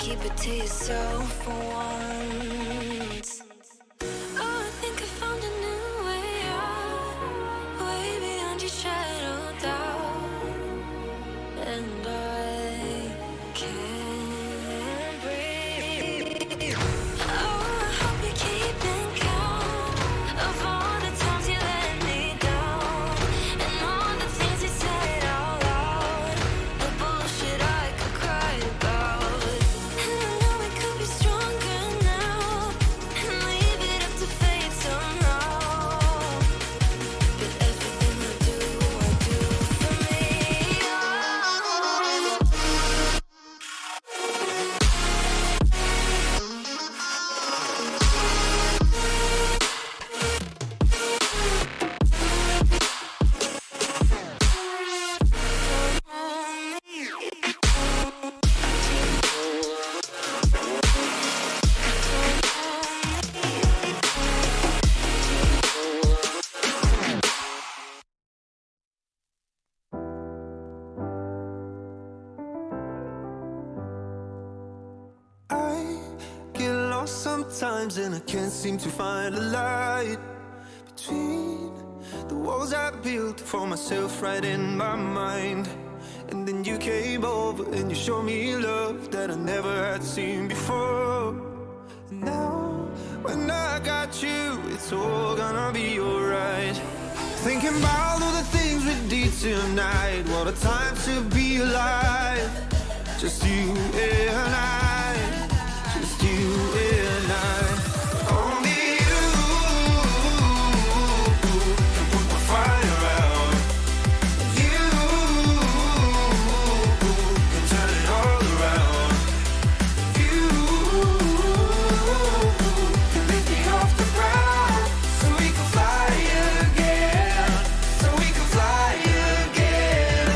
keep it to yourself for once. Oh, I think I found a new way out, way beyond your shadow doubt, and I can't breathe. Oh, I hope you're keeping count of all the times you let me down, and all the things you said out loud, the bullshit I could cry about. And I know we could be stronger now, and leave it up to fate somehow. But everything I do for me. I get lost sometimes and I can't seem to find a light between the walls I built for myself right in my mind. And then you came over and you showed me love that I never had seen before. And now when I got you, it's all gonna be alright. Thinking about all the things we did tonight, what a time to be alive. Just you and I, just you and I. Only you can put my fire out. You can turn it all around. You can lift me off the ground, so we can fly again, so we can fly again.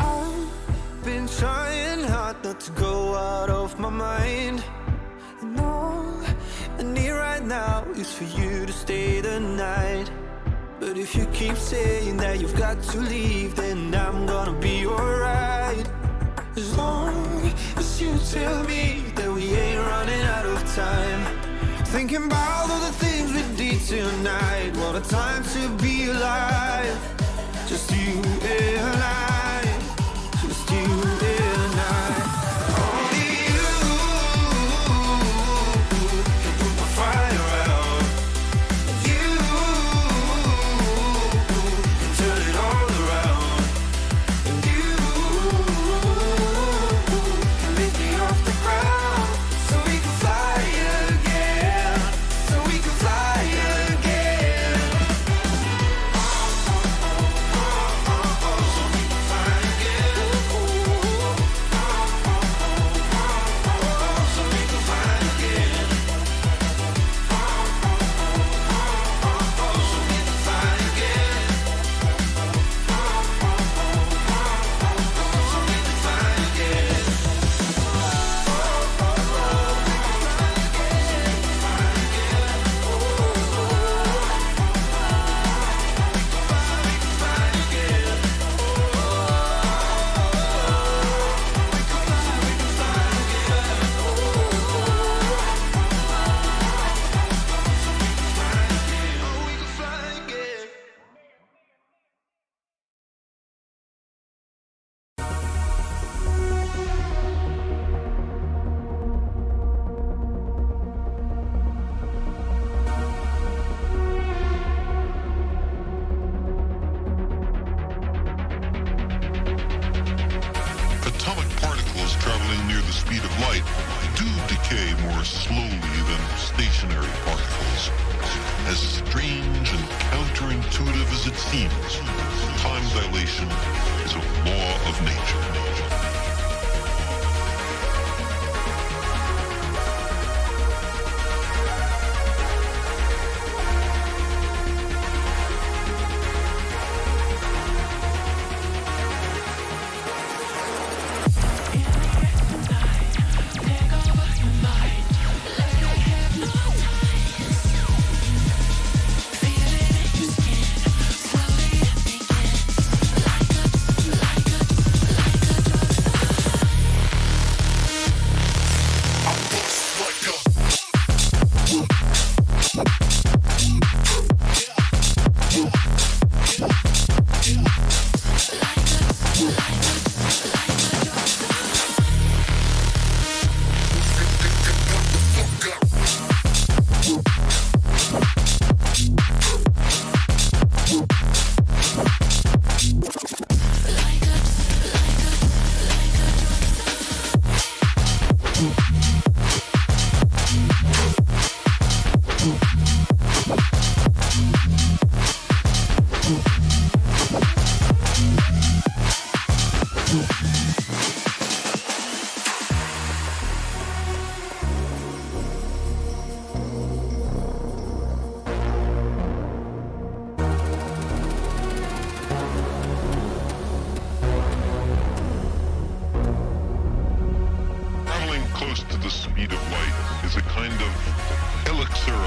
I've been trying hard not to go out of my mind, and all I need right now is for you to stay the night. But if you keep saying that you've got to leave, then I'm gonna be alright. As long as you tell me that we ain't running out of time. Thinking about all the things we did tonight, what a time to be alive. Just you and I, just you and I. Only you can put my fire out. You can turn it all around. And you can lift me off the ground, so we can fly again, so we can fly again. Atomic particles traveling near the speed of light do decay more slowly than stationary particles. As strange and counterintuitive as it seems, time dilation is a law of nature.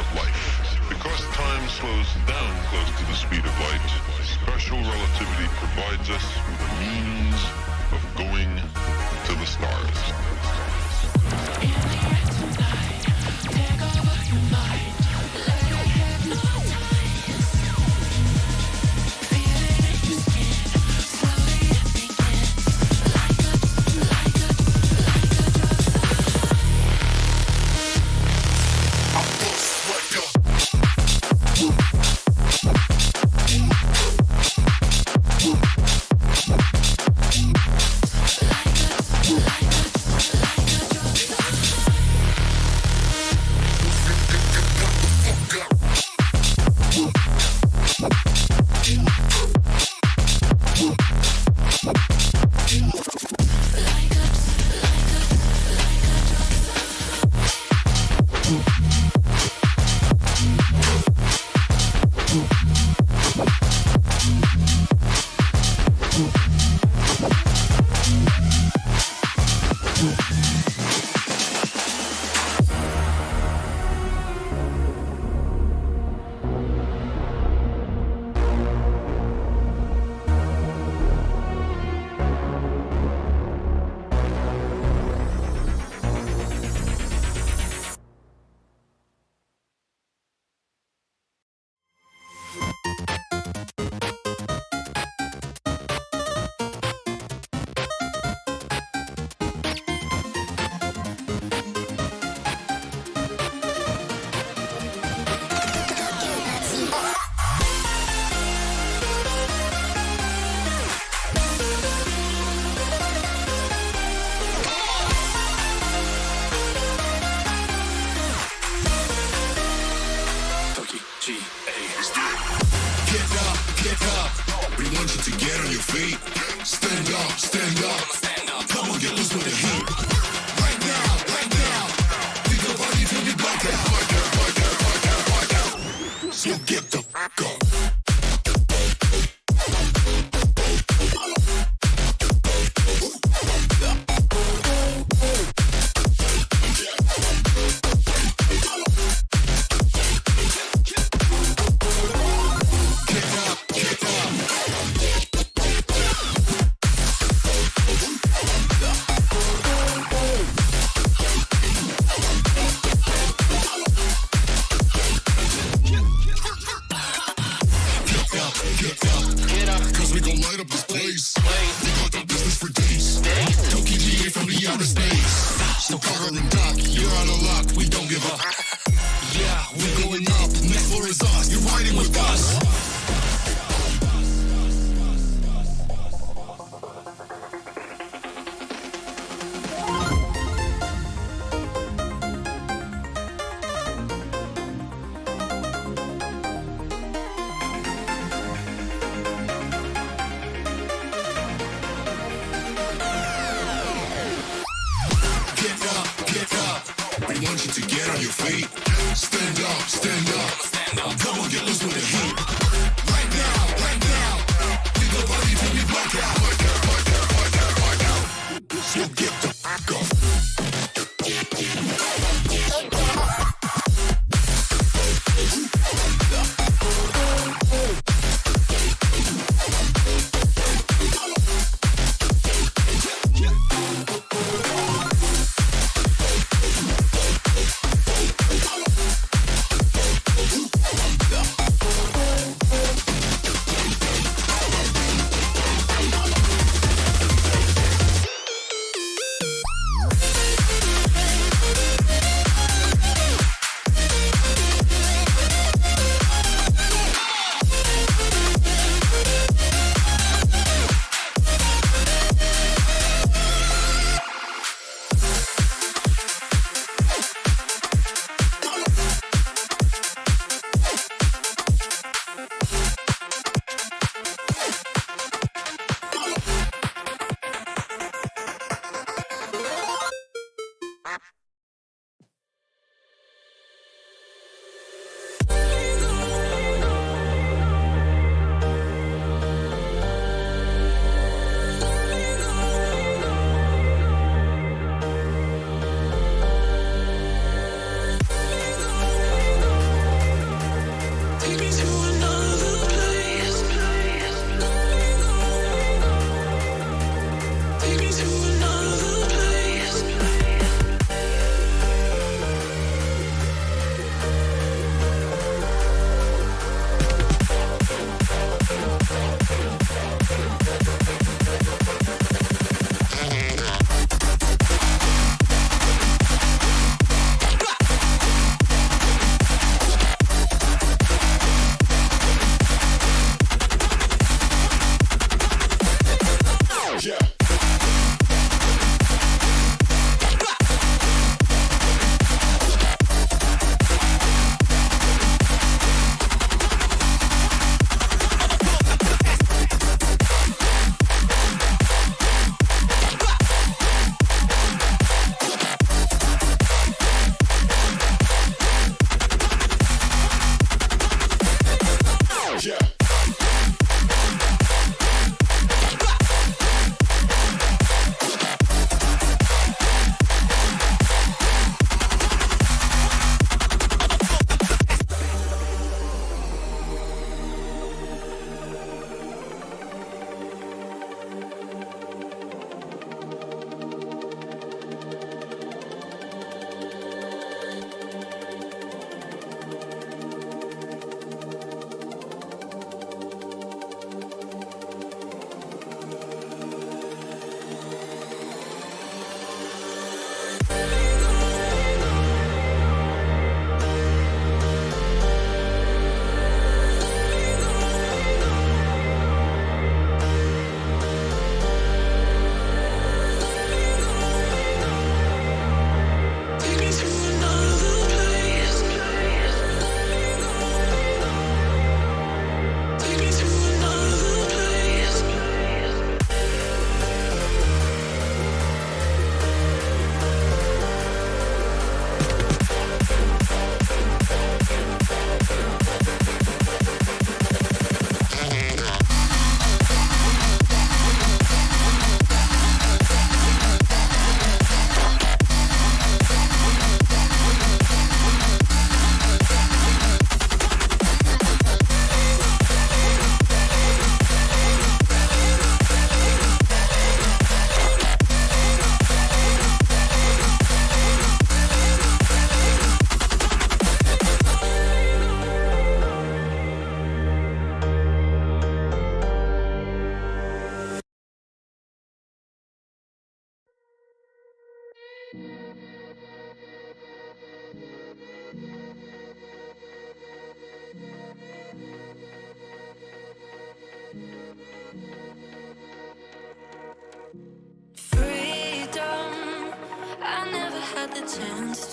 of life. Because time slows down close to the speed of light, special relativity provides us with a means of going to the stars.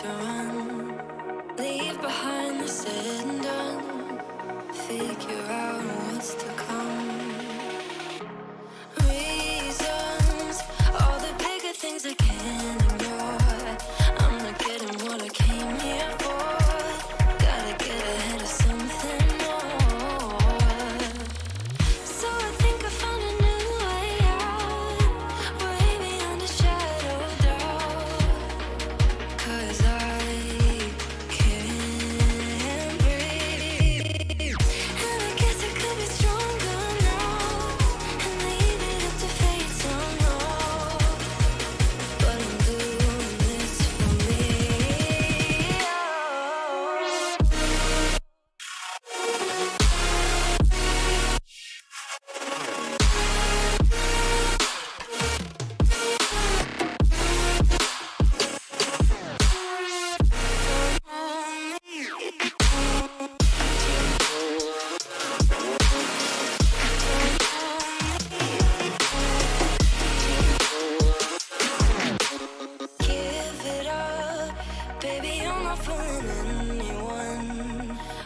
to run. Leave behind the said and done. Figure out what's to come. Reasons, all the bigger things I can't ignore. I'm not getting what I came here for. Gotta get ahead of something more. So I think I found a new way out, way beyond a shadow of doubt. 'Cause I can't breathe, and I guess I could be stronger now and leave it up to fate somehow. But I'm doing this for me. Give it up, baby, I'm not fooling anyone.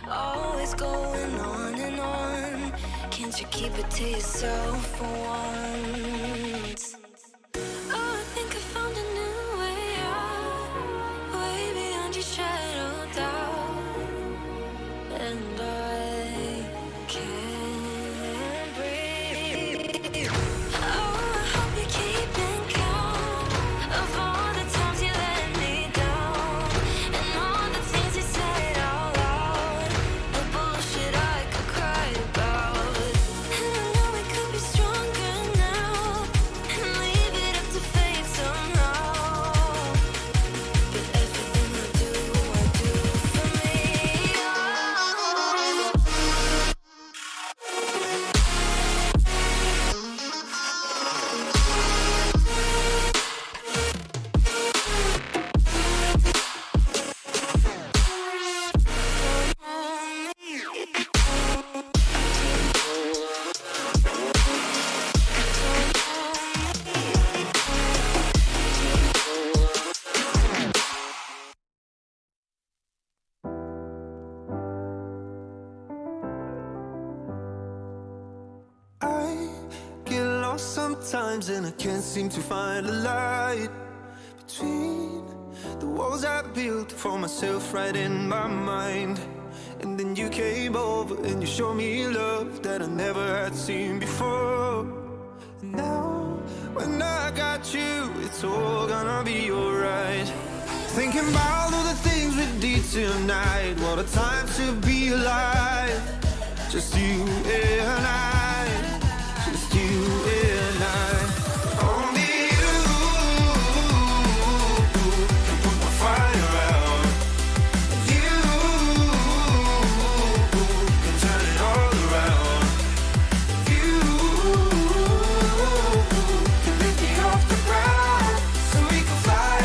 Always going on and on. Can't you keep it to yourself for once? Oh, I think I found a new way out, way beyond your shadow of doubt. And I can't breathe. Oh, I hope you're keeping count of all the times you let me down, and all the things you said out loud, the bullshit I could cry about. And I know we could be stronger now and leave it up to fate somehow. But everything I do for me. I get lost sometimes and I can't seem to find a light between the walls I built for myself right in my mind. And then you came over and you showed me love that I never had seen before. And now when I got you, it's all gonna be alright. Thinking about all the things we did tonight, what a time to be alive. Just you and I, just you and I. Only you can put my fire out. You can turn it all around. You can lift me off the ground, so we can fly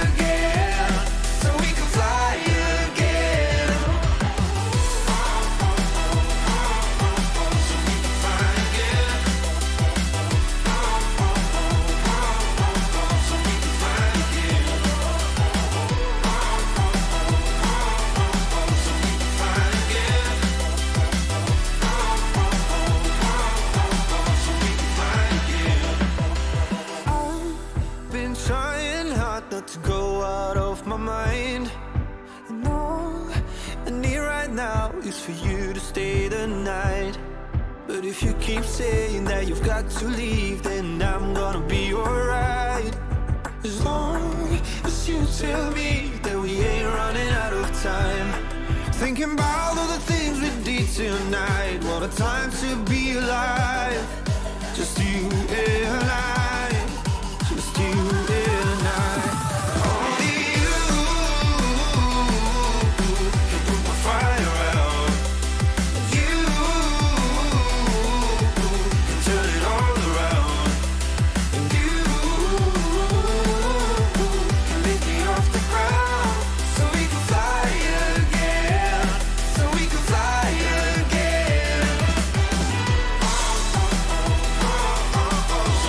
again, so we can fly again. I've been trying hard not to go out of my mind. And all I need right now is for you to stay the night. But if you keep saying that you've got to leave, then I'm gonna be alright. As long as you tell me that we ain't running out of time. Thinking about all the things we did tonight, what a time to be alive. Just you and I, just you and I. Only you can put my fire out. You can turn it all around. And you can lift me off the ground, so we can fly again, so we can fly again. So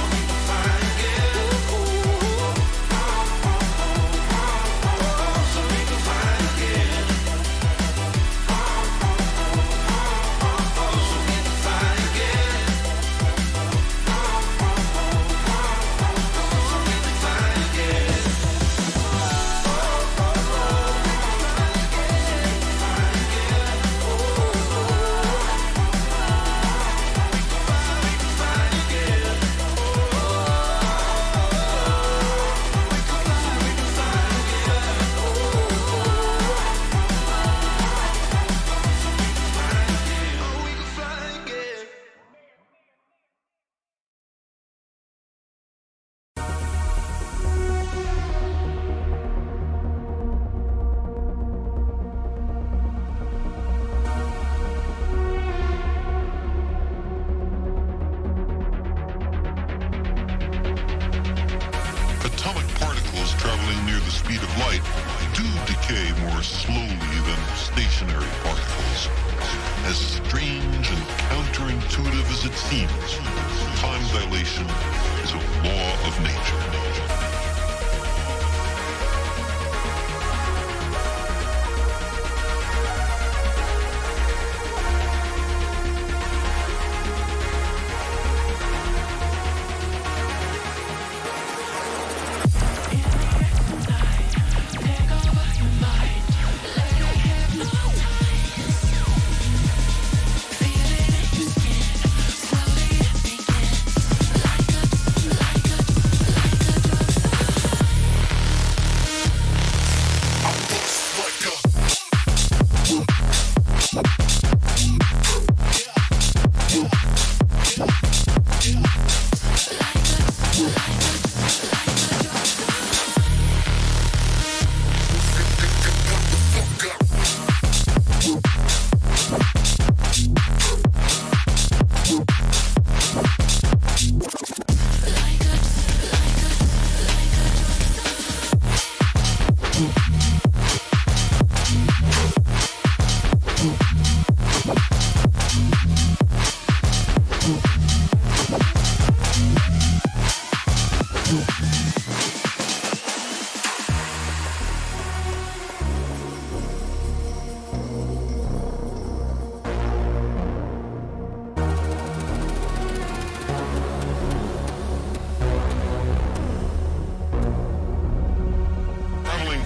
speed of light do decay more slowly than stationary particles. As strange and counterintuitive as it seems, time dilation is a law of nature.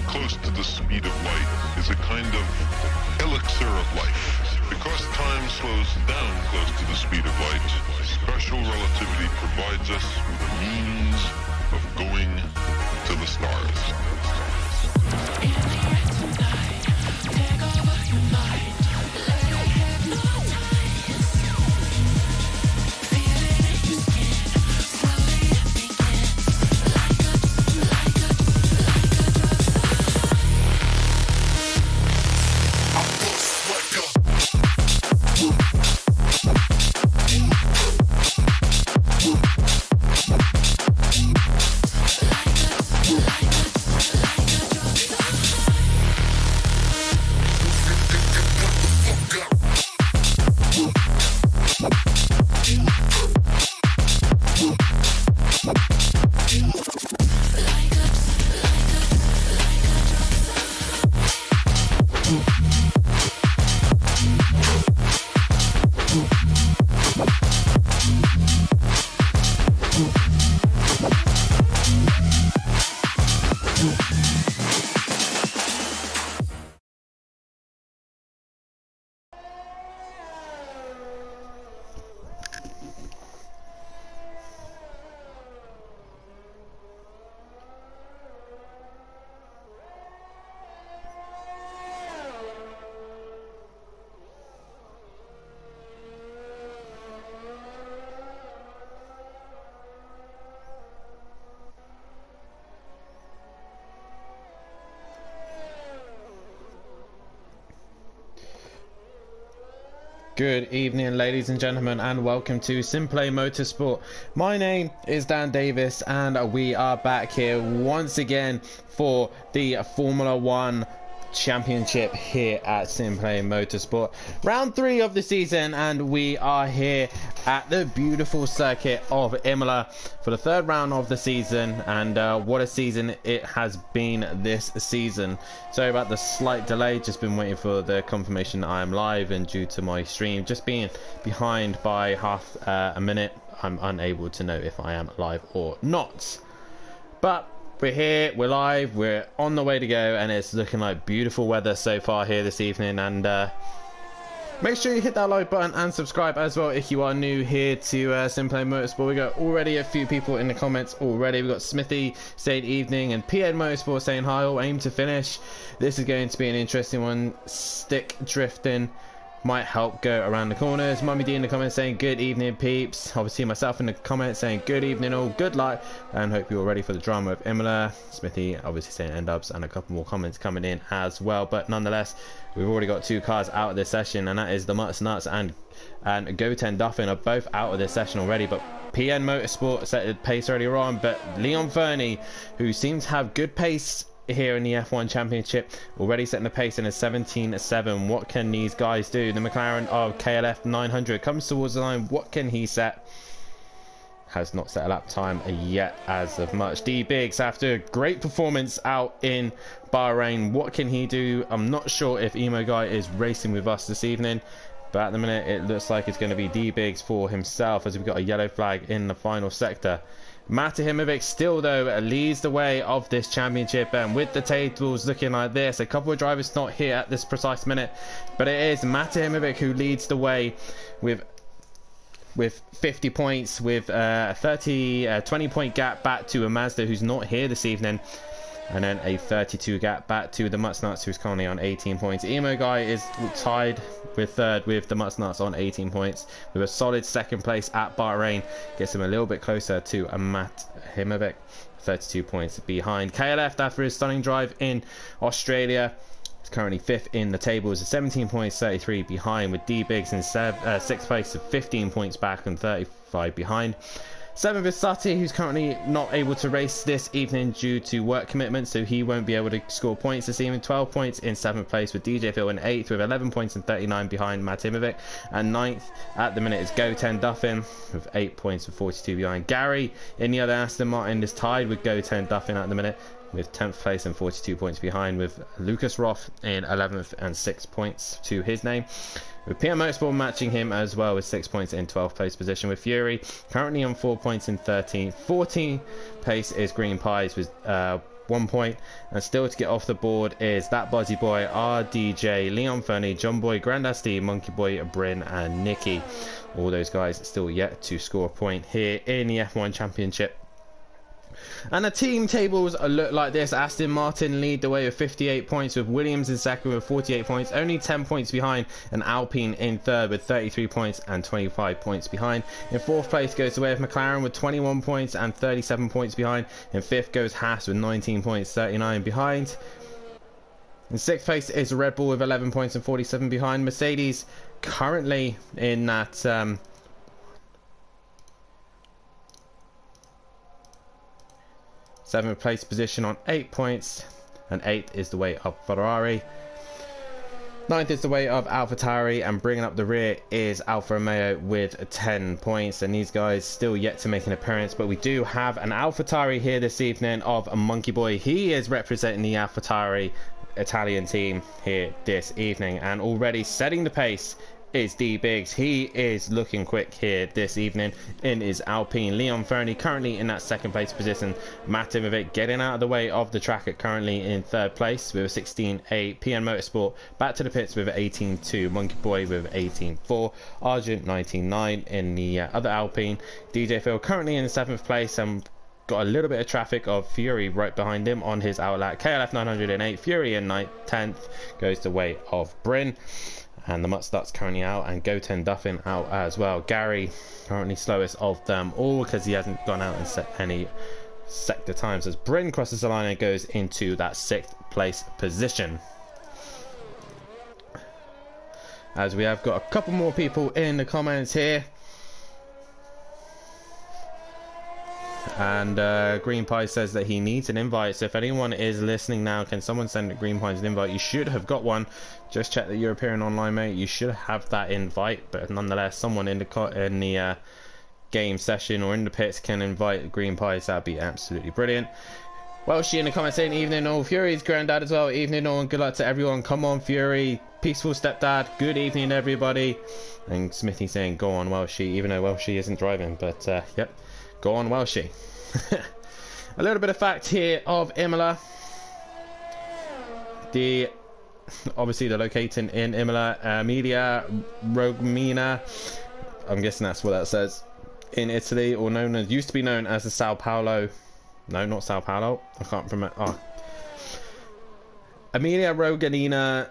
Close to the speed of light is a kind of elixir of life. Because time slows down close to the speed of light, special relativity provides us with a means of going to the stars. Good evening, ladies and gentlemen, and welcome to Simplay Motorsport. My name is Dan Davis, and we are back here once again for the Formula One Championship here at Simplay Motorsport. Round 3 of the season, and we are here at the beautiful circuit of Imola for the 3rd round of the season. And what a season it has been this season. Sorry about the slight delay, just been waiting for the confirmation that I am live, and due to my stream just being behind by half a minute, I'm unable to know if I am live or not. But we're here, we're live, we're on the way to go, and it's looking like beautiful weather so far here this evening. And make sure you hit that like button and subscribe as well if you are new here to Simplay Motorsport. We got already a few people in the comments already. We got Smithy saying evening, and PS4 Motorsport saying hi, all aim to finish. This is going to be an interesting one. Stick drifting might help go around the corners. Mummy D in the comments saying good evening, peeps. Obviously myself in the comments saying good evening all, good luck, and hope you're all ready for the drama of Imola. Smithy obviously saying end ups, and a couple more comments coming in as well. But nonetheless, we've already got 2 cars out of this session, and that is the Mutts Nuts and Goten Duffin are both out of this session already. But PN Motorsport set the pace earlier on, but Leon Fernie, who seems to have good pace here in the F1 Championship, already setting the pace in a 17.7. What can these guys do? The McLaren of KLF 900 comes towards the line. What can he set? Has not set a lap time yet as of much. D Biggs, after a great performance out in Bahrain, what can he do? I'm not sure if Emo Guy is racing with us this evening, but at the minute it looks like it's going to be D Biggs for himself, as we've got a yellow flag in the final sector. Mate Himovic still though leads the way of this championship, and with the tables looking like this, a couple of drivers not here at this precise minute, but it is Mate Himovic who leads the way with 50 points, with a 20 point gap back to a Mazda who's not here this evening, and then a 32 gap back to the Mutsnuts who's currently on 18 points. Emo Guy is tied with third with the Mutsnuts on 18 points, with a solid second place at Bahrain, gets him a little bit closer to a Mate Himovic, 32 points behind. KLF, after his stunning drive in Australia, currently 5th in the table, is 17 points, 33 behind, with D Biggs in 6th place of 15 points back and 35 behind. 7th is Sati, who's currently not able to race this evening due to work commitments, so he won't be able to score points this evening. 12 points in 7th place, with DJ Phil in 8th with 11 points and 39 behind Mate Himovic, and 9th at the minute is Goten Duffin with 8 points and 42 behind. Gary in the other Aston Martin is tied with Goten Duffin at the minute, with 10th place and 42 points behind, with Lucas Roth in 11th and 6 points to his name, with PS4 Motorsport matching him as well with 6 points in 12th place position, with Fury currently on 4 points in 13th. 14th place is Green Pies with 1 point, and still to get off the board is That Buzzy Boy, RDJ, Leon Fernie, John Boy, Grandasty, Monkey Boy, Bryn and Nicky. All those guys still yet to score a point here in the F1 Championship. And the team tables look like this. Aston Martin lead the way with 58 points, with Williams in second with 48 points, only 10 points behind, and Alpine in third with 33 points and 25 points behind. In 4th place goes the way of McLaren with 21 points and 37 points behind. In 5th goes Haas with 19 points, 39 behind. In 6th place is Red Bull with 11 points and 47 behind. Mercedes currently in that 7th place position on 8 points, and 8th is the way of Ferrari. 9th is the way of AlphaTauri, and bringing up the rear is Alfa Romeo with 10 points, and these guys still yet to make an appearance, but we do have an AlphaTauri here this evening of a Monkey Boy. He is representing the AlphaTauri Italian team here this evening, and already setting the pace is D Biggs. He is looking quick here this evening in his Alpine. Leon Fernie currently in that 2nd place position. Mate Himovic getting out of the way of the track, currently in 3rd place with a 16.8. PS4 Motorsport back to the pits with 18.2. Monkey Boy with 18.4. Argent 19.9 in the other Alpine. DJ Phil currently in 7th place, and got a little bit of traffic of Fury right behind him on his outlet. KLF 908. Fury in 10th goes the way of Bryn. And the Mutsnuts currently out, and Goten Duffin out as well. Gary currently slowest of them all because he hasn't gone out and set any sector times, as Bryn crosses the line and goes into that 6th place position. As we have got a couple more people in the comments here. And Green Pie says that he needs an invite, so if anyone is listening now, can someone send Green Pie an invite? You should have got one. Just check that you're appearing online, mate. You should have that invite, but nonetheless, someone in the game session or in the pits can invite Green Pies. That'd be absolutely brilliant. Welshie in the comments saying evening all. Fury's granddad as well. Evening all, and good luck to everyone. Come on, Fury. Peaceful stepdad. Good evening, everybody. And Smithy saying go on, Welshie, even though Welshie isn't driving, but yep. Go on, Welshie. A little bit of fact here of Imola. Obviously they're located in Imola, Emilia Romagna. I'm guessing that's what that says. In Italy, or used to be known as the Sao Paulo. No, not Sao Paulo. I can't remember. Oh. Emilia Romagna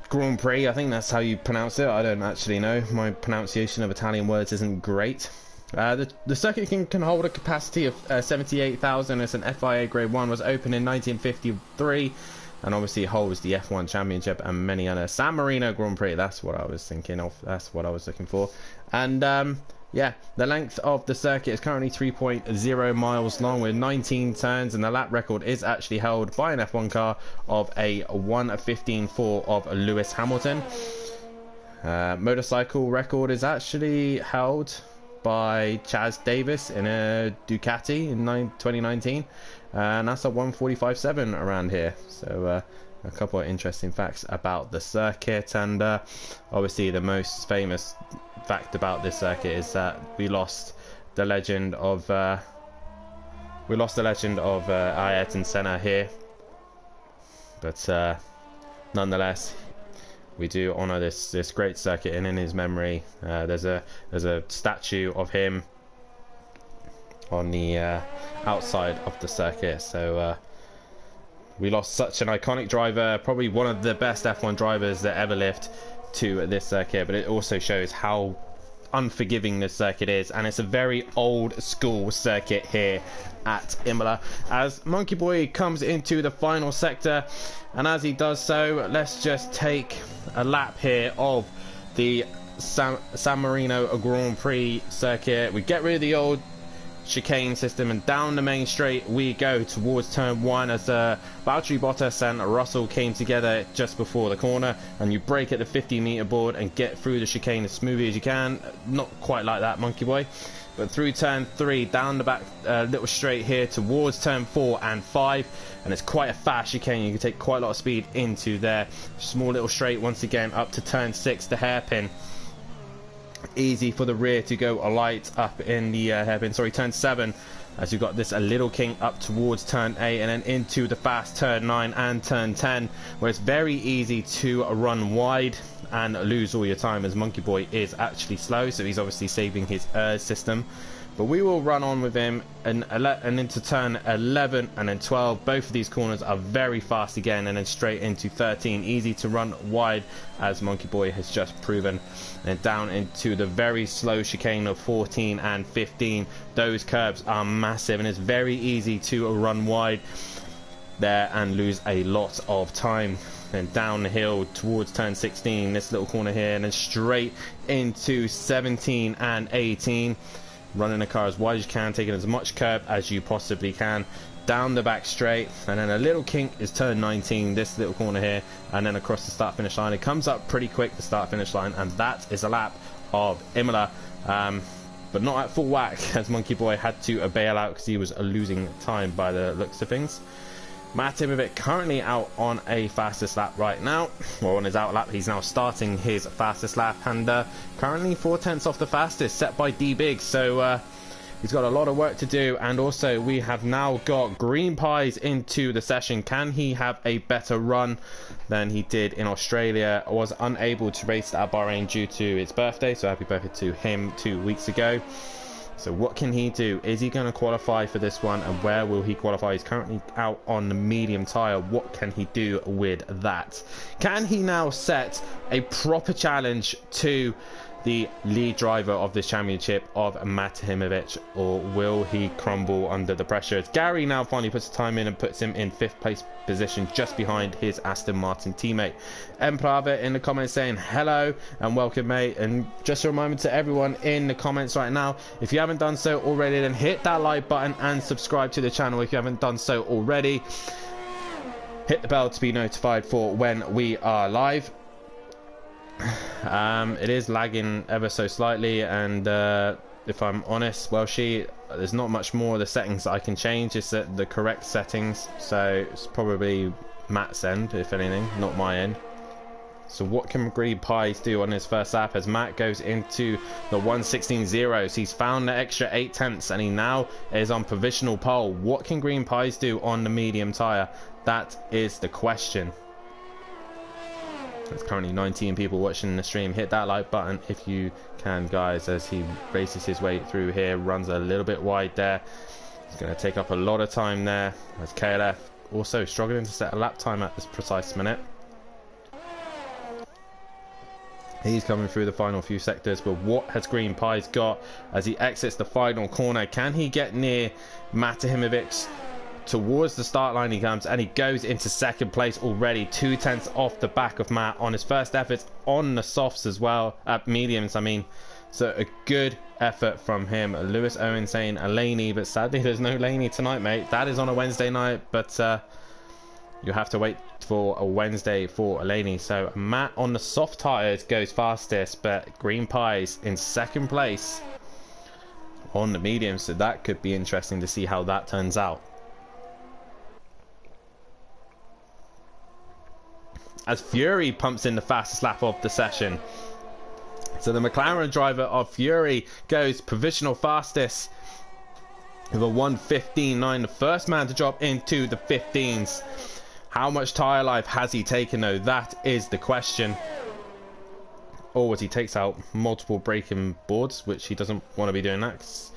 Grand Prix. I think that's how you pronounce it. I don't actually know. My pronunciation of Italian words isn't great. The circuit can hold a capacity of 78,000. It's an FIA Grade 1. Was opened in 1953. and obviously holds the F1 Championship and many other. San Marino Grand Prix, that's what I was thinking of, that's what I was looking for. And yeah, the length of the circuit is currently 3.0 miles long with 19 turns, and the lap record is actually held by an F1 car of a 1:15.4 of Lewis Hamilton. Motorcycle record is actually held by Chaz Davis in a Ducati in 2019, and that's a 1:45.7 around here. So a couple of interesting facts about the circuit. And obviously the most famous fact about this circuit is that we lost the legend of Ayrton Senna here, but nonetheless we do honor this great circuit, and in his memory there's a statue of him on the outside of the circuit. So we lost such an iconic driver, probably one of the best F1 drivers that ever lived, to this circuit. But it also shows how unforgiving this circuit is, and it's a very old school circuit here at Imola. As Monkey Boy comes into the final sector, and as he does so, let's just take a lap here of the San Marino Grand Prix circuit. We get rid of the old chicane system, and down the main straight we go towards turn 1 as Valtteri Bottas and Russell came together just before the corner, and you brake at the 50-meter board and get through the chicane as smoothly as you can. Not quite like that, Monkey Boy, but through turn 3 down the back little straight here towards turn 4 and 5, and it's quite a fast chicane. You can take quite a lot of speed into there. Small little straight once again up to turn 6, the hairpin. Easy for the rear to go alight up in the hairpin, sorry, turn 7, as you've got this a little king up towards turn 8, and then into the fast turn 9 and turn 10, where it's very easy to run wide and lose all your time, as Monkey Boy is actually slow, so he's obviously saving his system. But we will run on with him and into turn 11 and then 12. Both of these corners are very fast again, and then straight into 13. Easy to run wide, as Monkey Boy has just proven. And down into the very slow chicane of 14 and 15. Those curbs are massive, and it's very easy to run wide there and lose a lot of time. Then down the hill towards turn 16, this little corner here, and then straight into 17 and 18. Running the car as wide as you can, taking as much curb as you possibly can. Down the back straight, and then a little kink is turn 19, this little corner here, and then across the start finish line. It comes up pretty quick, the start finish line, and that is a lap of Imola. But not at full whack, as Monkey Boy had to bail out because he was losing time by the looks of things. Matt Timovic currently out on a fastest lap right now, or on his out lap. He's now starting his fastest lap, and currently 4/10 off the fastest, set by D Big. So he's got a lot of work to do. And also we have now got Green Pies into the session. Can he have a better run than he did in Australia? Was unable to race at Bahrain due to its birthday, so happy birthday to him 2 weeks ago. So what can he do? Is he going to qualify for this one, and where will he qualify? He's currently out on the medium tyre. What can he do with that? Can he now set a proper challenge to the lead driver of this championship of Matt Timovic, or will he crumble under the pressure? As Gary now finally puts the time in and puts him in 5th place position, just behind his Aston Martin teammate. Emprava in the comments saying hello and welcome, mate. And just a reminder to everyone in the comments right now, if you haven't done so already, then hit that like button and subscribe to the channel if you haven't done so already. Hit the bell to be notified for when we are live. It is lagging ever so slightly, and if I'm honest, well, there's not much more of the settings that I can change. It's at the correct settings, so it's probably Matt's end, if anything, not my end. So what can Green Pies do on his first lap as Matt goes into the 1:16.0s? He's found the extra 8/10, and he now is on provisional pole. What can Green Pies do on the medium tyre? That is the question. There's currently 19 people watching the stream. Hit that like button if you can, guys, as he races his way through here. Runs a little bit wide there. He's going to take up a lot of time there, as KLF also struggling to set a lap time at this precise minute. He's coming through the final few sectors, but what has Green Pies got as he exits the final corner? Can he get near Matt Timovic's towards the start line he comes, and he goes into second place already, 2/10 off the back of Matt on his first efforts on the softs as well, mediums I mean. So a good effort from him. Lewis Owen saying a Laney, but sadly there's no Laney tonight, mate. That is on a Wednesday night, but you have to wait for a Wednesday for Laney. So Matt on the soft tires goes fastest, but Green Pies in second place on the medium, so that could be interesting to see how that turns out. As Fury pumps in the fastest lap of the session. So the McLaren driver of Fury goes provisional fastest with a 1:15.9, the first man to drop into the 15s. How much tyre life has he taken though? That is the question. Or as he takes out multiple braking boards, which he doesn't want to be doing that, 'cause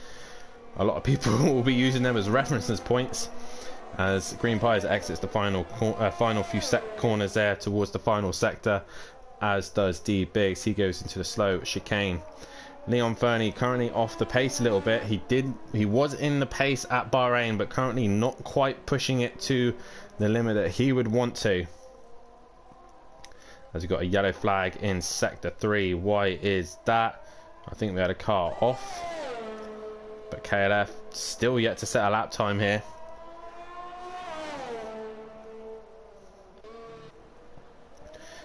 a lot of people will be using them as reference points. As Green Pies exits the final few corners there towards the final sector, as does D Biggs. He goes into the slow chicane. Leon Fernie currently off the pace a little bit. He was in the pace at Bahrain, but currently not quite pushing it to the limit that he would want to. As we got a yellow flag in sector 3. Why is that? I think we had a car off, but KLF still yet to set a lap time here.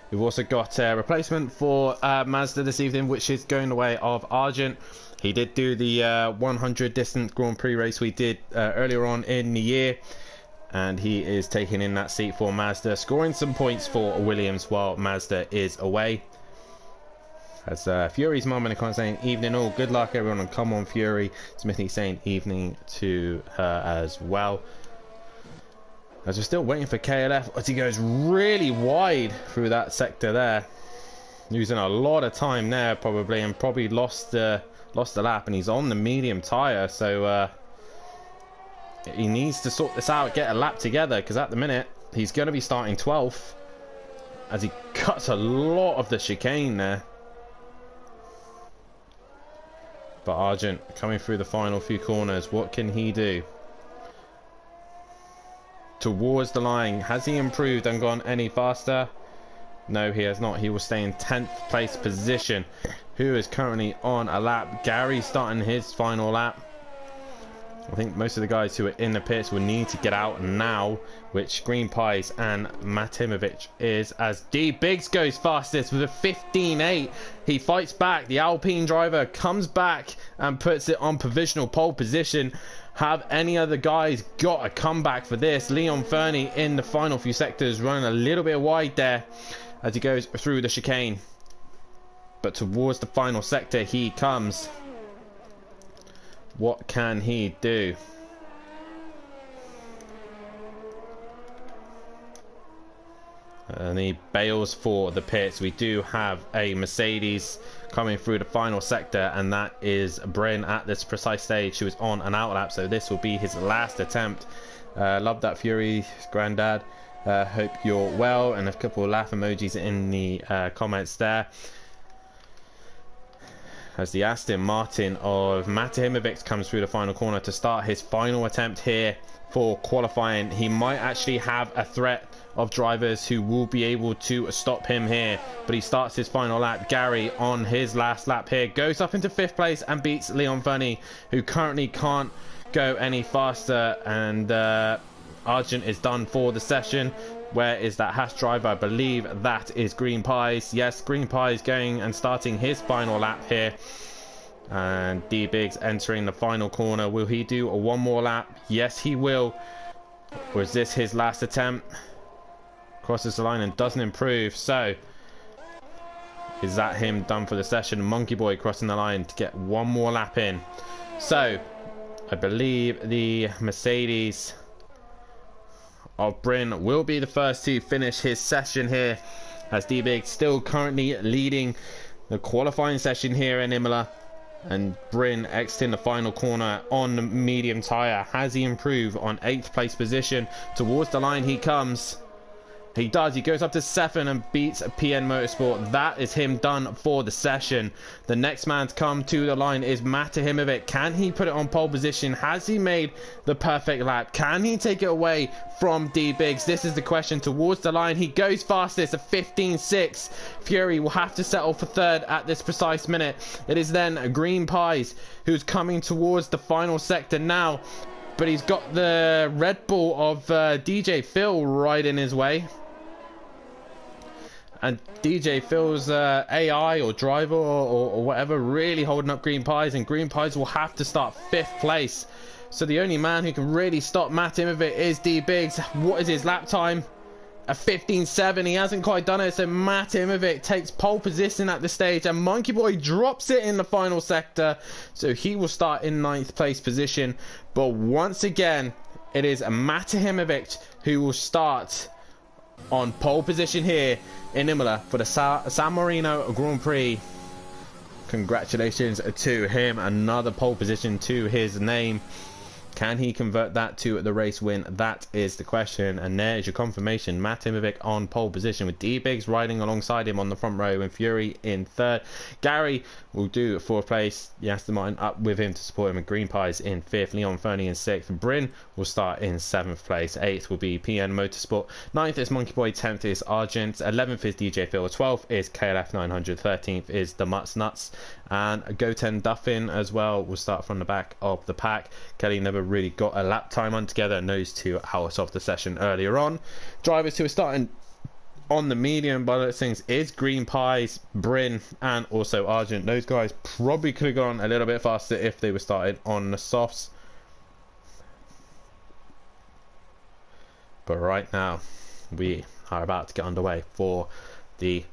We've also got a replacement for Mazda this evening, which is going the way of Argent. He did do the 100 distance Grand Prix race we did earlier on in the year, and he is taking in that seat for Mazda, scoring some points for Williams while Mazda is away. As Fury's mum in the comments saying evening all, good luck everyone, and come on Fury. Smithy saying evening to her as well. As we're still waiting for KLF, as he goes really wide through that sector there, losing a lot of time there probably, and probably lost the lap, and he's on the medium tire, so he needs to sort this out, get a lap together, because at the minute he's going to be starting 12th as he cuts a lot of the chicane there. But Argent coming through the final few corners, what can he do? Towards the line, has he improved and gone any faster? No, he has not. He will stay in 10th place position. Who is currently on a lap? Gary starting his final lap. I think most of the guys who are in the pits will need to get out now, which Green Pies and Matimovic is, as D Biggs goes fastest with a 15.8. He fights back. The Alpine driver comes back and puts it on provisional pole position. Have any other guys got a comeback for this? Leon Fernie in the final few sectors, running a little bit wide there as he goes through the chicane. But towards the final sector he comes. What can he do? And he bails for the pits. We do have a Mercedes coming through the final sector, and that is Bryn at this precise stage, who is on an outlap, so this will be his last attempt. Love that Fury, granddad. Hope you're well, and a couple of laugh emojis in the comments there. As the Aston Martin of Matimovic comes through the final corner to start his final attempt here for qualifying. He might actually have a threat of drivers who will be able to stop him here, but he starts his final lap. Gary on his last lap here goes up into 5th place and beats Leon Fernie, who currently can't go any faster, and Argent is done for the session. Where is that Haas driver? I believe that is Green Pies. Yes, Green Pies going and starting his final lap here. And D Biggs entering the final corner. Will he do a one more lap? Yes, he will. Or is this his last attempt? Crosses the line and doesn't improve. So, is that him done for the session? Monkey Boy crossing the line to get one more lap in. So, I believe the Mercedes of Bryn will be the first to finish his session here, as D-Big still currently leading the qualifying session here in Imola, and Bryn exiting the final corner on the medium tyre. Has he improved on 8th place position? Towards the line he comes. He does. He goes up to 7 and beats PN Motorsport. That is him done for the session. The next man to come to the line is Matahimovic. Can he put it on pole position? Has he made the perfect lap? Can he take it away from D Biggs? This is the question. Towards the line, he goes fastest, a 15.6. Fury will have to settle for third at this precise minute. It is then Green Pies who's coming towards the final sector now, but he's got the Red Bull of DJ Phil right in his way. And DJ Phil's AI or driver or whatever really holding up Green Pies, and Green Pies will have to start 5th place. So the only man who can really stop Matahimovic is D Biggs. What is his lap time? A 15.7. He hasn't quite done it, so Matahimovic takes pole position at the stage, and Monkey Boy drops it in the final sector, so he will start in 9th place position. But once again, it is Matahimovic who will start on pole position here in Imola for the San Marino Grand Prix. Congratulations to him, another pole position to his name. Can he convert that to the race win? That is the question. And there's your confirmation. Matahimovic on pole position with D Biggs riding alongside him on the front row, and Fury in 3rd. Gary will do 4th place. Aston Martin up with him to support him, and Green Pies in 5th. Leon Fernie in 6th. Bryn will start in 7th place. 8th will be PN Motorsport. 9th is Monkey Boy. 10th is Argent. 11th is DJ Phil. 12th is KLF 900. 13th is the Mutts Nuts. And Goten Duffin as well will start from the back of the pack. Kelly never really got a lap time on together, and those 2 out of the session earlier on. Drivers who are starting on the medium by those things is Green Pies, Bryn, and also Argent. Those guys probably could have gone a little bit faster if they were started on the softs. But right now, we are about to get underway for the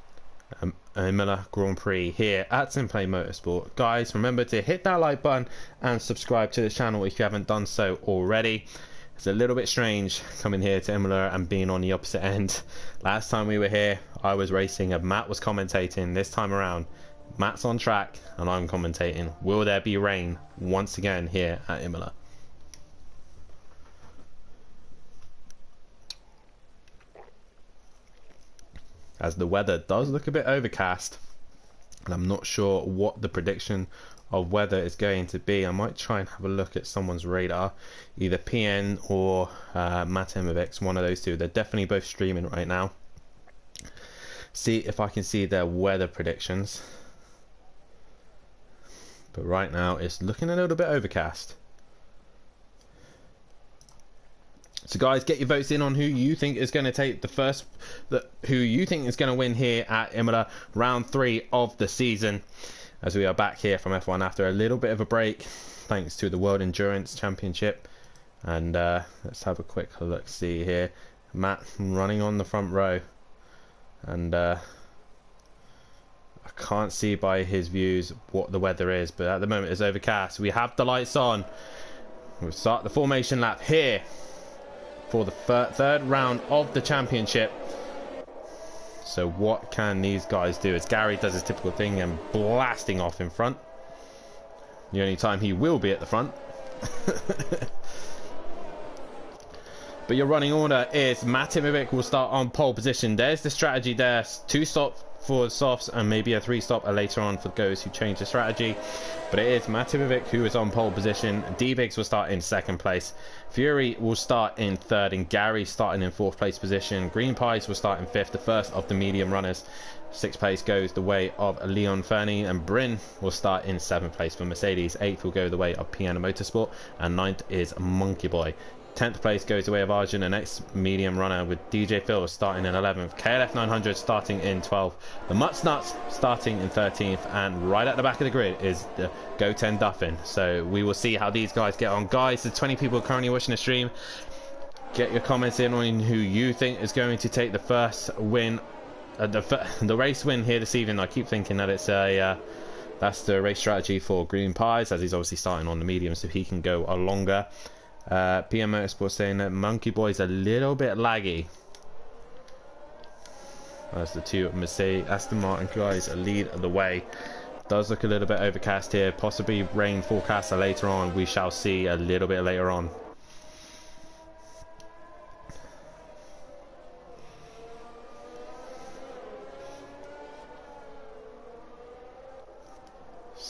Imola Grand Prix here at Simplay Motorsport. Guys, remember to hit that like button and subscribe to the channel if you haven't done so already. It's a little bit strange coming here to Imola and being on the opposite end. Last time we were here, I was racing and Matt was commentating. This time around, Matt's on track and I'm commentating. Will there be rain once again here at Imola? As the weather does look a bit overcast, and I'm not sure what the prediction of weather is going to be. I might try and have a look at someone's radar, either PN or Matahimovic, one of those two. They're definitely both streaming right now. See if I can see their weather predictions. But right now it's looking a little bit overcast. So guys, get your votes in on who you think is going to take the first, who you think is going to win here at Imola, round 3 of the season, as we are back here from F1 after a little bit of a break thanks to the World Endurance Championship. And let's have a quick look see here. Matt running on the front row, and I can't see by his views what the weather is, but at the moment it's overcast. We have the lights on. We'll start the formation lap here for the third round of the championship. So what can these guys do? As Gary does his typical thing and blasting off in front. The only time he will be at the front. But your running order is Matahimovic will start on pole position. There's the strategy there. 2 stops for softs and maybe a 3 stop later on for those who change the strategy. But it is Matahimovic who is on pole position. D-Biggs will start in 2nd place. Fury will start in 3rd, and Gary starting in 4th place position. Green Pies will start in 5th, the first of the medium runners. 6th place goes the way of Leon Fernie, and Bryn will start in 7th place for Mercedes. 8th will go the way of PN Motorsport, and 9th is Monkey Boy. 10th place goes the way of Arjun, the next medium runner, with DJ Phil starting in 11th, KLF 900 starting in 12th, the Mutts Nuts starting in 13th, and right at the back of the grid is the Goten Duffin. So we will see how these guys get on. Guys, there's 20 people currently watching the stream. Get your comments in on who you think is going to take the first win, the race win here this evening. I keep thinking that it's a that's the race strategy for Green Pies, as he's obviously starting on the medium so he can go a longer. PM Motorsport saying that Monkey Boy's a little bit laggy. As the 2 Mercedes Aston Martin guys lead the way. Does look a little bit overcast here, possibly rain forecast later on. We shall see a little bit later on.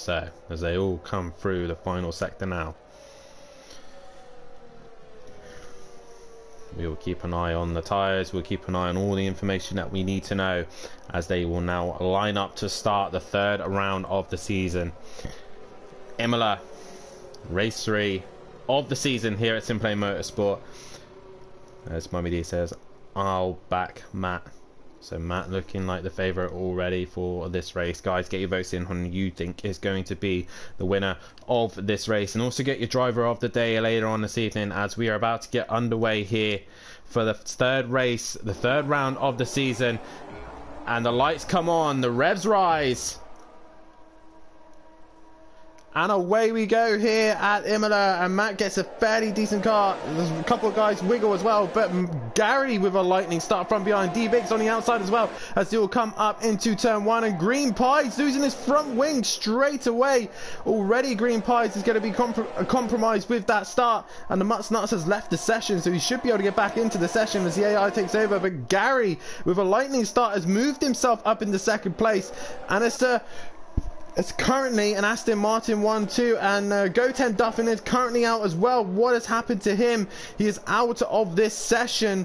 So as they all come through the final sector now, we will keep an eye on the tyres, we'll keep an eye on all the information that we need to know as they will now line up to start the third round of the season. Imola, race 3 of the season here at Simplay Motorsport. As Mummy D says, I'll back Matt. So Matt looking like the favourite already for this race. Guys, get your votes in on who you think is going to be the winner of this race. And also get your driver of the day later on this evening, as we are about to get underway here for the third race, the third round of the season. And the lights come on, the revs rise. And away we go here at Imola, and Matt gets a fairly decent car. There's a couple of guys wiggle as well, but Gary with a lightning start from behind. D-Biggs on the outside as well, as they will come up into turn 1, and Green Pies losing his front wing straight away. Already Green Pies is going to be compromised with that start, and the Mutts Nuts has left the session, so he should be able to get back into the session as the AI takes over. But Gary with a lightning start has moved himself up into second place, and it's currently an Aston Martin 1-2, and Goten Duffin is currently out as well. What has happened to him? He is out of this session,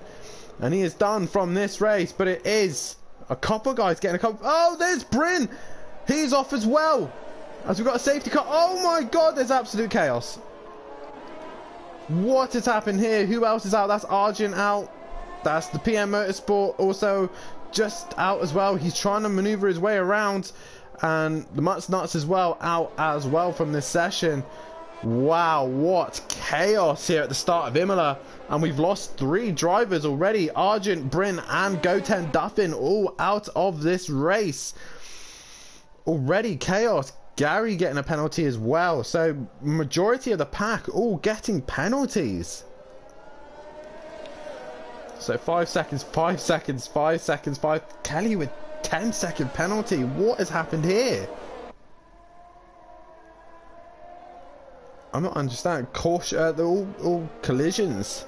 and he is done from this race. But it is a couple guys getting a couple. Oh, there's Bryn. He's off as well, as we've got a safety car. Oh my God, there's absolute chaos. What has happened here? Who else is out? That's Argent out. That's the PM Motorsport also just out as well. He's trying to maneuver his way around. And the Mutts Nuts as well out as well from this session. Wow, what chaos here at the start of Imola. And we've lost 3 drivers already. Argent, Bryn and Goten Duffin all out of this race. Already chaos. Gary getting a penalty as well. So majority of the pack all getting penalties. So 5 seconds, 5 seconds, 5 seconds, 5. Kelly with 10-second penalty. What has happened here? I'm not understanding. Caution, they're all collisions.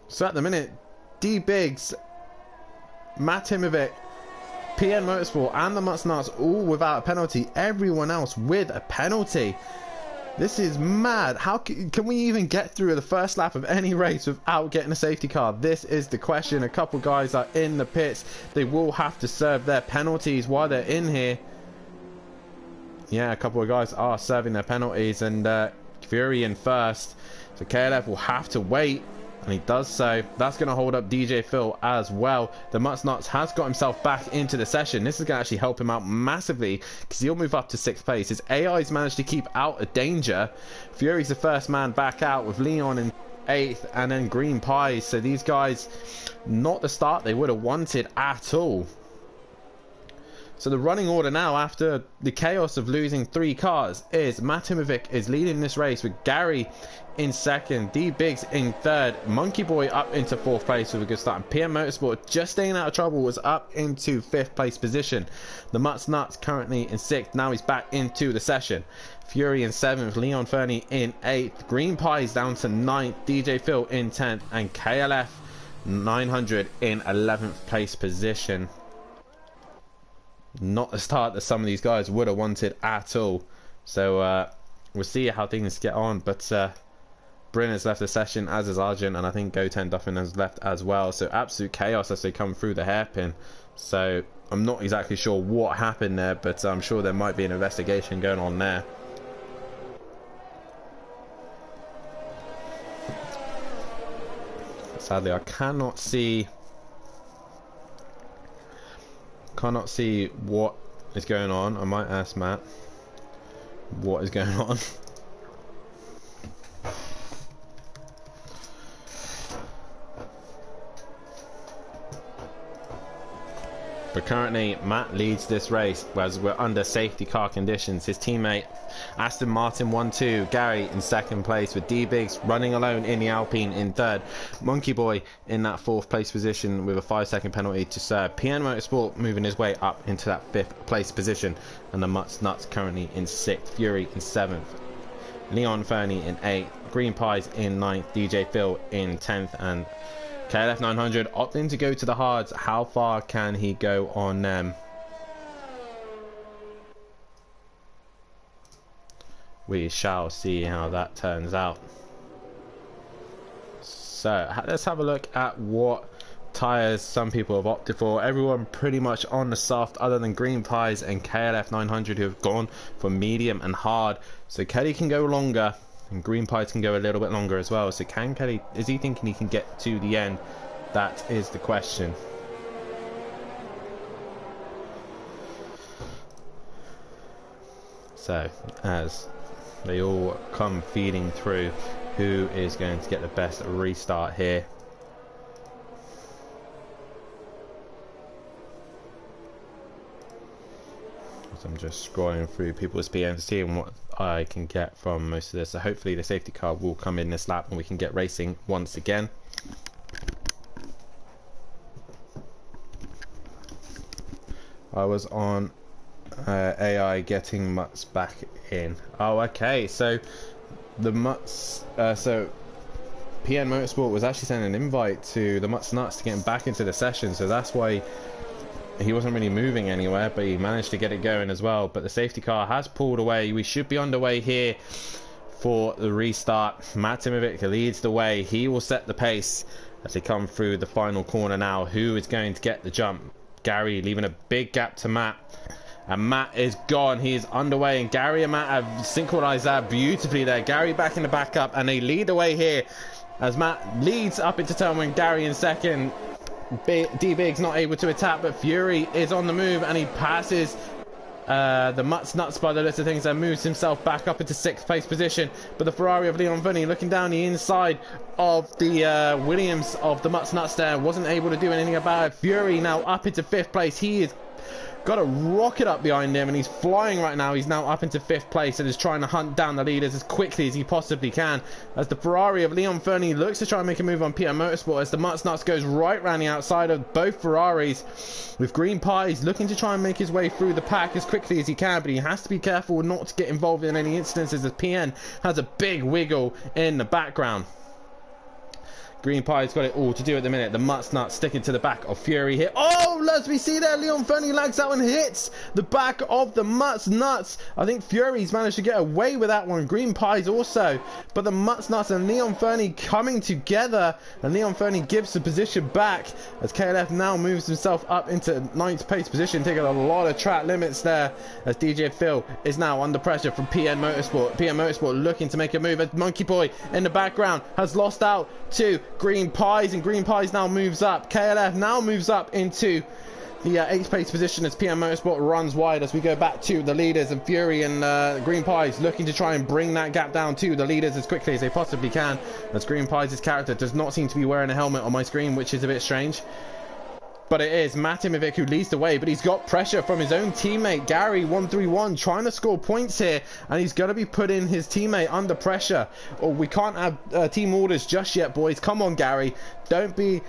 So at the minute, D-Biggs, Matt Timovic, PN Motorsport and the Mutts Nuts all without a penalty. Everyone else with a penalty. This is mad. How can we even get through the first lap of any race without getting a safety car? This is the question. A couple guys are in the pits. They will have to serve their penalties while they're in here. Yeah, a couple of guys are serving their penalties, and Fury in first. So KLF will have to wait, and he does so. That's going to hold up DJ Phil as well. The Mutts Nuts has got himself back into the session. This is going to actually help him out massively, because he'll move up to 6th place. His AI's managed to keep out of danger. Fury's the first man back out, with Leon in 8th, and then Green Pies. So these guys, not the start they would have wanted at all. So the running order now, after the chaos of losing 3 cars, is Matt Timovic is leading this race, with Gary in 2nd, D-Biggs in 3rd, Monkey Boy up into 4th place with a good start, and PM Motorsport, just staying out of trouble, was up into 5th place position. The Mutts Nuts currently in 6th, now he's back into the session. Fury in 7th, Leon Fernie in 8th, Green Pies down to 9th, DJ Phil in 10th, and KLF 900 in 11th place position. Not the start that some of these guys would have wanted at all. So we'll see how things get on. But Bryn has left the session, as is Argent, and I think Goten Duffin has left as well. So absolute chaos as they come through the hairpin. So I'm not exactly sure what happened there, but I'm sure there might be an investigation going on there. Sadly, I cannot see what is going on. I might ask Matt what is going on. But currently Matt leads this race, whereas we're under safety car conditions. His teammate Aston Martin 1-2, Gary in 2nd place, with D-Biggs running alone in the Alpine in 3rd. Monkey Boy in that 4th place position with a 5-second penalty to serve. PN Motorsport moving his way up into that 5th place position, and the Mutts Nuts currently in 6th. Fury in 7th. Leon Fernie in 8th. Green Pies in 9th. DJ Phil in 10th, and KLF 900 opting to go to the hards. How far can he go on them? we shall see how that turns out. So let's have a look at what tires some people have opted for. Everyone pretty much on the soft, other than Green Pies and KLF 900, who have gone for medium and hard. So Kelly can go longer, and Green Pies can go a little bit longer as well. So can Kelly, is he thinking he can get to the end? That is the question. So as they all come feeding through, who is going to get the best restart here? So I'm just scrolling through people's PMs, seeing what I can get from most of this. So hopefully the safety car will come in this lap and we can get racing once again. I was on AI getting Mutts back in. Oh, okay. So the Mutts, so PN Motorsport was actually sending an invite to the Mutts Nuts to get him back into the session. So that's why he wasn't really moving anywhere, but he managed to get it going as well. But the safety car has pulled away. We should be underway here for the restart. Matt Timovic leads the way. He will set the pace as they come through the final corner now. Who is going to get the jump? Gary leaving a big gap to Matt. And Matt is gone. He is underway, and Gary and Matt have synchronized that beautifully there. Gary back in the backup, and they lead the way here as Matt leads up into turn one. Gary in second. D-Big's not able to attack, but Fury is on the move, and he passes the Mutts Nuts by the list of things, and moves himself back up into 6th place position. But the Ferrari of Leon Verney, looking down the inside of the Williams of the Mutts Nuts there, wasn't able to do anything about it. Fury now up into 5th place. He is got a rocket up behind him, and he's flying right now. He's now up into 5th place and is trying to hunt down the leaders as quickly as he possibly can, as the Ferrari of Leon Fernie looks to try and make a move on PM Motorsport, as the Mutts Nuts goes right round the outside of both Ferraris, with Green Pies looking to try and make his way through the pack as quickly as he can, but he has to be careful not to get involved in any instances, as PN has a big wiggle in the background. Green Pie's got it all to do at the minute. The Mutts Nuts sticking to the back of Fury here. Oh, as we see there, Leon Fernie lags out and hits the back of the Mutts Nuts. I think Fury's managed to get away with that one. Green Pies also. But the Mutts Nuts and Leon Fernie coming together. And Leon Fernie gives the position back as KLF now moves himself up into 9th place position, taking a lot of track limits there, as DJ Phil is now under pressure from PN Motorsport. PN Motorsport looking to make a move, as Monkey Boy in the background has lost out to Green Pies, and Green Pies now moves up. KLF now moves up into the 8th place position as PM Motorsport runs wide, as we go back to the leaders, and Fury and Green Pies looking to try and bring that gap down to the leaders as quickly as they possibly can, as Green Pies' character does not seem to be wearing a helmet on my screen, which is a bit strange. But it is Matt Timovic who leads the way, but he's got pressure from his own teammate Gary 131 trying to score points here, and he's going to be putting his teammate under pressure. Or we can't have team orders just yet, boys. Come on, Gary, don't be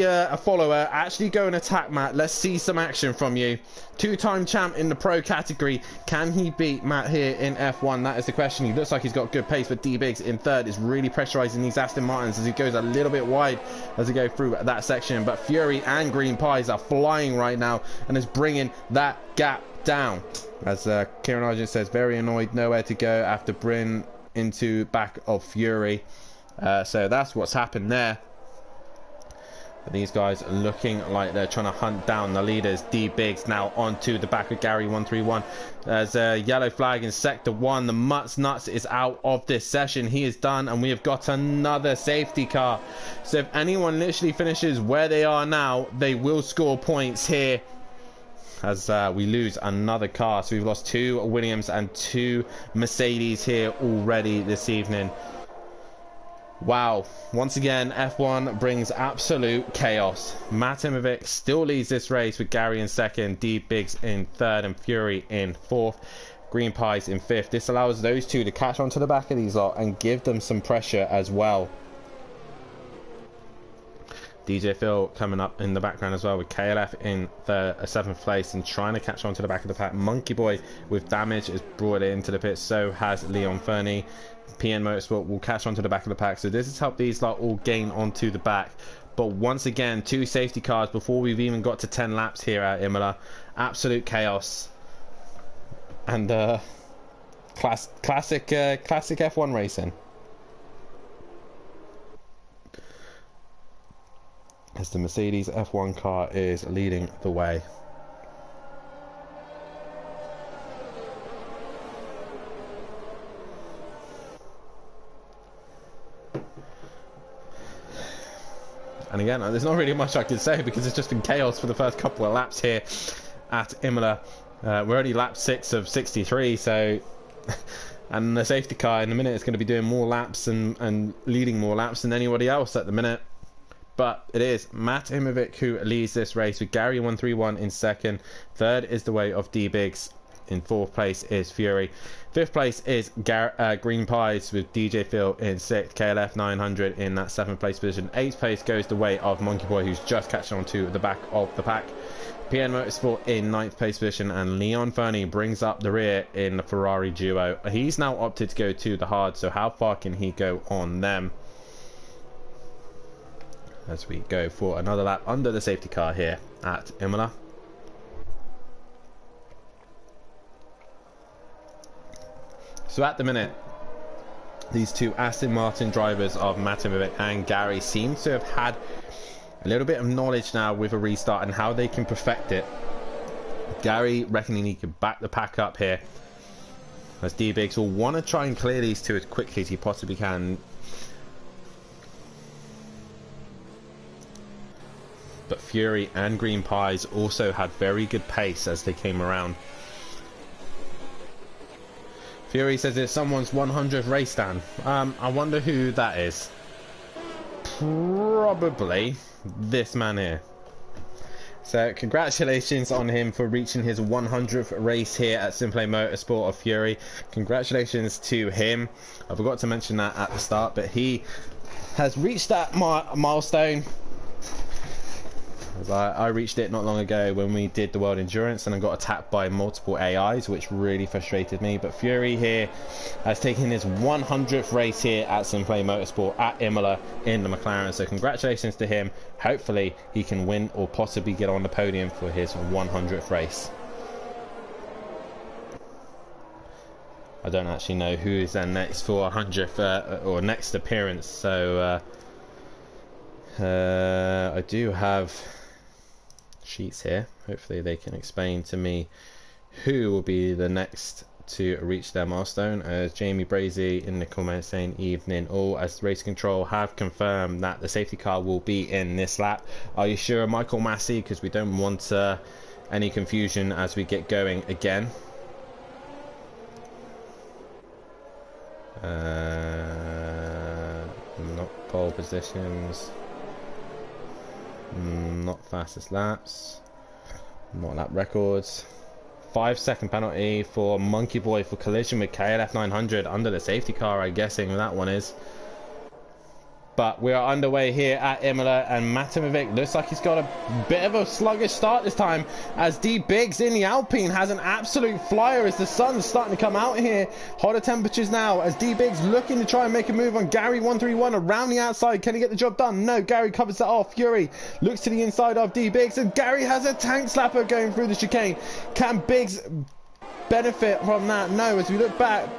a follower. Actually go and attack Matt. Let's see some action from you. 2-time champ in the pro category. Can he beat Matt here in F1? That is the question. He looks like he's got good pace, but D-Biggs in 3rd is really pressurizing these Aston Martins as he goes a little bit wide as they go through that section. But Fury and Green Pies are flying right now and is bringing that gap down. As Kieran Argent says, very annoyed, nowhere to go after Bryn into back of Fury. So that's what's happened there. These guys are looking like they're trying to hunt down the leaders. D-Biggs now onto the back of Gary 131. There's a yellow flag in sector 1. The Mutts Nuts is out of this session. He is done, and we have got another safety car. So if anyone literally finishes where they are now, they will score points here, as we lose another car. So we've lost 2 Williams and 2 Mercedes here already this evening. Wow, once again F1 brings absolute chaos. Matt Timovic still leads this race with Gary in 2nd, D-Biggs in 3rd and Fury in 4th, Green Pies in 5th. This allows those two to catch onto the back of these lot and give them some pressure as well. DJ Phil coming up in the background as well, with KLF in 7th place and trying to catch onto the back of the pack. Monkey Boy with damage has brought it into the pit, so has Leon Fernie. PN Motorsport will catch onto the back of the pack, so this has helped these lot all gain onto the back. But once again, 2 safety cars before we've even got to 10 laps here at Imola. Absolute chaos. And classic F1 racing. As the Mercedes F1 car is leading the way. And again, there's not really much I can say because it's just been chaos for the first couple of laps here at Imola. We're already lap 6 of 63, so and the safety car in a minute is going to be doing more laps and leading more laps than anybody else at the minute. But it is Matt Imovic who leads this race with Gary 131 in second. Third is the way of D Biggs. In fourth place is Fury. Fifth place is Green Pies with DJ Phil in sixth. KLF 900 in that seventh place position. Eighth place goes the way of Monkey Boy, who's just catching on to the back of the pack. PN Motorsport in ninth place position, and Leon Fernie brings up the rear in the Ferrari duo. He's now opted to go to the hard, so how far can he go on them? As we go for another lap under the safety car here at Imola. So at the minute, these two Aston Martin drivers of Matt Imovic and Gary seem to have had a little bit of knowledge now with a restart and how they can perfect it. Gary reckoning he can back the pack up here, as D Biggs will want to try and clear these two as quickly as he possibly can. But Fury and Green Pies also had very good pace as they came around. Fury says it's someone's 100th race, Dan. I wonder who that is. Probably this man here. So congratulations on him for reaching his 100th race here at Simplay Motorsport of Fury. Congratulations to him. I forgot to mention that at the start, but he has reached that milestone. I reached it not long ago when we did the World Endurance, and I got attacked by multiple AIs, which really frustrated me. But Fury here has taken his 100th race here at Simplay Motorsport at Imola in the McLaren. So congratulations to him. Hopefully he can win or possibly get on the podium for his 100th race. I don't actually know who is then next for 100th or next appearance. So I do have sheets here. Hopefully they can explain to me who will be the next to reach their milestone. As Jamie Brazy in the comments saying evening all, as race control have confirmed that the safety car will be in this lap. Are you sure, Michael Massey? Because we don't want any confusion as we get going again. Not pole positions, not fastest laps, not lap records. 5-second penalty for Monkey Boy for collision with KLF 900 under the safety car, I'm guessing that one is. But we are underway here at Imola, and Matt Imovic looks like he's got a bit of a sluggish start this time, as D Biggs in the Alpine has an absolute flyer as the sun's starting to come out here. Hotter temperatures now as D Biggs looking to try and make a move on Gary 131 around the outside. Can he get the job done? No, Gary covers that off. Fury looks to the inside of D Biggs, and Gary has a tank slapper going through the chicane. Can Biggs benefit from that? No, as we look back,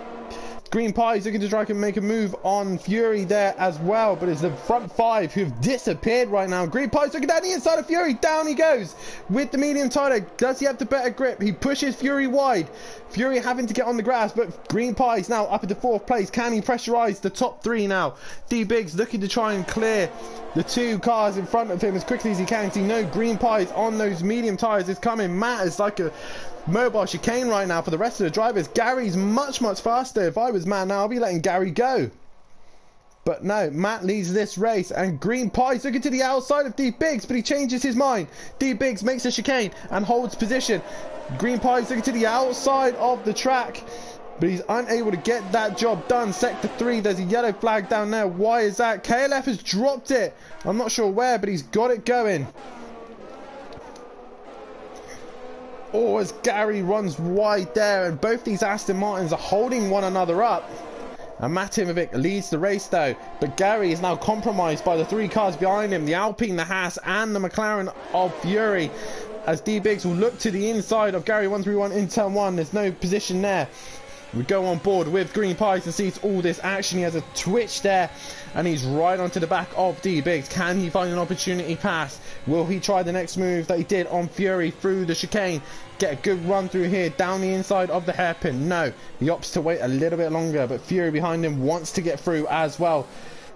Green Pie's looking to try and make a move on Fury there as well, but it's the front five who've disappeared right now. Green Pie's looking down the inside of Fury. Down he goes with the medium tire. Does he have the better grip? He pushes Fury wide. Fury having to get on the grass, but Green Pie's now up into fourth place. Can he pressurize the top three now? D Biggs looking to try and clear the two cars in front of him as quickly as he can. See, no, Green Pie's on those medium tires is coming. Matt is like a mobile chicane right now for the rest of the drivers. Gary's much faster. If I was Matt now, I'll be letting Gary go. But no, Matt leads this race, and Green Pie's looking to the outside of D Biggs, but he changes his mind. D Biggs makes a chicane and holds position. Green Pie's looking to the outside of the track, but he's unable to get that job done. Sector 3, there's a yellow flag down there. Why is that? KLF has dropped it. I'm not sure where, but he's got it going. Oh, as Gary runs wide there, and both these Aston Martins are holding one another up. And Matt Imovic leads the race though, but Gary is now compromised by the three cars behind him, the Alpine, the Haas and the McLaren of Fury, as D Biggs will look to the inside of Gary 131 in turn 1. There's no position there. We go on board with Green Pies and sees all this action. He has a twitch there and he's right onto the back of D-Biggs. Can he find an opportunity pass? Will he try the next move that he did on Fury through the chicane? Get a good run through here down the inside of the hairpin. No, he opts to wait a little bit longer, but Fury behind him wants to get through as well.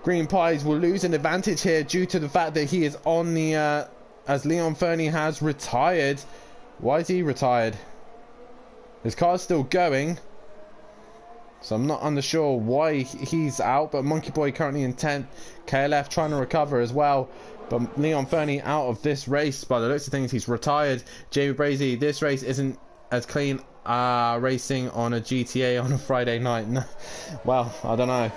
Green Pies will lose an advantage here due to the fact that he is on the as Leon Fernie has retired. Why is he retired? His car's still going, so I'm not unsure why he's out, but Monkey Boy currently in 10th. KLF trying to recover as well, but Leon Fernie out of this race. By the looks of things, he's retired. Jamie Brazy, this race isn't as clean racing on a GTA on a Friday night. Well, I don't know.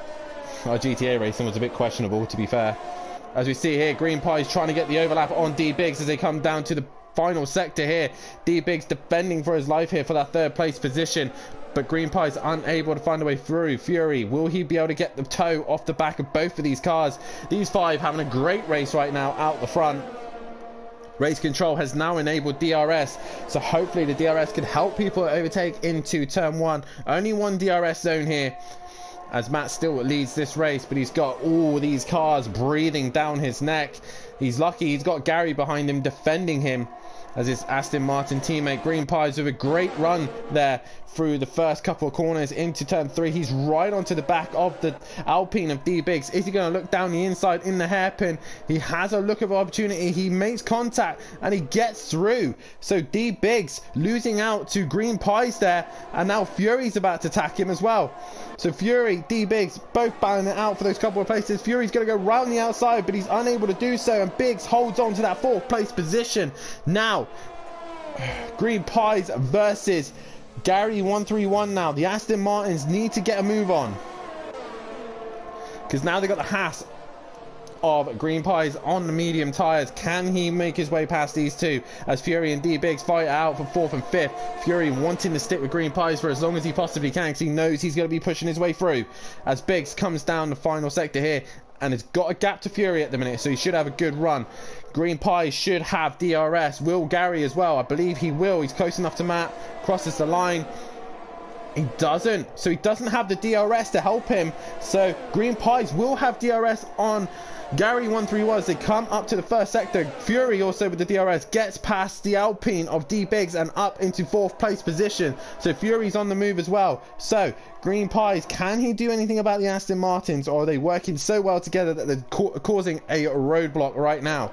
Our GTA racing was a bit questionable, to be fair. As we see here, Green Pies trying to get the overlap on D-Biggs as they come down to the final sector here. D-Biggs defending for his life here for that third place position, but Green Pies unable to find a way through. Fury, will he be able to get the toe off the back of both of these cars? These five having a great race right now out the front. Race control has now enabled DRS, so hopefully the DRS can help people overtake into turn one. Only one DRS zone here, as Matt still leads this race, but he's got all these cars breathing down his neck. He's lucky he's got Gary behind him defending him, as his Aston Martin teammate Green Pies with a great run there through the first couple of corners into turn 3. He's right onto the back of the Alpine of D-Biggs. Is he going to look down the inside in the hairpin? He has a look of opportunity. He makes contact and he gets through. So D-Biggs losing out to Green Pies there, and now Fury's about to attack him as well. So Fury, D-Biggs both battling it out for those couple of places. Fury's going to go round the outside, but he's unable to do so, and Biggs holds on to that 4th place position. Now Green Pies versus Gary 131 now. The Aston Martins need to get a move on, because now they got the Haas of Green Pies on the medium tyres. Can he make his way past these two as Fury and D-Biggs fight out for 4th and 5th? Fury wanting to stick with Green Pies for as long as he possibly can, because he knows he's going to be pushing his way through, as Biggs comes down the final sector here and has got a gap to Fury at the minute, so he should have a good run. Green Pies should have DRS. Will Gary as well? I believe he will. He's close enough to Matt. Crosses the line. He doesn't. So he doesn't have the DRS to help him. So Green Pies will have DRS on Gary 131 as they come up to the first sector. Fury also with the DRS gets past the Alpine of D-Biggs and up into 4th place position. So Fury's on the move as well. So Green Pies, can he do anything about the Aston Martins, or are they working so well together that they're causing a roadblock right now?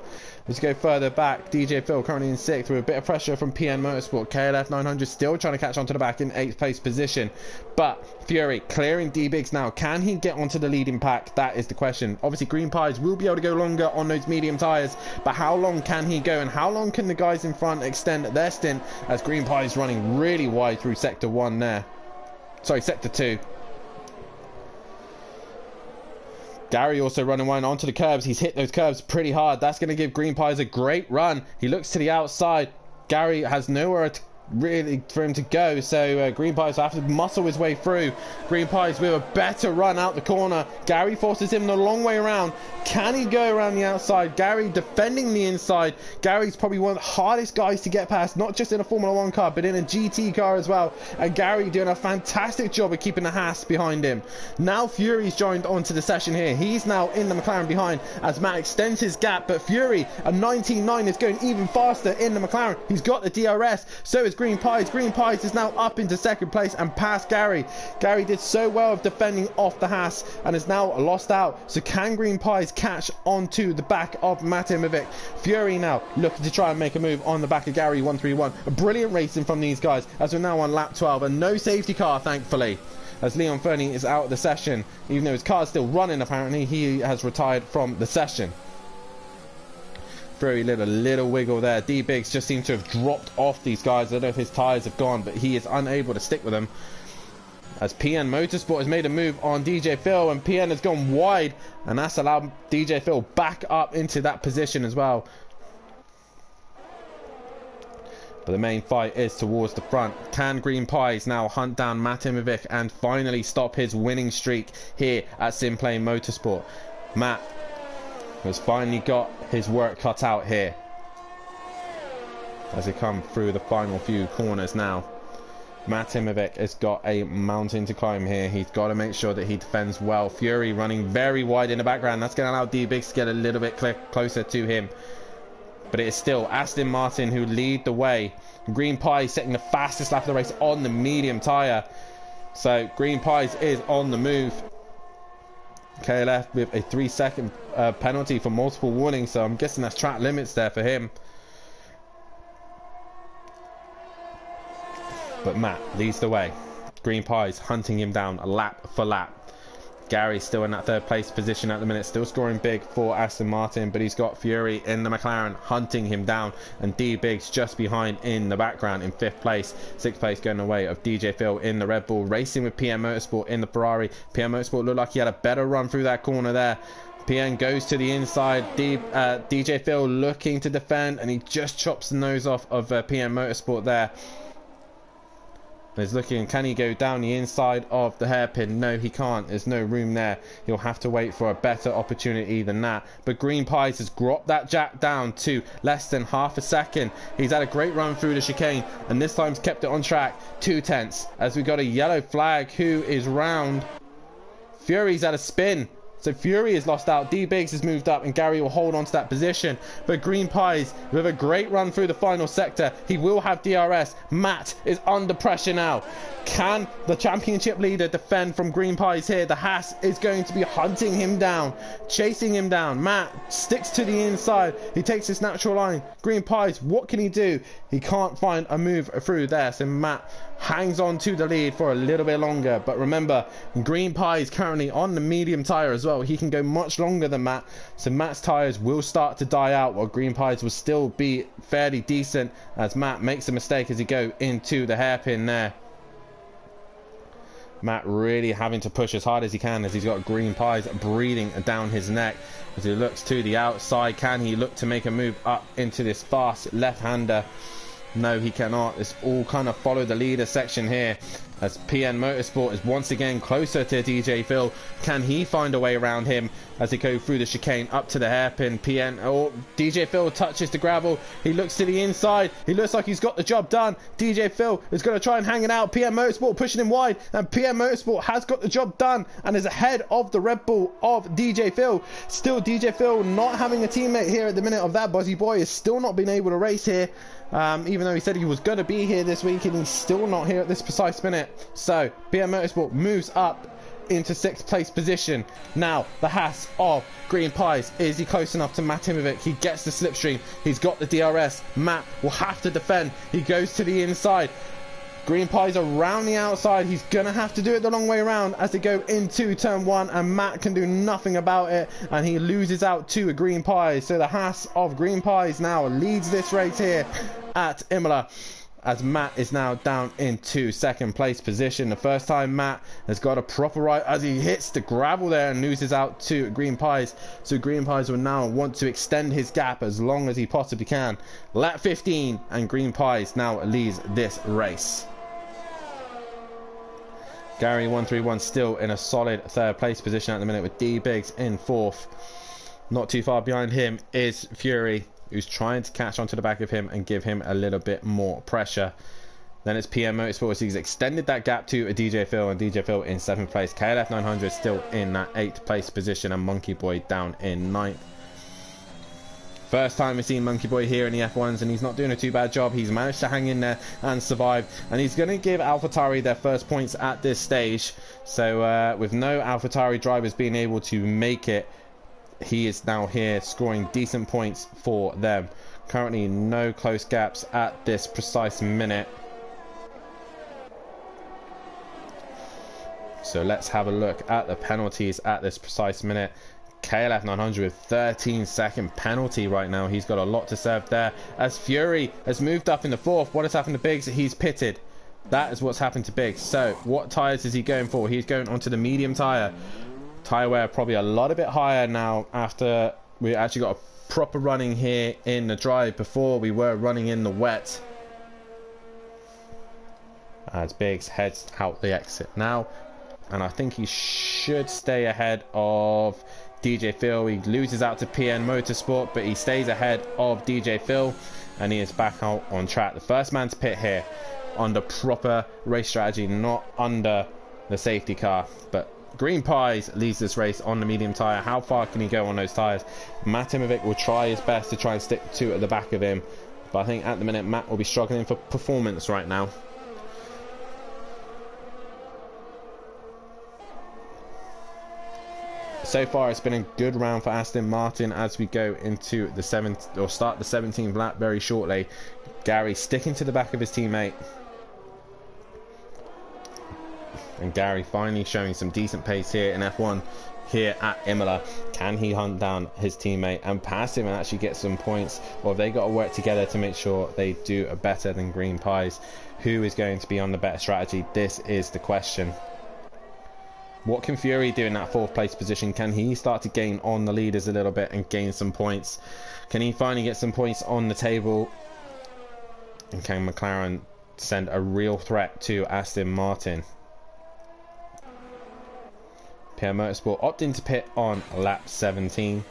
Let's go further back. DJ Phil currently in 6th with a bit of pressure from PN Motorsport. KLF 900 still trying to catch on to the back in 8th place position. But Fury clearing D-Biggs now. Can he get onto the leading pack? That is the question. Obviously Green Pies will be able to go longer on those medium tyres, but how long can he go, and how long can the guys in front extend their stint, as Green Pies running really wide through sector 1 there. Sorry, sector 2. Gary also running wide onto the curbs. He's hit those curbs pretty hard. That's going to give Green Pies a great run. He looks to the outside. Gary has nowhere to really for him to go, so Green Pies will have to muscle his way through. Green Pies with a better run out the corner. Gary forces him the long way around. Can he go around the outside? Gary defending the inside. Gary's probably one of the hardest guys to get past, not just in a Formula 1 car, but in a GT car as well. And Gary doing a fantastic job of keeping the Haas behind him. Now Fury's joined onto the session here. He's now in the McLaren behind as Matt extends his gap, but Fury, a 19.9, is going even faster in the McLaren. He's got the DRS, so is Green Pies. Green Pies is now up into 2nd place and past Gary. Gary did so well of defending off the Haas and is now lost out. So can Green Pies catch onto the back of Matt Imovic? Fury now looking to try and make a move on the back of Gary 131. A brilliant racing from these guys as we're now on lap 12 and no safety car, thankfully, as Leon Fernie is out of the session. Even though his car's still running, apparently he has retired from the session. Fury did a little wiggle there. D-Biggs just seems to have dropped off these guys. I don't know if his tyres have gone, but he is unable to stick with them, as PN Motorsport has made a move on DJ Phil, and PN has gone wide, and that's allowed DJ Phil back up into that position as well. But the main fight is towards the front. Can Green Pies now hunt down Matt Imovic and finally stop his winning streak here at Simplay Motorsport? Matt has finally got his work cut out here as they come through the final few corners now. Matimovic has got a mountain to climb here. He's got to make sure that he defends well. Fury running very wide in the background. That's going to allow D-Biggs to get a little bit closer to him. But it is still Aston Martin who lead the way. Green Pies setting the fastest lap of the race on the medium tyre. So Green Pies is on the move. KLF with a 3-second penalty for multiple warnings. So I'm guessing that's track limits there for him. But Matt leads the way. Green Pies hunting him down lap for lap. Gary still in that third place position at the minute, still scoring big for Aston Martin, but he's got Fury in the McLaren hunting him down, and D-Biggs just behind in the background in 5th place. 6th place going away of DJ Phil in the Red Bull, racing with PM Motorsport in the Ferrari. PM Motorsport looked like he had a better run through that corner there. PN goes to the inside. DJ Phil looking to defend, and he just chops the nose off of PM Motorsport there. He's looking, can he go down the inside of the hairpin? No, he can't. There's no room there. He'll have to wait for a better opportunity than that. But Green Pies has dropped that jack down to less than half a second. He's had a great run through the chicane, and this time's kept it on track. 2/10 as we got a yellow flag. Who is round? Fury's had a spin. So Fury is lost out, D-Biggs has moved up, and Gary will hold on to that position. But Green Pies with a great run through the final sector. He will have DRS. Matt is under pressure now. Can the championship leader defend from Green Pies here? The Haas is going to be hunting him down, chasing him down. Matt sticks to the inside. He takes his natural line. Green Pies, what can he do? He can't find a move through there. So Matt hangs on to the lead for a little bit longer. But remember, Green Pies currently on the medium tyre as well. He can go much longer than Matt. So Matt's tyres will start to die out, while Green Pies will still be fairly decent as Matt makes a mistake as he goes into the hairpin there. Matt really having to push as hard as he can as he's got Green Pies breathing down his neck as he looks to the outside. Can he look to make a move up into this fast left-hander? No, he cannot. It's all kind of follow the leader section here as PN Motorsport is once again closer to DJ Phil. Can he find a way around him as he goes through the chicane up to the hairpin? DJ Phil touches the gravel. He looks to the inside. He looks like he's got the job done. DJ Phil is going to try and hang it out. PN Motorsport pushing him wide, and PN Motorsport has got the job done and is ahead of the Red Bull of DJ Phil. Still DJ Phil not having a teammate here at the minute of that Buzzy Boy, is still not been able to race here. Even though he said he was going to be here this week, and he's still not here at this precise minute. So PM Motorsport moves up into 6th place position. Now the Haas of Green Pies, is he close enough to Matimovic? He gets the slipstream, he's got the DRS. Matt will have to defend. He goes to the inside. Green Pies around the outside. He's going to have to do it the long way around as they go into turn 1, and Matt can do nothing about it, and he loses out to a Green Pies. So the Haas of Green Pies now leads this race here at Imola, as Matt is now down into 2nd place position. The first time Matt has got a proper right as he hits the gravel there and loses out to Green Pies. So Green Pies will now want to extend his gap as long as he possibly can. Lap 15, and Green Pies now leads this race. Gary 131 still in a solid 3rd place position at the minute, with D-Biggs in 4th. Not too far behind him is Fury, who's trying to catch onto the back of him and give him a little bit more pressure. Then it's PM Motorsport, so he's extended that gap to a DJ Phil, and DJ Phil in 7th place. KLF 900 still in that 8th place position, and Monkey Boy down in 9th. First time we've seen Monkey Boy here in the F1s, and he's not doing a too bad job. He's managed to hang in there and survive, and he's going to give AlphaTauri their first points at this stage. So with no AlphaTauri drivers being able to make it, he is now here scoring decent points for them. Currently no close gaps at this precise minute. So let's have a look at the penalties at this precise minute. KLF 900 with 13-second penalty right now. He's got a lot to serve there, as Fury has moved up in the 4th. What has happened to Biggs? He's pitted. That is what's happened to Biggs. So what tyres is he going for? He's going onto the medium tyre. Tyre wear probably a lot a bit higher now, after we actually got a proper running here in the dry. Before we were running in the wet. As Biggs heads out the exit now, and I think he should stay ahead of DJ Phil. He loses out to PN Motorsport, but he stays ahead of DJ Phil, and he is back out on track. The first man to pit here under proper race strategy, not under the safety car. But Green Pies leads this race on the medium tyre. How far can he go on those tyres? Matimovic will try his best to try and stick two at the back of him, but I think at the minute Matt will be struggling for performance right now. So far it's been a good round for Aston Martin as we go into the start the 17th lap very shortly. Gary sticking to the back of his teammate, and Gary finally showing some decent pace here in F1 here at Imola. Can he hunt down his teammate and pass him and actually get some points, or have they got to work together to make sure they do a better than Green Pies? Who is going to be on the better strategy? This is the question. What can Fury do in that 4th place position? Can he start to gain on the leaders a little bit and gain some points? Can he finally get some points on the table? And can McLaren send a real threat to Aston Martin? PS4 Motorsport opting to pit on lap 16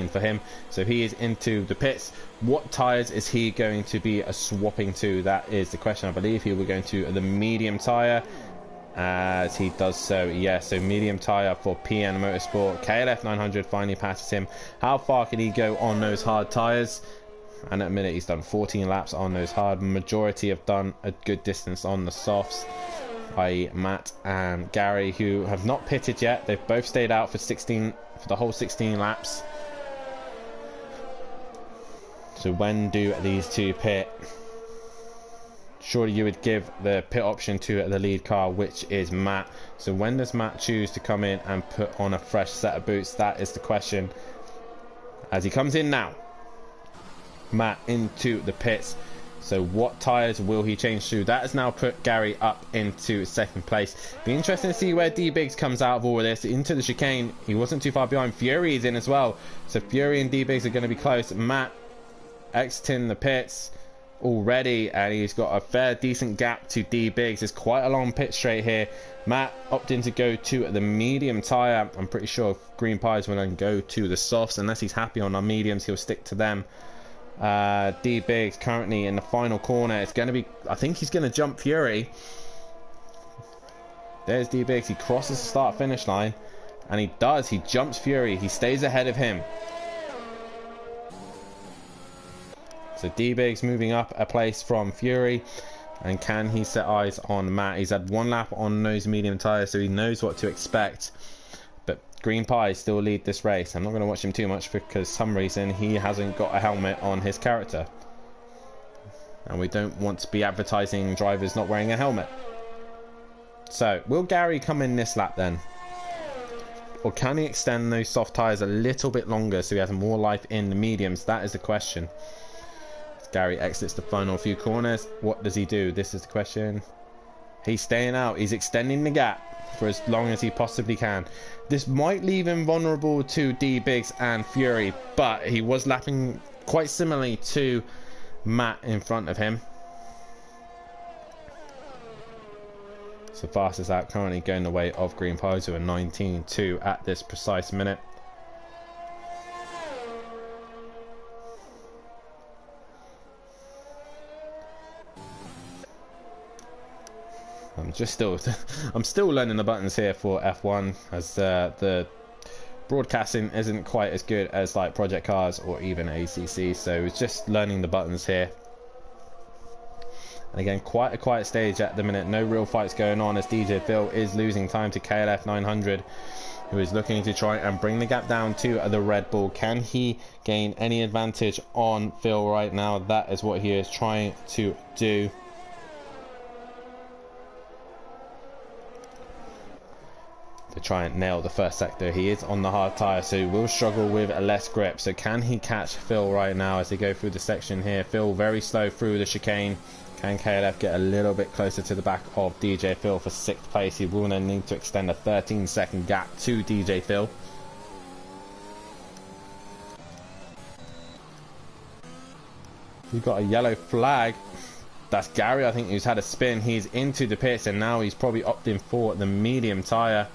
for him, so he is into the pits. What tyres is he going to be swapping to? That is the question. I believe he will go to the medium tyre. As he does so, yes, so medium tyre for PS4 Motorsport. KLF 900 finally passes him. How far can he go on those hard tyres? And at a minute he's done 14 laps on those hard. Majority have done a good distance on the softs, i.e. Matt and Gary, who have not pitted yet. They've both stayed out for the whole 16 laps. So when do these two pit? Surely you would give the pit option to the lead car, which is Matt. So when does Matt choose to come in and put on a fresh set of boots? That is the question. As he comes in now, Matt into the pits. So what tyres will he change to? That has now put Gary up into 2nd place. Be interesting to see where D-Biggs comes out of all of this. Into the chicane, he wasn't too far behind. Fury is in as well. So Fury and D-Biggs are going to be close. Matt exiting the pits already, and he's got a fair decent gap to D-Biggs. There's quite a long pit straight here. Matt opting to go to the medium tyre. I'm pretty sure Green Pies will then go to the softs. Unless he's happy on our mediums, he'll stick to them. D-Biggs currently in the final corner. It's going to be, I think he's going to jump Fury. There's D-Biggs. He crosses the start finish line, and he does. He jumps Fury. He stays ahead of him. So D-Biggs moving up a place from Fury. And can he set eyes on Matt? He's had 1 lap on those medium tyres, so he knows what to expect. But Green Pies still lead this race. I'm not going to watch him too much because some reason he hasn't got a helmet on his character. And we don't want to be advertising drivers not wearing a helmet. So, will Gary come in this lap then? Or can he extend those soft tyres a little bit longer so he has more life in the mediums? That is the question. Gary exits the final few corners. What does he do? This is the question. He's staying out. He's extending the gap for as long as he possibly can. This might leave him vulnerable to D-Biggs and Fury, but he was lapping quite similarly to Matt in front of him. So fastest out currently going the way of Green Pies, who are 19.2 at this precise minute. I'm still learning the buttons here for F1, as the broadcasting isn't quite as good as like Project Cars or even ACC, so it's just learning the buttons here. And again, quite a quiet stage at the minute. No real fights going on as DJ Phil is losing time to KLF 900, who is looking to try and bring the gap down to the Red Bull. Can he gain any advantage on Phil right now? That is what he is trying to do. To try and nail the first sector. He is on the hard tyre, so he will struggle with a less grip. So can he catch Phil right now as they go through the section here? Phil very slow through the chicane. Can KLF get a little bit closer to the back of DJ Phil for 6th place? He will then need to extend a 13-second gap to DJ Phil. We've got a yellow flag. That's Gary, I think, who's had a spin. He's into the pits, and now he's probably opting for the medium tyre.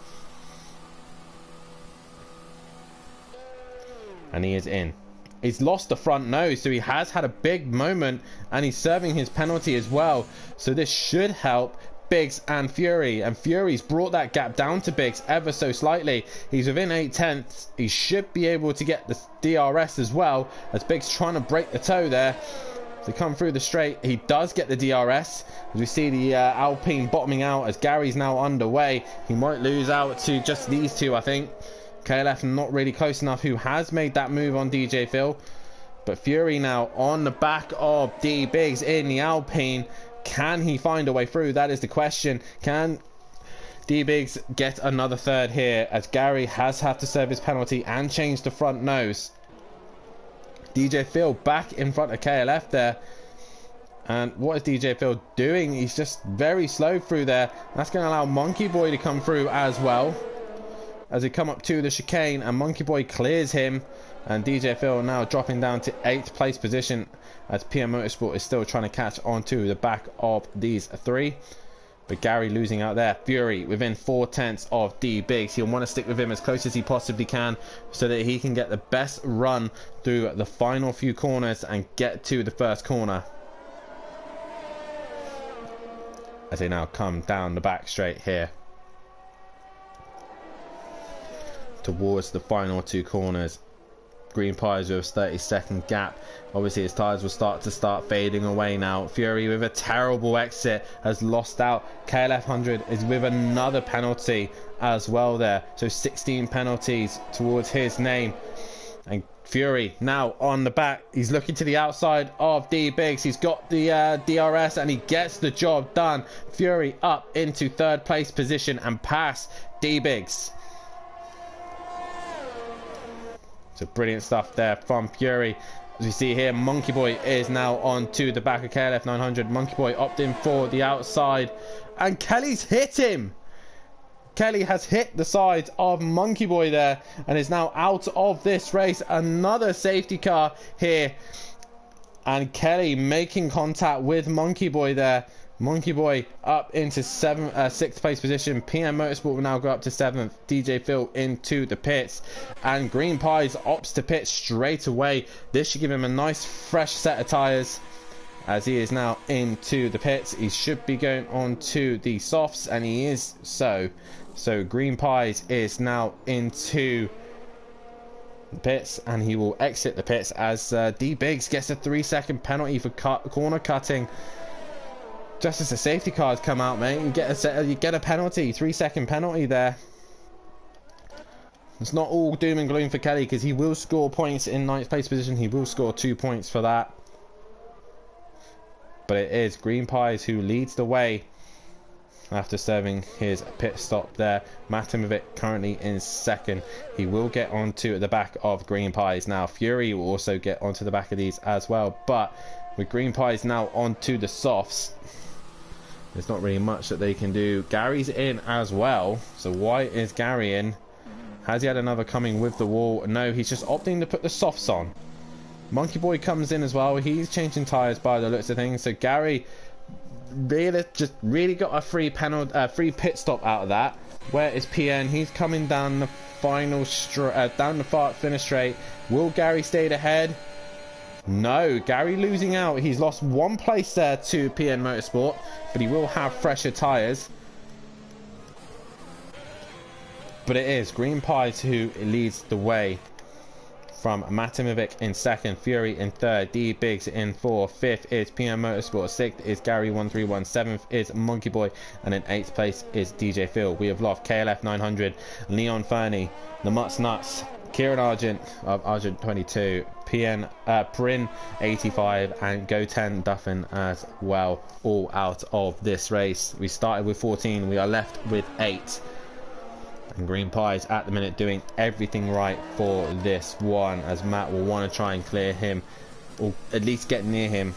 And he is in. He's lost the front nose, so he has had a big moment, and he's serving his penalty as well. So this should help Biggs and Fury, and Fury's brought that gap down to Biggs ever so slightly. He's within 8/10. He should be able to get the DRS as well, as Biggs trying to break the toe there. To come through the straight, he does get the DRS. As we see the Alpine bottoming out, as Gary's now underway. He might lose out to just these two, I think. KLF not really close enough, who has made that move on DJ Phil. But Fury now on the back of D Biggs in the Alpine. Can he find a way through? That is the question. Can D Biggs get another third here, as Gary has had to serve his penalty and change the front nose? DJ Phil back in front of KLF there. And what is DJ Phil doing? He's just very slow through there. That's going to allow Monkey Boy to come through as well, as he come up to the chicane, and Monkey Boy clears him. And DJ Phil now dropping down to 8th place position, as PM Motorsport is still trying to catch onto the back of these three. But Gary losing out there. Fury within 4/10 of D Biggs. He'll want to stick with him as close as he possibly can, so that he can get the best run through the final few corners and get to the first corner. As they now come down the back straight here towards the final two corners. Green Pies with a 30-second gap. Obviously his tyres will start fading away now. Fury with a terrible exit has lost out. KLF 100 is with another penalty as well there. So 16 penalties towards his name. And Fury now on the back. He's looking to the outside of D Biggs. He's got the DRS and he gets the job done. Fury up into 3rd place position and past D Biggs. So brilliant stuff there from Fury. As we see here, Monkey Boy is now on to the back of KLF 900. Monkey Boy opting for the outside, and Kelly's hit him. Kelly has hit the sides of Monkey Boy there and is now out of this race. Another safety car here, and Kelly making contact with Monkey Boy there. Monkey Boy up into 6th place position. PM Motorsport will now go up to 7th. DJ Phil into the pits, and Green Pies opts to pit straight away. This should give him a nice fresh set of tyres, as he is now into the pits. He should be going on to the softs, and he is so Green Pies is now into the pits, and he will exit the pits as D Biggs gets a 3-second penalty for corner cutting. Just as the safety cars come out, mate, you get a penalty, 3-second penalty there. It's not all doom and gloom for Kelly, because he will score points in 9th place position. He will score 2 points for that. But it is Green Pies who leads the way after serving his pit stop there. Matimovic currently in 2nd. He will get onto the back of Green Pies now. Fury will also get onto the back of these as well. But with Green Pies now onto the softs, there's not really much that they can do. Gary's in as well. So why is Gary in? Has he had another coming with the wall? No, he's just opting to put the softs on. Monkey Boy comes in as well. He's changing tyres by the looks of things. So Gary really got a free pit stop out of that. Where is PN? He's coming down the final finish straight. Will Gary stay ahead? No, Gary losing out. He's lost 1 place there to PN Motorsport, but he will have fresher tyres. But it is Green Pies who leads the way, from Matimovic in 2nd, Fury in 3rd, D Biggs in 4th, 5th is PM Motorsport, 6th is Gary 131, 7th is Monkey Boy, and in 8th place is DJ Phil. We have lost KLF 900, Leon Fernie, the Mutts Nuts, Kieran Argent of Argent 22, Prin 85, and Goten Duffin as well, all out of this race. We started with 14, we are left with 8. And Green Pies at the minute doing everything right for this one, as Matt will want to try and clear him, or at least get near him,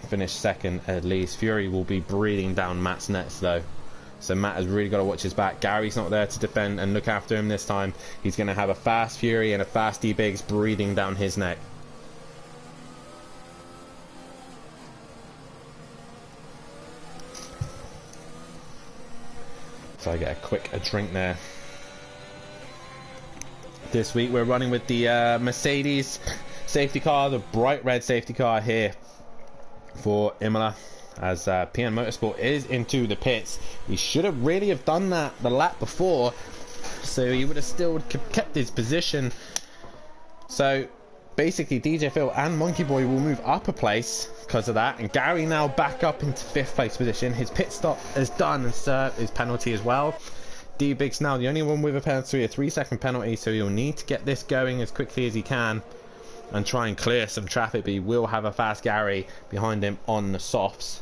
finish 2nd at least. Fury will be breathing down Matt's necks though, so Matt has really got to watch his back. Gary's not there to defend and look after him this time. He's going to have a fast Fury and a fast D Biggs breathing down his neck. So I get a quick drink there. This week we're running with the Mercedes safety car, the bright red safety car here for Imola, as PM Motorsport is into the pits. He should have really have done that the lap before, so he would have still kept his position. So basically DJ Phil and Monkey Boy will move up a place because of that, and Gary now back up into 5th place position. His pit stop is done and served his penalty as well. D-Big's now the only one with a penalty, a 3-second penalty, so he'll need to get this going as quickly as he can and try and clear some traffic, but he will have a fast Gary behind him on the softs.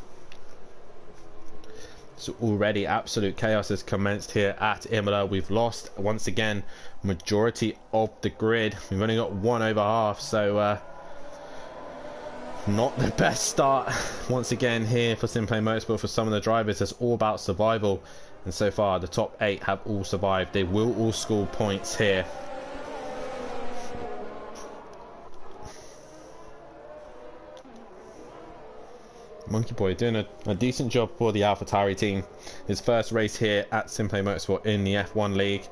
So already absolute chaos has commenced here at Imola. We've lost once again majority of the grid. We've only got 1 over half, so not the best start once again here for Simplay Motorsport for some of the drivers. It's all about survival, and so far the top 8 have all survived. They will all score points here. Monkey Boy doing a decent job for the AlphaTauri team. His first race here at Simplay Motorsport in the F1 League,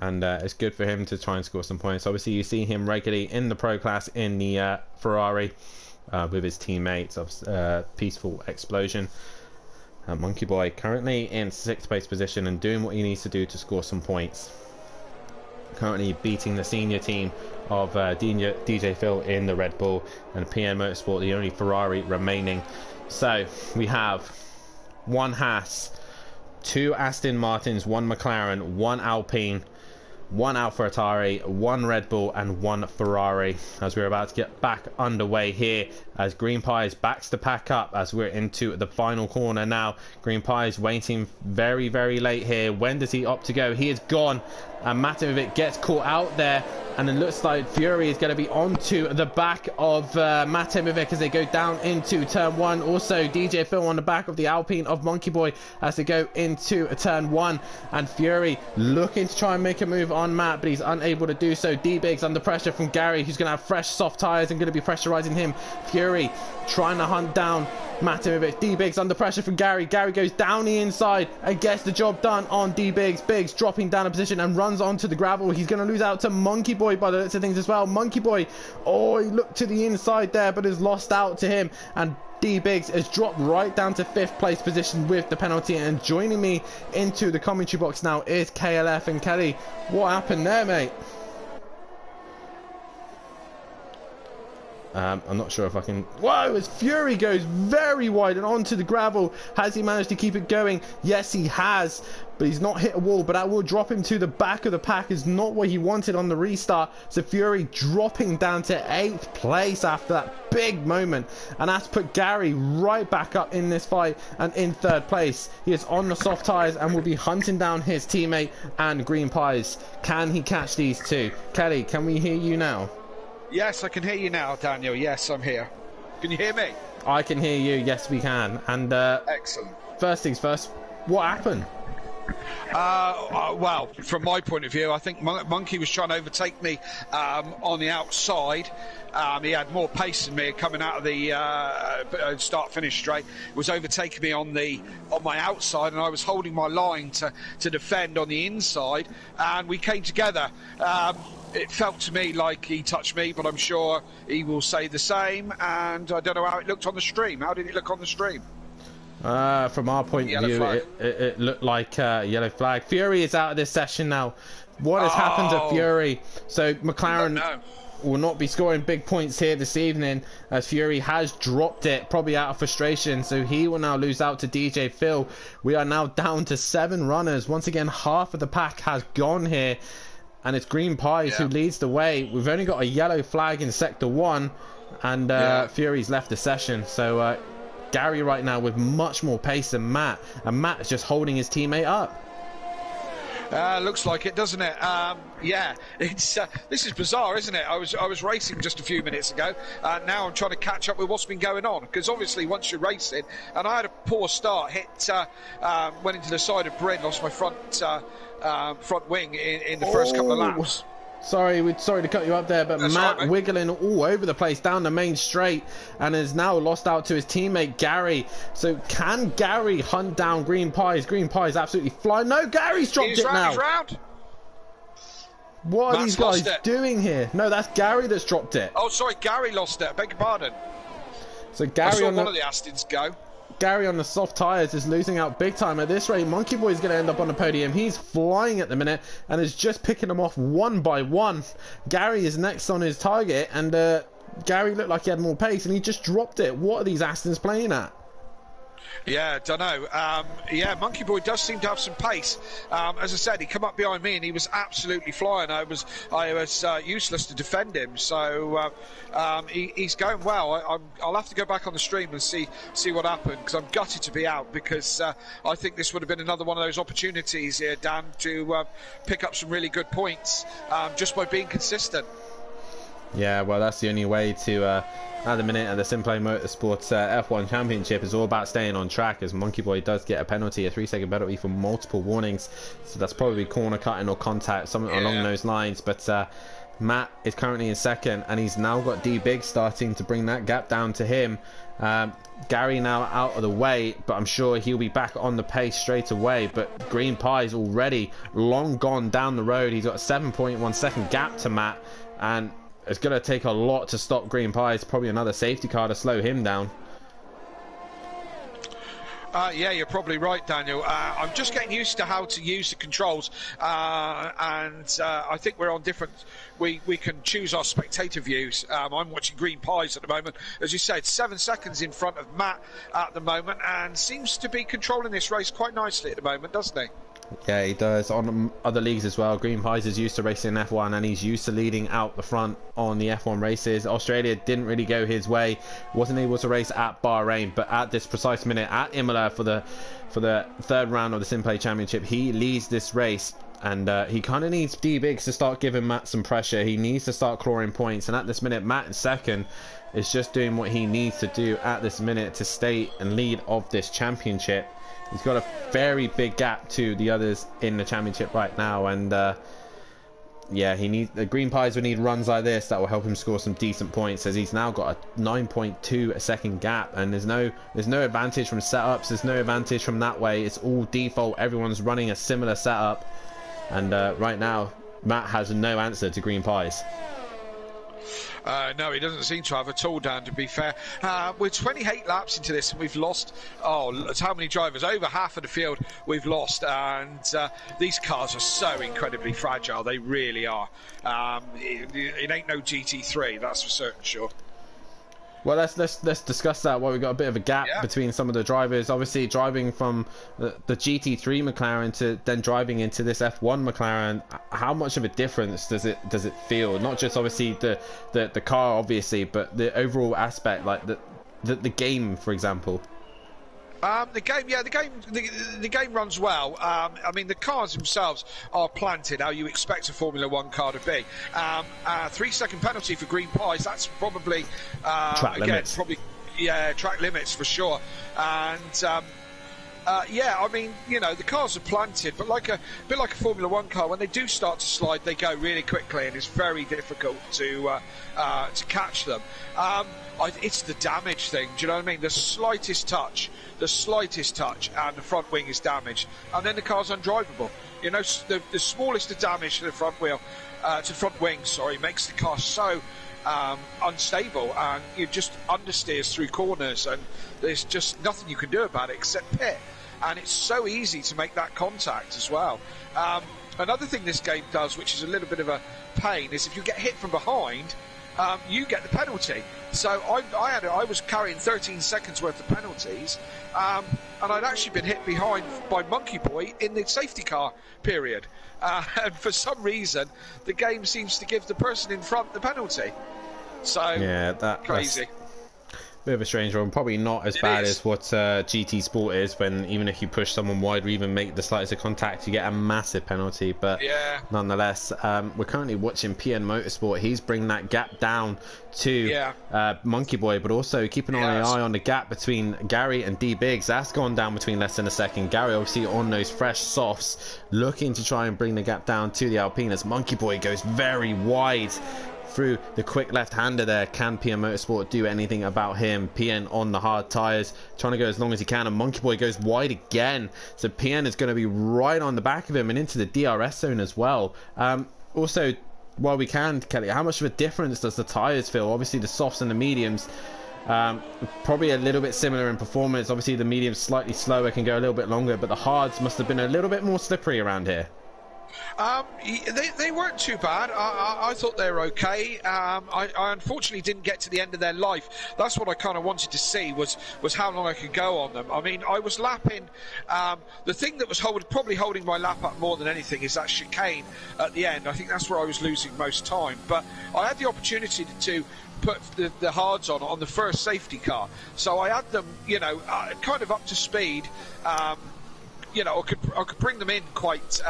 and it's good for him to try and score some points. Obviously you see him regularly in the Pro Class in the Ferrari with his teammates of Peaceful Explosion. Monkey Boy currently in 6th place position and doing what he needs to do to score some points. Currently beating the senior team of DJ Phil in the Red Bull, and PM Motorsport the only Ferrari remaining. So we have 1 Haas, 2 Aston Martins, 1 McLaren, 1 Alpine, 1 AlphaTauri, 1 Red Bull and 1 Ferrari, as we're about to get back underway here, as Green Pies backs the pack up as we're into the final corner now. Green Pies waiting very late here. When does he opt to go? He is gone, and Matovic gets caught out there, and it looks like Fury is going to be onto the back of Matovic as they go down into turn 1. Also DJ Phil on the back of the Alpine of Monkey Boy as they go into turn 1, and Fury looking to try and make a move on Matt, but he's unable to do so. D-Big's under pressure from Gary, who's going to have fresh soft tyres and going to be pressurizing him. Fury trying to hunt down Matovic. D-Big's under pressure from Gary. Gary goes down the inside and gets the job done on D-Biggs. Biggs dropping down a position and runs onto the gravel. He's going to lose out to Monkey Boy by the looks of things as well. Monkey Boy, oh, he looked to the inside there but has lost out to him, and D-Biggs has dropped right down to 5th place position with the penalty. And joining me into the commentary box now is KLF. And Kelly, what happened there, mate? I'm not sure if I can. Whoa, as Fury goes very wide and onto the gravel. Has he managed to keep it going? Yes, he has, but he's not hit a wall, but that will drop him to the back of the pack. Is not what he wanted on the restart. So Fury dropping down to 8th place after that big moment, and that's put Gary right back up in this fight and in 3rd place. He is on the soft tyres and will be hunting down his teammate and Green Pies. Can he catch these two? Kelly, can we hear you now? Yes, I can hear you now, Daniel. Yes, I'm here. Can you hear me? I can hear you. Yes, we can. And excellent. First things first, what happened? Well, from my point of view, I think Monkey was trying to overtake me on the outside. He had more pace than me coming out of the start-finish straight. He was overtaking me on my outside, and I was holding my line to defend on the inside, and we came together. It felt to me like he touched me, but I'm sure he will say the same, and I don't know how it looked on the stream. How did it look on the stream? From our point of view, it looked like yellow flag. Fury is out of this session now. What has happened to Fury? So McLaren will not be scoring big points here this evening, as Fury has dropped it, probably out of frustration. So he will now lose out to DJ Phil. We are now down to 7 runners. Once again, half of the pack has gone here, and it's Green Pies who leads the way. We've only got a yellow flag in sector 1, and Fury's left the session. So Gary right now with much more pace than Matt, and Matt is just holding his teammate up. Looks like it, doesn't it? Yeah, it's this is bizarre, isn't it? I was racing just a few minutes ago. Now I'm trying to catch up with what's been going on, because obviously once you're racing, and I had a poor start, went into the side of Bryn, lost my front wing in the first couple of laps. Sorry to cut you up there, but that's Matt right, wiggling all over the place down the main straight, and has now lost out to his teammate Gary. So can Gary hunt down Green Pies? Green Pies absolutely flying. No, Gary's dropped it now. What are Matt's these guys lost it. doing here? No, that's Gary that's dropped it. Oh, sorry, Gary lost it. I beg your pardon. So I Gary saw on one the of the Astons go. Gary on the soft tyres is losing out big time at this rate. Monkey Boy's going to end up on the podium. He's flying at the minute and is just picking them off one by one. Gary is next on his target, and Gary looked like he had more pace and he just dropped it. What are these Astons playing at? Yeah, don't know. Yeah, Monkey Boy does seem to have some pace. As I said, he come up behind me and he was absolutely flying. I was useless to defend him. So he's going well. I'll have to go back on the stream and see what happened, because I'm gutted to be out, because I think this would have been another one of those opportunities here, Dan, to pick up some really good points just by being consistent. Yeah, well, that's the only way to, at the minute, the Simplay Motorsport F1 Championship is all about staying on track, as Monkey Boy does get a penalty, a 3-second penalty for multiple warnings. So that's probably corner cutting or contact, something along those lines. But Matt is currently in second, and he's now got D Big starting to bring that gap down to him. Gary now out of the way, but I'm sure he'll be back on the pace straight away. But Green Pie's already long gone down the road. He's got a 7.1 second gap to Matt, and it's going to take a lot to stop Green Pie's. Probably another safety car to slow him down. Yeah, you're probably right, Daniel. I'm just getting used to how to use the controls, and I think we're on different. We can choose our spectator views. I'm watching Green Pies at the moment. As you said, 7 seconds in front of Matt at the moment, and seems to be controlling this race quite nicely at the moment, doesn't he? Yeah, he does. On other leagues as well, Green Pies is used to racing in F1, and he's used to leading out the front on the F1 races. Australia didn't really go his way, wasn't able to race at Bahrain, but at this precise minute at Imola for the third round of the Simplay Championship, he leads this race. And he kind of needs D-Biggs to start giving Matt some pressure. He needs to start clawing points, and at this minute Matt in second is just doing what he needs to do at this minute to stay and lead of this championship. He's got a very big gap to the others in the championship right now, and yeah, the Green Pies will need runs like this that will help him score some decent points, as he's now got a 9.2 a second gap, and there's no advantage from setups, there's no advantage from that way. It's all default, everyone's running a similar setup, and right now Matt has no answer to Green Pies. No, he doesn't seem to have at all, Dan, to be fair. We're 28 laps into this, and we've lost, that's how many drivers? Over half of the field we've lost, and these cars are so incredibly fragile. They really are. It ain't no GT3, that's for certain sure. Well, let's discuss that. Well, we've got a bit of a gap between some of the drivers. Obviously, driving from the GT3 McLaren to then driving into this F1 McLaren. How much of a difference does it feel? Not just obviously the car, obviously, but the overall aspect, like the game, for example. The game runs well. I mean, the cars themselves are planted how you expect a Formula 1 car to be. 3-second penalty for Green Pies. That's probably track limits. Track limits for sure. And I mean, you know, the cars are planted, but a bit like a Formula 1 car, when they do start to slide, they go really quickly, and it's very difficult to catch them. It's the damage thing. Do you know what I mean? The slightest touch, and the front wing is damaged, and then the car's undrivable. You know, the smallest of damage to the front wheel, to the front wing, makes the car so unstable, and you just understeers through corners, and there's just nothing you can do about it except pit. And it's so easy to make that contact as well. Another thing this game does, which is a little bit of a pain, is if you get hit from behind, you get the penalty. So I was carrying 13 seconds worth of penalties, and I'd actually been hit behind by Monkey Boy in the safety car period. And for some reason, the game seems to give the person in front the penalty. So yeah, that's crazy. Bit of a strange one, probably not as bad as what GT Sport is, when even if you push someone wide or even make the slightest of contact, you get a massive penalty. But nonetheless, we're currently watching PN Motorsport. He's bringing that gap down to Monkey Boy, but also keeping an eye on the gap between Gary and D Biggs. That's gone down between less than a second. Gary obviously on those fresh softs, looking to try and bring the gap down to the Alpine, as Monkey Boy goes very wide through the quick left-hander there. Can PN Motorsport do anything about him? PN on the hard tyres, trying to go as long as he can, and Monkey Boy goes wide again. So PN is going to be right on the back of him and into the DRS zone as well. also, while we can, Kelly, how much of a difference does the tyres feel? Obviously, the softs and the mediums, probably a little bit similar in performance. Obviously, the mediums slightly slower, can go a little bit longer, but the hards must have been a little bit more slippery around here. They weren't too bad. I thought they were okay. I unfortunately didn't get to the end of their life. That's what I kind of wanted to see was how long I could go on them. I mean, I was lapping. The thing that was probably holding my lap up more than anything is that chicane at the end. I think that's where I was losing most time. But I had the opportunity to put the hards on the first safety car, so I had them, you know, kind of up to speed. You know, I could bring them in quite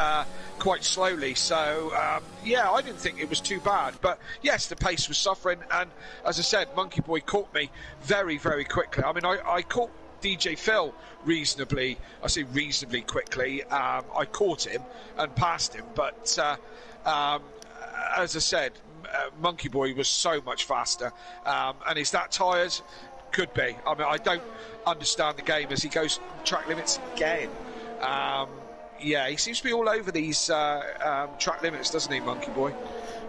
slowly. So yeah, I didn't think it was too bad. But yes, the pace was suffering, and as I said, Monkey Boy caught me very, very quickly. I mean, I caught DJ Phil reasonably. I say reasonably quickly. I caught him and passed him, but as I said, Monkey Boy was so much faster. And is that tyres? Could be. I mean, I don't understand the game as he goes track limits again. Yeah, he seems to be all over these track limits, doesn't he, Monkey Boy?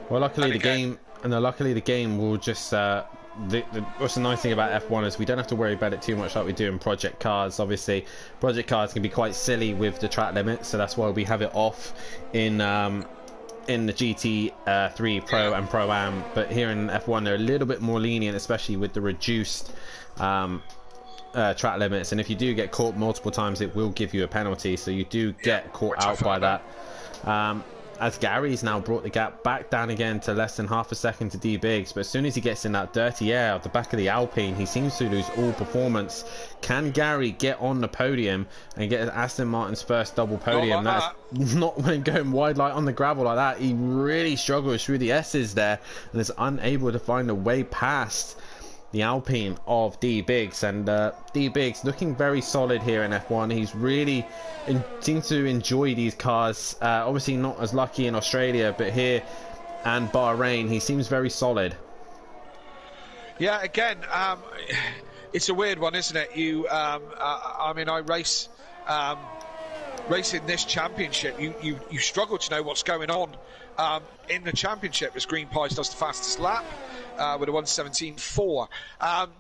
Well, luckily the game will just. What's the nice thing about F1 is we don't have to worry about it too much like we do in Project Cars. Obviously, Project Cars can be quite silly with the track limits, so that's why we have it off in the GT3 Pro and Pro Am. But here in F1, they're a little bit more lenient, especially with the reduced track limits, and if you do get caught multiple times, it will give you a penalty, so you do get caught out by that. As Gary's now brought the gap back down again to less than half a second to D Biggs, but as soon as he gets in that dirty air at the back of the Alpine, he seems to lose all performance. Can Gary get on the podium and get Aston Martin's first double podium? That's not when going wide like on the gravel like that. He really struggles through the S's there and is unable to find a way past the Alpine of D Biggs. And D Biggs looking very solid here in F1. He's really seems to enjoy these cars. Obviously not as lucky in Australia, but here and Bahrain he seems very solid. Yeah, again, it's a weird one, isn't it? I mean, I race in this championship. You struggle to know what's going on in the championship as Green Pies does the fastest lap with a 1:17.4.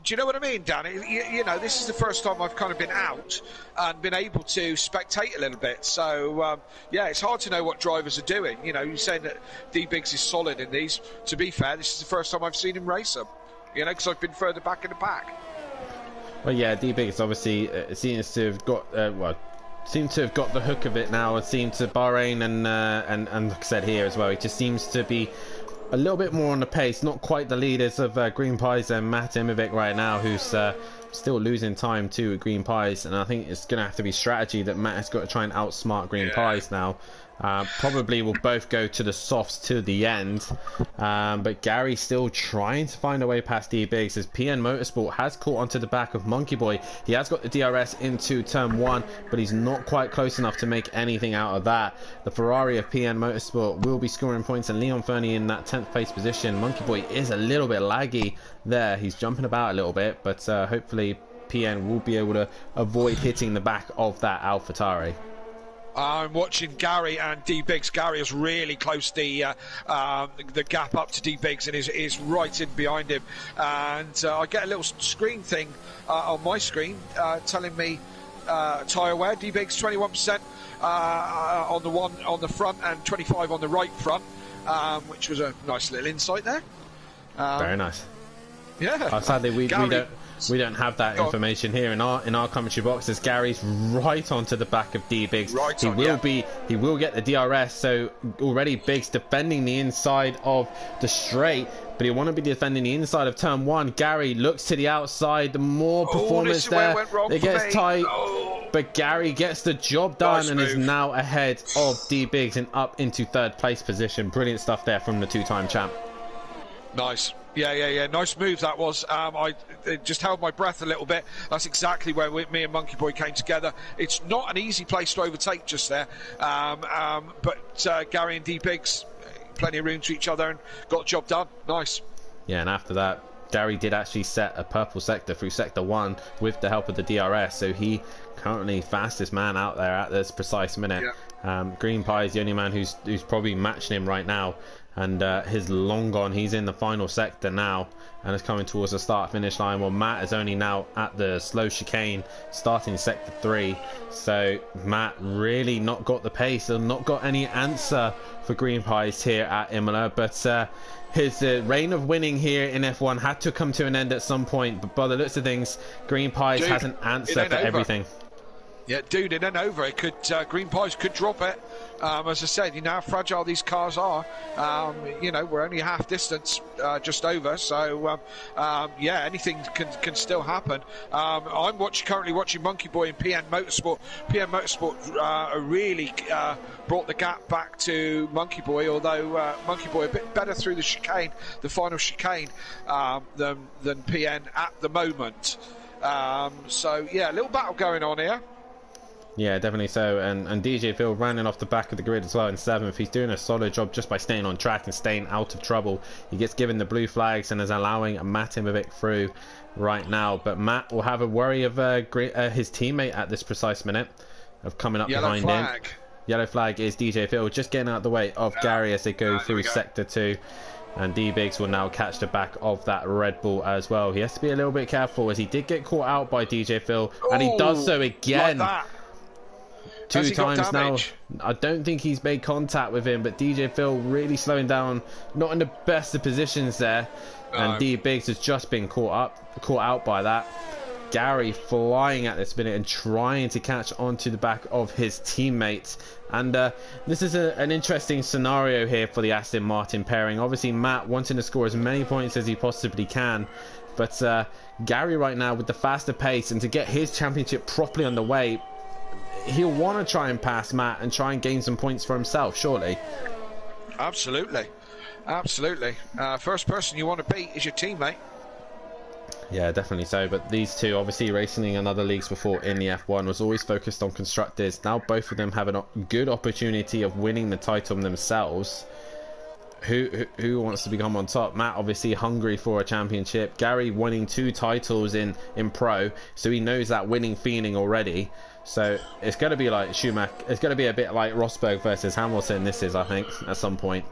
Do you know what I mean, Dan? You know, this is the first time I've kind of been out and been able to spectate a little bit. So yeah, it's hard to know what drivers are doing. You know, you're saying that D Biggs is solid in these. To be fair, this is the first time I've seen him race them. You know, because I've been further back in the pack. Well, yeah, D Biggs obviously seems to have got seem to have got the hook of it now. It seemed to Bahrain and like I said here as well, he just seems to be a little bit more on the pace. Not quite the leaders of Green Pies and Matt Imovic right now, who's still losing time to Green Pies, and I think it's going to have to be strategy that Matt has got to try and outsmart Green Pies now. Probably will both go to the softs to the end, but Gary's still trying to find a way past D Biggs as PN Motorsport has caught onto the back of Monkey Boy. He has got the DRS into turn 1, but he's not quite close enough to make anything out of that. The Ferrari of PN Motorsport will be scoring points, and Leon Fernie in that 10th place position. Monkey Boy is a little bit laggy there. He's jumping about a little bit, but hopefully PN will be able to avoid hitting the back of that AlphaTauri. I'm watching Gary and D Biggs. Gary has really closed the gap up to D Biggs and is right in behind him. And I get a little screen thing on my screen telling me tyre wear. D Biggs 21% on the one on the front and 25 on the right front, which was a nice little insight there. Very nice. Yeah. Sadly, we don't have that information here in our commentary box, as Gary's right onto the back of D Biggs. He will get the DRS, so already Biggs defending the inside of the straight, but he'll want to be defending the inside of turn 1. Gary looks to the outside. The more performance there, it gets tight. But Gary gets the job done and is now ahead of D Biggs and up into 3rd place position. Brilliant stuff there from the 2-time champ. Nice. Yeah. Nice move that was. I just held my breath a little bit. That's exactly where me and Monkey Boy came together. It's not an easy place to overtake just there. But Gary and D Biggs, plenty of room to each other and got the job done. Nice. Yeah, and after that, Gary did actually set a purple sector through sector 1 with the help of the DRS. So he currently fastest man out there at this precise minute. Green Pie is the only man who's probably matching him right now, and he's long gone. He's in the final sector now and is coming towards the start finish line, while Matt is only now at the slow chicane starting sector 3. So Matt really not got the pace and not got any answer for Green Pies here at Imola, but his reign of winning here in F1 had to come to an end at some point. But by the looks of things, Green Pies has an answer for everything. Yeah, dude, it ain't over. It could Green Pies could drop it. As I said, you know how fragile these cars are. You know, we're only half distance, just over. So yeah, anything can still happen. I'm currently watching Monkey Boy and PN Motorsport. PN Motorsport really brought the gap back to Monkey Boy, although Monkey Boy a bit better through the chicane, the final chicane, than PN at the moment. So yeah, a little battle going on here. Yeah, definitely so. And DJ Phil running off the back of the grid as well in 7th. He's doing a solid job just by staying on track and staying out of trouble. He gets given the blue flags and is allowing Matt Imovic through right now. But Matt will have a worry of his teammate at this precise minute of coming up behind him. Yellow flag is DJ Phil just getting out of the way of Gary as they go through sector 2. And D-Biggs will now catch the back of that Red Bull as well. He has to be a little bit careful as he did get caught out by DJ Phil. And he does so again. Like 2 times now. I don't think he's made contact with him, but DJ Phil really slowing down, not in the best of positions there. And D Biggs has just been caught out by that. Gary flying at this minute and trying to catch onto the back of his teammates. And this is an interesting scenario here for the Aston Martin pairing. Obviously Matt wanting to score as many points as he possibly can, but Gary right now with the faster pace and to get his championship properly underway, he'll want to try and pass Matt and try and gain some points for himself, surely. Absolutely. First person you want to beat is your teammate. Yeah, definitely so. But these two, obviously racing in other leagues before in the F1, was always focused on constructors. Now both of them have a good opportunity of winning the title themselves. Who wants to become on top? Matt obviously hungry for a championship. Gary winning 2 titles in pro, so he knows that winning feeling already. So it's going to be like Schumacher. It's going to be a bit like Rosberg versus Hamilton. This is, I think, at some point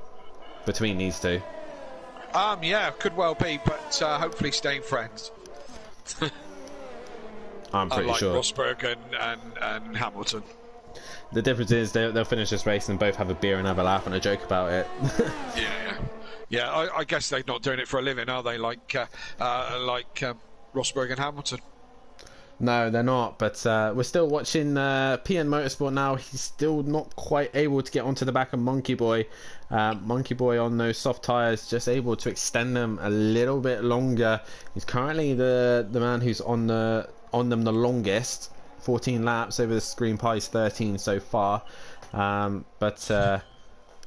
between these two. Yeah, could well be, but hopefully staying friends. I'm pretty sure. Rosberg and Hamilton. The difference is they'll finish this race and both have a beer and have a laugh and a joke about it. Yeah. I guess they're not doing it for a living, are they? Like Rosberg and Hamilton. No, they're not. But we're still watching PN Motorsport now. He's still not quite able to get onto the back of Monkey Boy. Monkey Boy on those soft tyres, just able to extend them a little bit longer. He's currently the man who's on them the longest. 14 laps over the Green Pies, 13 so far. But the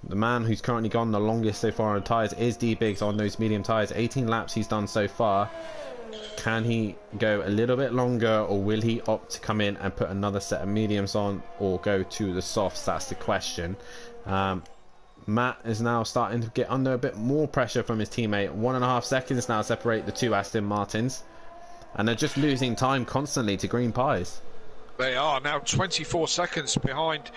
man who's currently gone the longest so far on tyres is D-Biggs on those medium tyres. 18 laps he's done so far. Can he go a little bit longer, or will he opt to come in and put another set of mediums on, or go to the softs? That's the question. Matt is now starting to get under a bit more pressure from his teammate. 1.5 seconds now separate the 2 Aston Martins, and they're just losing time constantly to Green Pies. They are now 24 seconds behind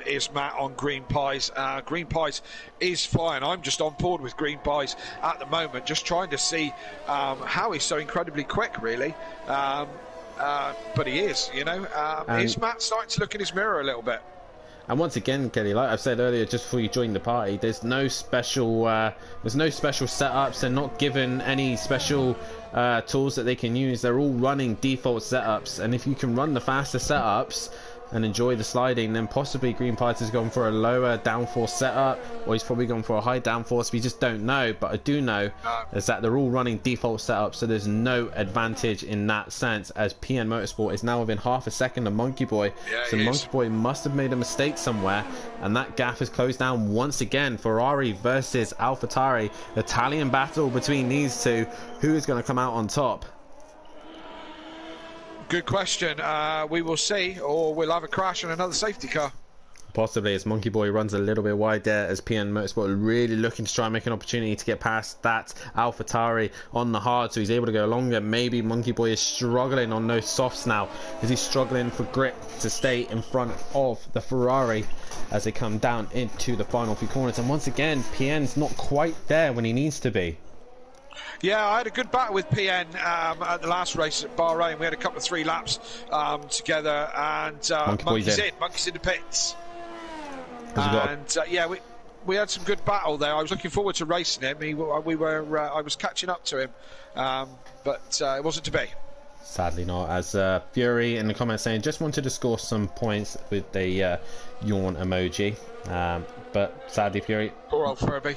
is Matt on Green Pies. Green Pies is flying. I'm just on board with Green Pies at the moment, just trying to see how he's so incredibly quick, really. But he is, you know. Is Matt starting to look in his mirror a little bit? And once again, Kelly, like I've said earlier, just before you join the party, there's no special setups. They're not given any special tools that they can use. They're all running default setups, and if you can run the faster setups and enjoy the sliding, then possibly Green Pies has gone for a lower downforce setup, or he's probably gone for a high downforce. We just don't know. But I do know is that they're all running default setups, so there's no advantage in that sense, as PN Motorsport is now within half a second of Monkey Boy. So Monkey Boy must have made a mistake somewhere, and that gap is closed down once again. Ferrari versus AlphaTauri, Italian battle between these two. Who is going to come out on top? Good question. We will see, or we'll have a crash and another safety car. Possibly, as Monkey Boy runs a little bit wide there, as PN Motorsport really looking to try and make an opportunity to get past that AlphaTauri on the hard, so he's able to go longer. Maybe Monkey Boy is struggling on those softs now. Is he struggling for grip to stay in front of the Ferrari as they come down into the final few corners? And once again, PN's not quite there when he needs to be. Yeah, I had a good battle with PN at the last race at Bahrain. We had a couple of 3 laps together, and Monkey's in the pits. And yeah, we had some good battle there. I was looking forward to racing him. I was catching up to him, but it wasn't to be. Sadly not, as Fury in the comments saying just wanted to score some points with the yawn emoji, but sadly Fury, poor old Furby.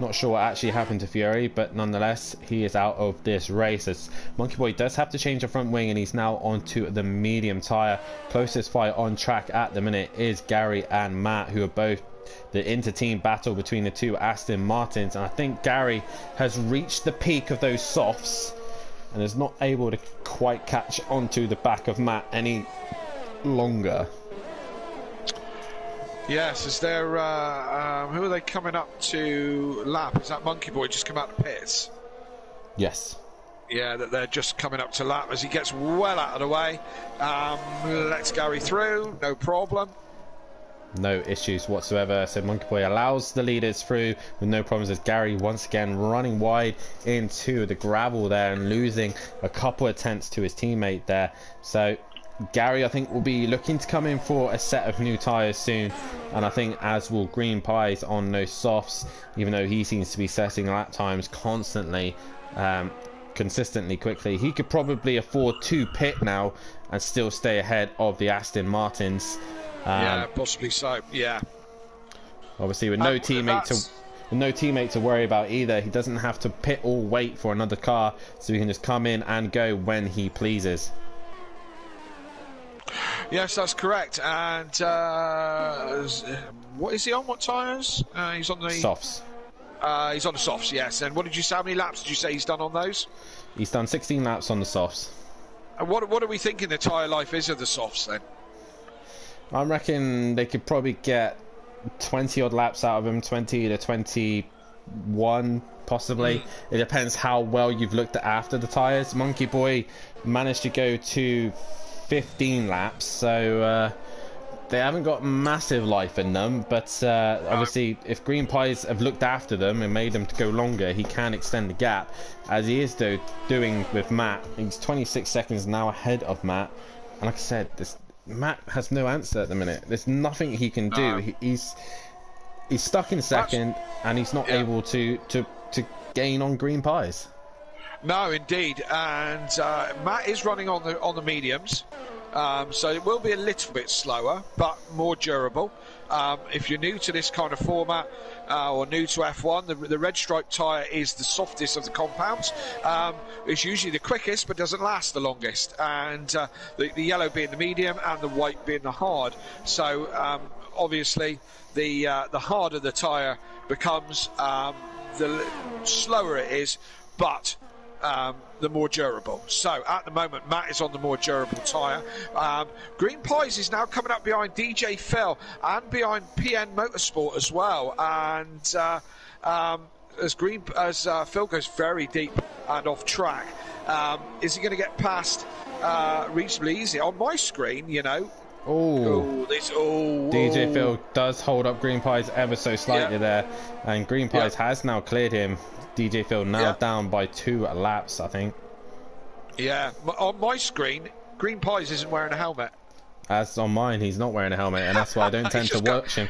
Not sure what actually happened to Fury, but nonetheless he is out of this race, as Monkey Boy does have to change the front wing and he's now onto the medium tyre. Closest fight on track at the minute is Gary and Matt, who are both the inter-team battle between the two Aston Martins, and I think Gary has reached the peak of those softs and is not able to quite catch onto the back of Matt any longer. Yes, is there who are they coming up to lap? Is that Monkey Boy just come out of the pits? Yes. Yeah, that they're just coming up to lap as he gets well out of the way. Lets Gary through, no problem. No issues whatsoever. So Monkey Boy allows the leaders through with no problems, as Gary once again running wide into the gravel there and losing a couple of tenths to his teammate there. So Gary, I think, will be looking to come in for a set of new tyres soon, and I think as will Green Pies on those softs, even though he seems to be setting lap times constantly, consistently quickly. He could probably afford to pit now and still stay ahead of the Aston Martins. Yeah, possibly so. Yeah. Obviously, with no teammate to worry about either, he doesn't have to pit or wait for another car, so he can just come in and go when he pleases. Yes, that's correct. And what is he on? What tyres? He's on the softs. He's on the softs, yes. And what did you say? How many laps did you say he's done on those? He's done 16 laps on the softs. And what are we thinking the tyre life is of the softs then? I reckon they could probably get 20 odd laps out of him, 20 to 21 possibly. It depends how well you've looked at after the tyres. Monkey Boy managed to go to 15 laps, so they haven't got massive life in them, but obviously if Green Pies have looked after them and made them to go longer, he can extend the gap, as he is doing with Matt. He's 26 seconds now ahead of Matt, and like I said, Matt has no answer at the minute. There's nothing he can do. He's stuck in second, and he's not able to gain on Green Pies. No, indeed, and Matt is running on the mediums, so it will be a little bit slower, but more durable. If you're new to this kind of format or new to F1, the red stripe tyre is the softest of the compounds. It's usually the quickest, but doesn't last the longest, and the yellow being the medium and the white being the hard. So obviously, the harder the tyre becomes, the slower it is, but the more durable. So at the moment, Matt is on the more durable tyre. Green Pies is now coming up behind DJ Phil and behind PN Motorsport as well. And as Phil goes very deep and off track, is he going to get past reasonably easy on my screen? You know. DJ Phil does hold up Green Pies ever so slightly there, and Green Pies has now cleared him. DJ Phil now down by 2 laps, I think. Yeah, on my screen, Green Pies isn't wearing a helmet. As on mine, he's not wearing a helmet, and that's why I don't tend to watch him.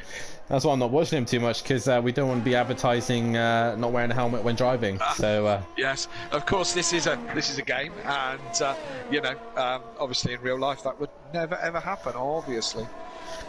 That's why I'm not watching him too much, because we don't want to be advertising not wearing a helmet when driving. So yes, of course, this is a game, and you know, obviously in real life that would never ever happen, obviously.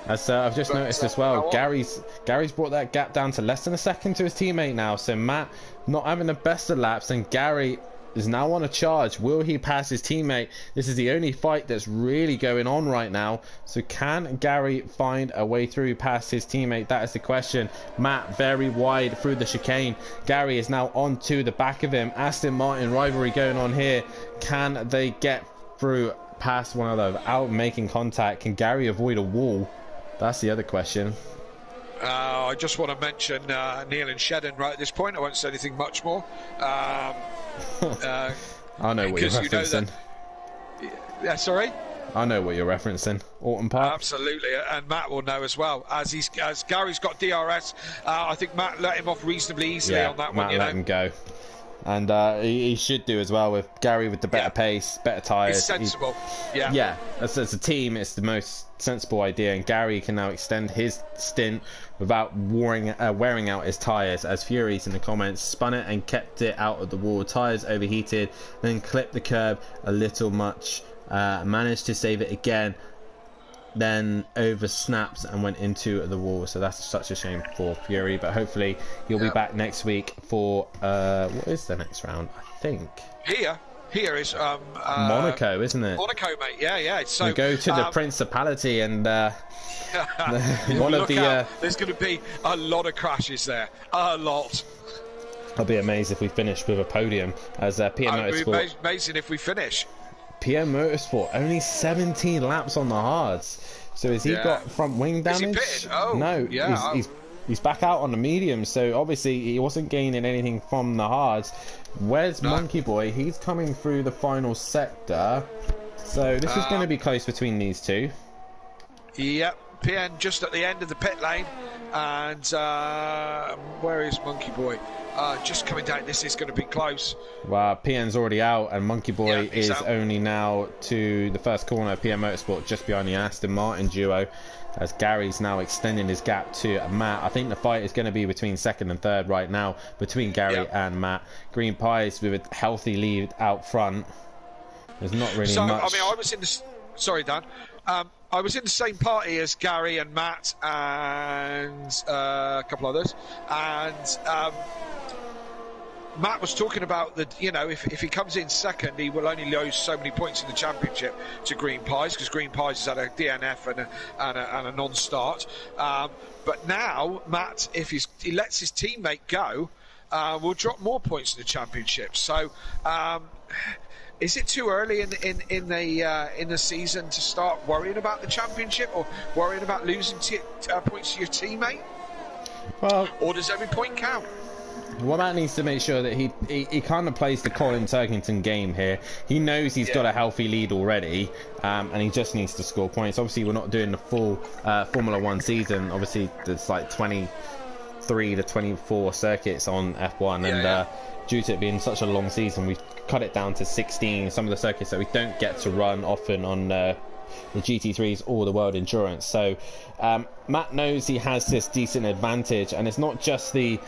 As I've just noticed as well, Gary's brought that gap down to less than a second to his teammate now. So Matt not having the best of laps, and Gary is now on a charge. Will he pass his teammate? This is the only fight that's really going on right now. So can Gary find a way through past his teammate? That is the question. Matt very wide through the chicane. Gary is now onto the back of him. Aston Martin rivalry going on here. Can they get through past one another without making contact? Can Gary avoid a wall? That's the other question. I just want to mention Neil and Shedden right at this point. I won't say anything much more. I know what you're Because you know referencing. Yeah, sorry? I know what you're referencing. Autumn Park. Absolutely, and Matt will know as well. As Gary's got DRS, I think Matt let him off reasonably easily on that Matt one. let him go. And he should do as well, with Gary with the better pace, better tyres. It's sensible. Yeah, as a team, it's the most sensible idea, and Gary can now extend his stint without wearing out his tyres, as Furies in the comments spun it and kept it out of the wall. Tyres overheated, then clipped the curb a little much, managed to save it again, then over snaps and went into the wall. So that's such a shame for Fury, but hopefully he'll be back next week for what is the next round? I think here is Monaco, isn't it? Monaco, mate. Yeah. So we go to the Principality, and one of look the out. There's going to be a lot of crashes there, a lot. I'll be amazed if we finish with a podium, as PM It would Motorsport. be amazing if we finish. PM Motorsport only 17 laps on the hards. So has he got front wing damage? Is he pitted? Oh, no, yeah. he's back out on the mediums. So obviously he wasn't gaining anything from the hards. Where's Monkey Boy? He's coming through the final sector. So this is going to be close between these two. Yep, PN just at the end of the pit lane, and where is Monkey Boy? Just coming down. This is going to be close. Well, PN's already out, and Monkey Boy is out. only now to the first corner of PM Motorsport, just behind the Aston Martin duo, as Gary's now extending his gap to Matt. I think the fight is going to be between second and third right now, between Gary and Matt. Green Pies with a healthy lead out front. There's not really much. I mean, I was in the... Sorry, Dan. I was in the same party as Gary and Matt and a couple others, and Matt was talking about that, you know, if he comes in second, he will only lose so many points in the championship to Green Pies, because Green Pies has had a DNF and a non-start. But now, Matt, if he lets his teammate go, will drop more points in the championship. So, is it too early in the season to start worrying about the championship, or worrying about losing points to your teammate? Well, or does every point count? Well, Matt needs to make sure that he kind of plays the Colin Turkington game here. He knows he's got a healthy lead already, and he just needs to score points. Obviously, we're not doing the full Formula 1 season. Obviously, there's like 23 to 24 circuits on F1, and due to it being such a long season, we've cut it down to 16. Some of the circuits that we don't get to run often on the GT3s or the World Endurance. So Matt knows he has this decent advantage, and it's not just the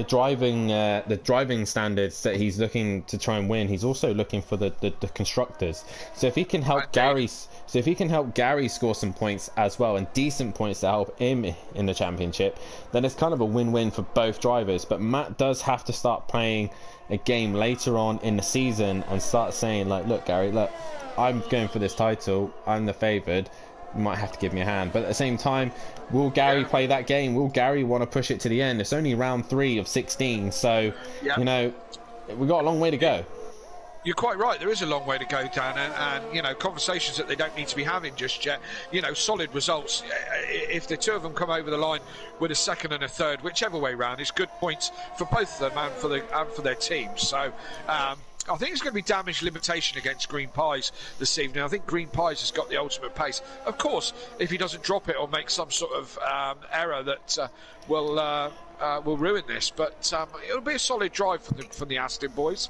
driving standards that he's looking to try and win. He's also looking for the constructors. So if he can help Gary score some points as well, and decent points to help him in the championship, then it's kind of a win-win for both drivers. But Matt does have to start playing a game later on in the season and start saying, like, look, Gary, look, I'm going for this title, I'm the favoured, you might have to give me a hand. But at the same time, will Gary play that game? Will Gary want to push it to the end? It's only round 3 of 16, so you know, we've got a long way to go. You're quite right, there is a long way to go, Dan, and you know, conversations that they don't need to be having just yet. You know, solid results, if the two of them come over the line with a second and a third, whichever way round, is good points for both of them and for their teams. So I think it's going to be damage limitation against Green Pies this evening. I think Green Pies has got the ultimate pace. Of course, if he doesn't drop it or make some sort of error that will ruin this, but it'll be a solid drive from the Aston boys.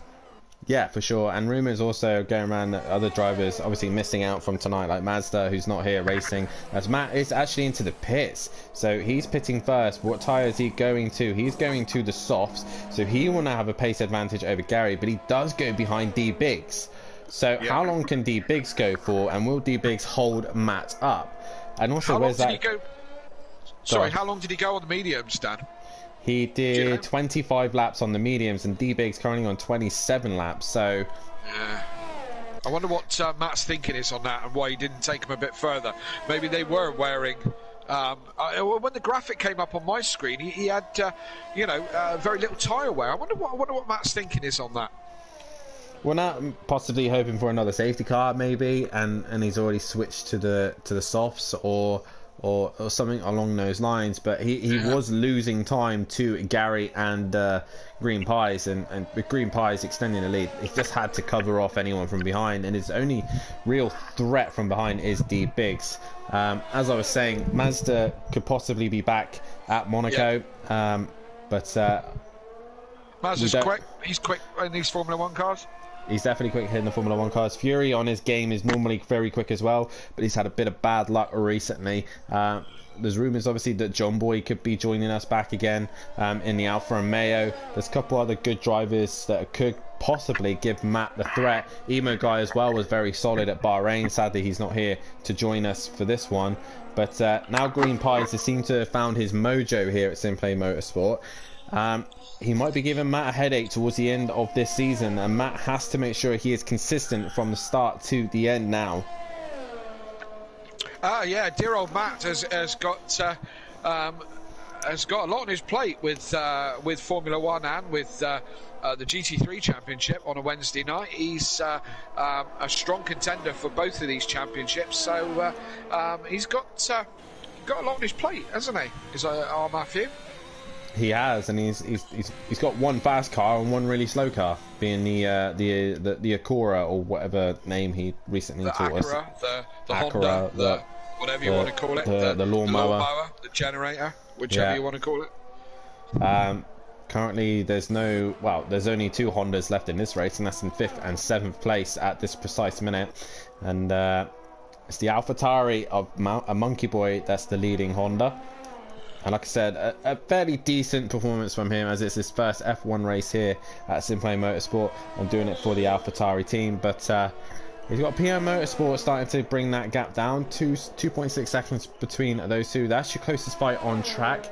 Yeah, for sure. And rumours also going around that other drivers obviously missing out from tonight, like Mazda, who's not here racing, as Matt is actually into the pits. So he's pitting first. What tyre is he going to? He's going to the softs. So he will now have a pace advantage over Gary, but he does go behind D Biggs. So how long can D Biggs go for? And will D Biggs hold Matt up? And also, where's that? How long did he go on the mediums, Dan? He did 25 laps on the mediums, and D-Big's currently on 27 laps, so... I wonder what Matt's thinking is on that, and why he didn't take him a bit further. Maybe they were wearing... when the graphic came up on my screen, he had, very little tyre wear. I wonder what Matt's thinking is on that. Well, now possibly hoping for another safety car, maybe, and he's already switched to the softs, or or something along those lines. But he was losing time to Gary and Green Pies, and with Green Pies extending the lead, he just had to cover off anyone from behind, and his only real threat from behind is D Biggs. As I was saying, Mazda could possibly be back at Monaco, but Mazda's quick. He's quick in these Formula 1 cars. He's definitely quick hitting the Formula 1 cars. Fury on his game is normally very quick as well, but he's had a bit of bad luck recently. There's rumours, obviously, that John Boy could be joining us back again in the Alfa Romeo. There's a couple other good drivers that could possibly give Matt the threat. Emo guy as well was very solid at Bahrain. Sadly, he's not here to join us for this one. But now Green Pies has seemed to have found his mojo here at Simplay Motorsport. He might be giving Matt a headache towards the end of this season, and Matt has to make sure he is consistent from the start to the end now. Yeah, dear old Matt has got a lot on his plate with Formula 1 and with the GT3 Championship on a Wednesday night. He's a strong contender for both of these championships, so he's got a lot on his plate, hasn't he? Is our Matthew? He has, and he's got one fast car and one really slow car, being the Acura, or whatever name he recently taught us. The Acura, Honda, whatever you want to call it, the lawnmower, the generator, whichever you want to call it. Currently, there's only 2 Hondas left in this race, and that's in 5th and 7th place at this precise minute. And it's the AlphaTauri of a Monkey Boy that's the leading Honda. And like I said, a fairly decent performance from him, as it's his first F1 race here at Simplay Motorsport. I'm doing it for the AlphaTauri team, but he's got PM Motorsport starting to bring that gap down. 2.6 seconds between those two. That's your closest fight on track,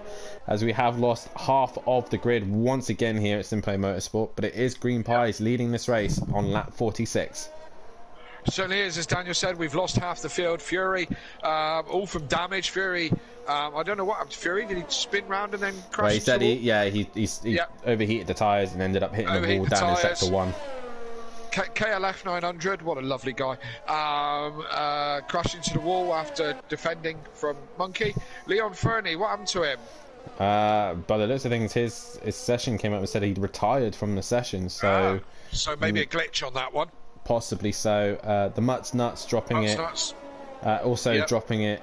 as we have lost half of the grid once again here at Simplay Motorsport. But it is Green Pies leading this race on lap 46. Certainly is, as Daniel said. We've lost half the field. Fury, all from damage. Fury, I don't know what happened to Fury. Did he spin round and then crash? Well, he said he overheated the tyres and ended up hitting the wall down in sector 1. KLF 900, what a lovely guy. Crashed into the wall after defending from Monkey. Leon Fernie, what happened to him? By the looks of things, his session came up and said he'd retired from the session. So maybe a glitch on that one. Possibly so. The Mutt's Nuts dropping it. Dropping it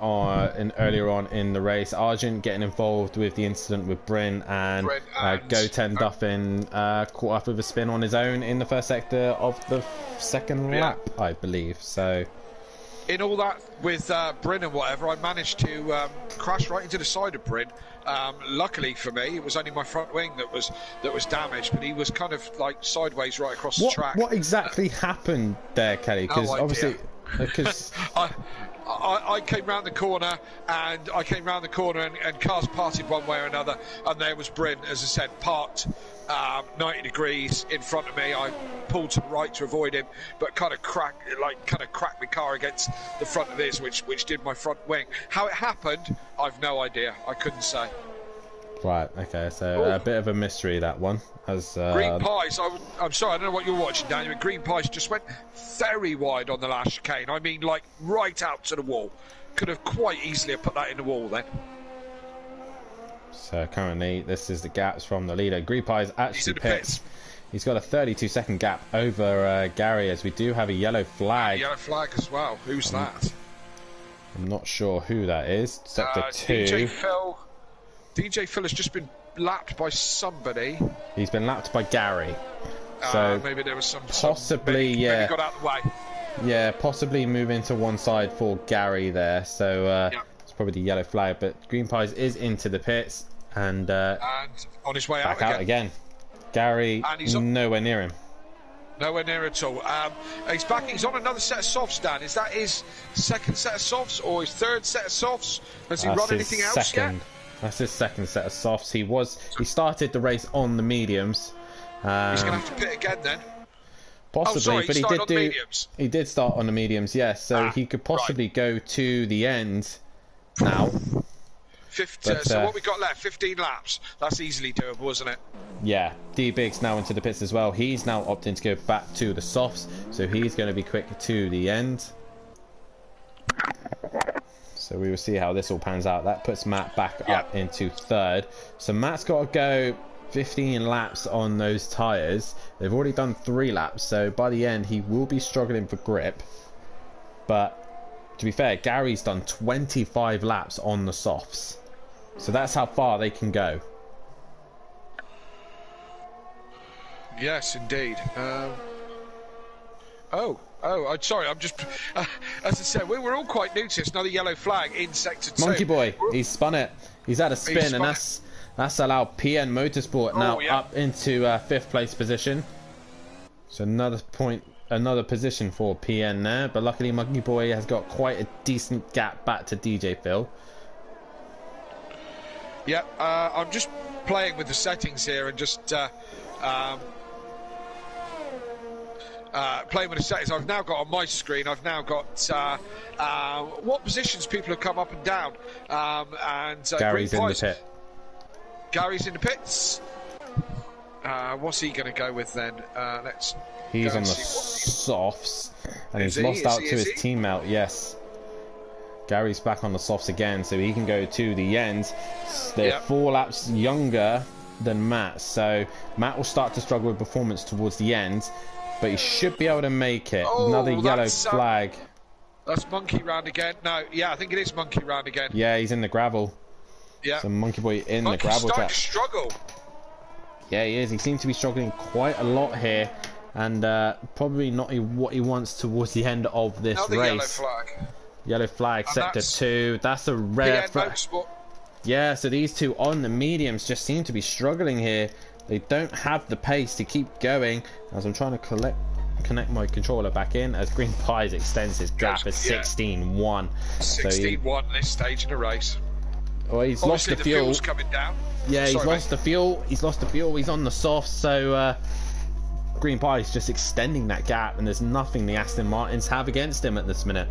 earlier on in the race. Argent getting involved with the incident with Bryn, and Goten Duffin caught up with a spin on his own in the first sector of the second lap, I believe. So in all that with Bryn and whatever, I managed to crash right into the side of Bryn. Luckily for me, it was only my front wing that was damaged, but he was kind of like sideways right across the track. What exactly happened there, Kelly? Because obviously, I came round the corner, and cars parted one way or another, and there was Bryn, as I said, parked 90 degrees in front of me. I pulled to the right to avoid him, but kind of cracked my car against the front of his, which did my front wing. How it happened, I've no idea. I couldn't say. Right, okay, so a bit of a mystery, that one. Green Pies, I'm sorry, I don't know what you're watching, Daniel, but Green Pies just went very wide on the last chicane. I mean, like, right out to the wall. Could have quite easily put that in the wall then. So currently, this is the gaps from the leader. Green Pies actually pits. He's got a 32-second gap over Gary, as we do have a yellow flag. Yellow flag as well. Who's that? I'm not sure who that is. Sector 2. DJ Phil has just been lapped by somebody. He's been lapped by Gary. So maybe there was some possibly maybe got out of the way. Yeah, possibly moving to one side for Gary there. So it's probably the yellow flag. But Green Pies is into the pits and on his way back out again. Gary nowhere near him. Nowhere near at all. He's back. He's on another set of softs, Dan. Is that his second set of softs or his third set of softs? Has he run anything else yet? That's his second set of softs. He started the race on the mediums. He's going to have to pit again then. Possibly, but he did start on the mediums, yes. So he could possibly go to the end now. So what we got left? 15 laps. That's easily doable, isn't it? Yeah. D Biggs now into the pits as well. He's now opting to go back to the softs, so he's going to be quick to the end. So we will see how this all pans out. That puts Matt back up into third. So Matt's got to go 15 laps on those tyres. They've already done 3 laps, so by the end he will be struggling for grip. But to be fair, Gary's done 25 laps on the softs, so that's how far they can go. Yes, indeed. Sorry, I'm just as I said, we were all quite new to this. Another yellow flag in sector 2. Monkey Boy, he's spun it. He's had a spin, and that's allowed PN Motorsport now up into 5th place position. So another position for PN there. But luckily, Monkey Boy has got quite a decent gap back to DJ Phil. Yeah, I'm just playing with the settings here and just playing with the settings. I've now got on my screen, I've now got what positions people have come up and down. And Gary's in the pit. Gary's in the pits. What's he going to go with then? He's on the softs, and he's lost out to his teammate. Yes, Gary's back on the softs again, so he can go to the end. They're 4 laps younger than Matt, so Matt will start to struggle with performance towards the end, but he should be able to make it. Another yellow flag. That's monkey round again. No, yeah, I think it is monkey round again. Yeah, he's in the gravel. Yeah. So Monkey Boy in the gravel trap. Struggle. Yeah, he is. He seems to be struggling quite a lot here, and probably not what he wants towards the end of this race. Yellow flag. Yellow flag, and sector 2. That's a rare flag. Yeah, so these two on the mediums just seem to be struggling here. They don't have the pace to keep going. As I'm trying to connect my controller back in, as Green Pies extends his gap as 16-1. 16-1 this stage in a race. Well, he's lost the fuel. Fuel's coming down. Yeah, he's lost the fuel. He's lost the fuel. He's on the soft. So Green Pie's just extending that gap, and there's nothing the Aston Martins have against him at this minute.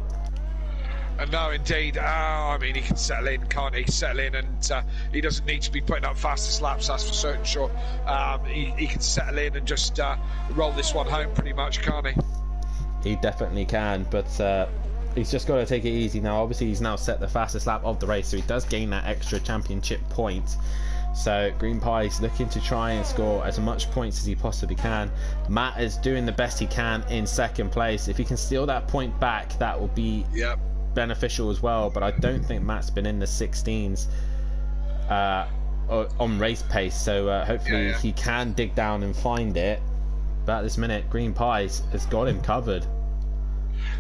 No, indeed. I mean, he can settle in, can't he? Settle in, and he doesn't need to be putting up fastest laps, that's for certain sure. He can settle in and just roll this one home pretty much, can't he? He definitely can, but he's just got to take it easy now. Obviously, he's now set the fastest lap of the race, so he does gain that extra championship point. So Green Pie's looking to try and score as much points as he possibly can. Matt is doing the best he can in 2nd place. If he can steal that point back, that will be beneficial as well, but I don't think Matt's been in the 16s on race pace, so hopefully he can dig down and find it. But at this minute, Green Pies has got him covered.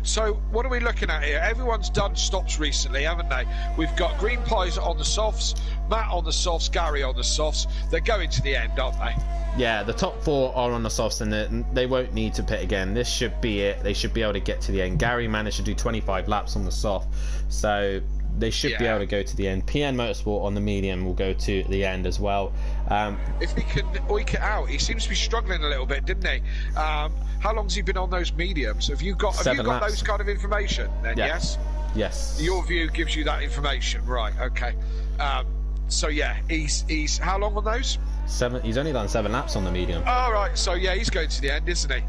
So what are we looking at here? Everyone's done stops recently, haven't they? We've got Green Pies on the softs, Matt on the softs, Gary on the softs. They're going to the end, aren't they? Yeah, the top 4 are on the softs, and they won't need to pit again. This should be it. They should be able to get to the end. Gary managed to do 25 laps on the soft, so they should be able to go to the end. PN Motorsport on the medium will go to the end as well. If he can oik it out, he seems to be struggling a little bit, didn't he? How long's he been on those mediums? Have you got those kind of information? Then yes. Your view gives you that information, right? Okay. So yeah, he's how long on those? 7. He's only done 7 laps on the medium. All right. So yeah, he's going to the end, isn't he?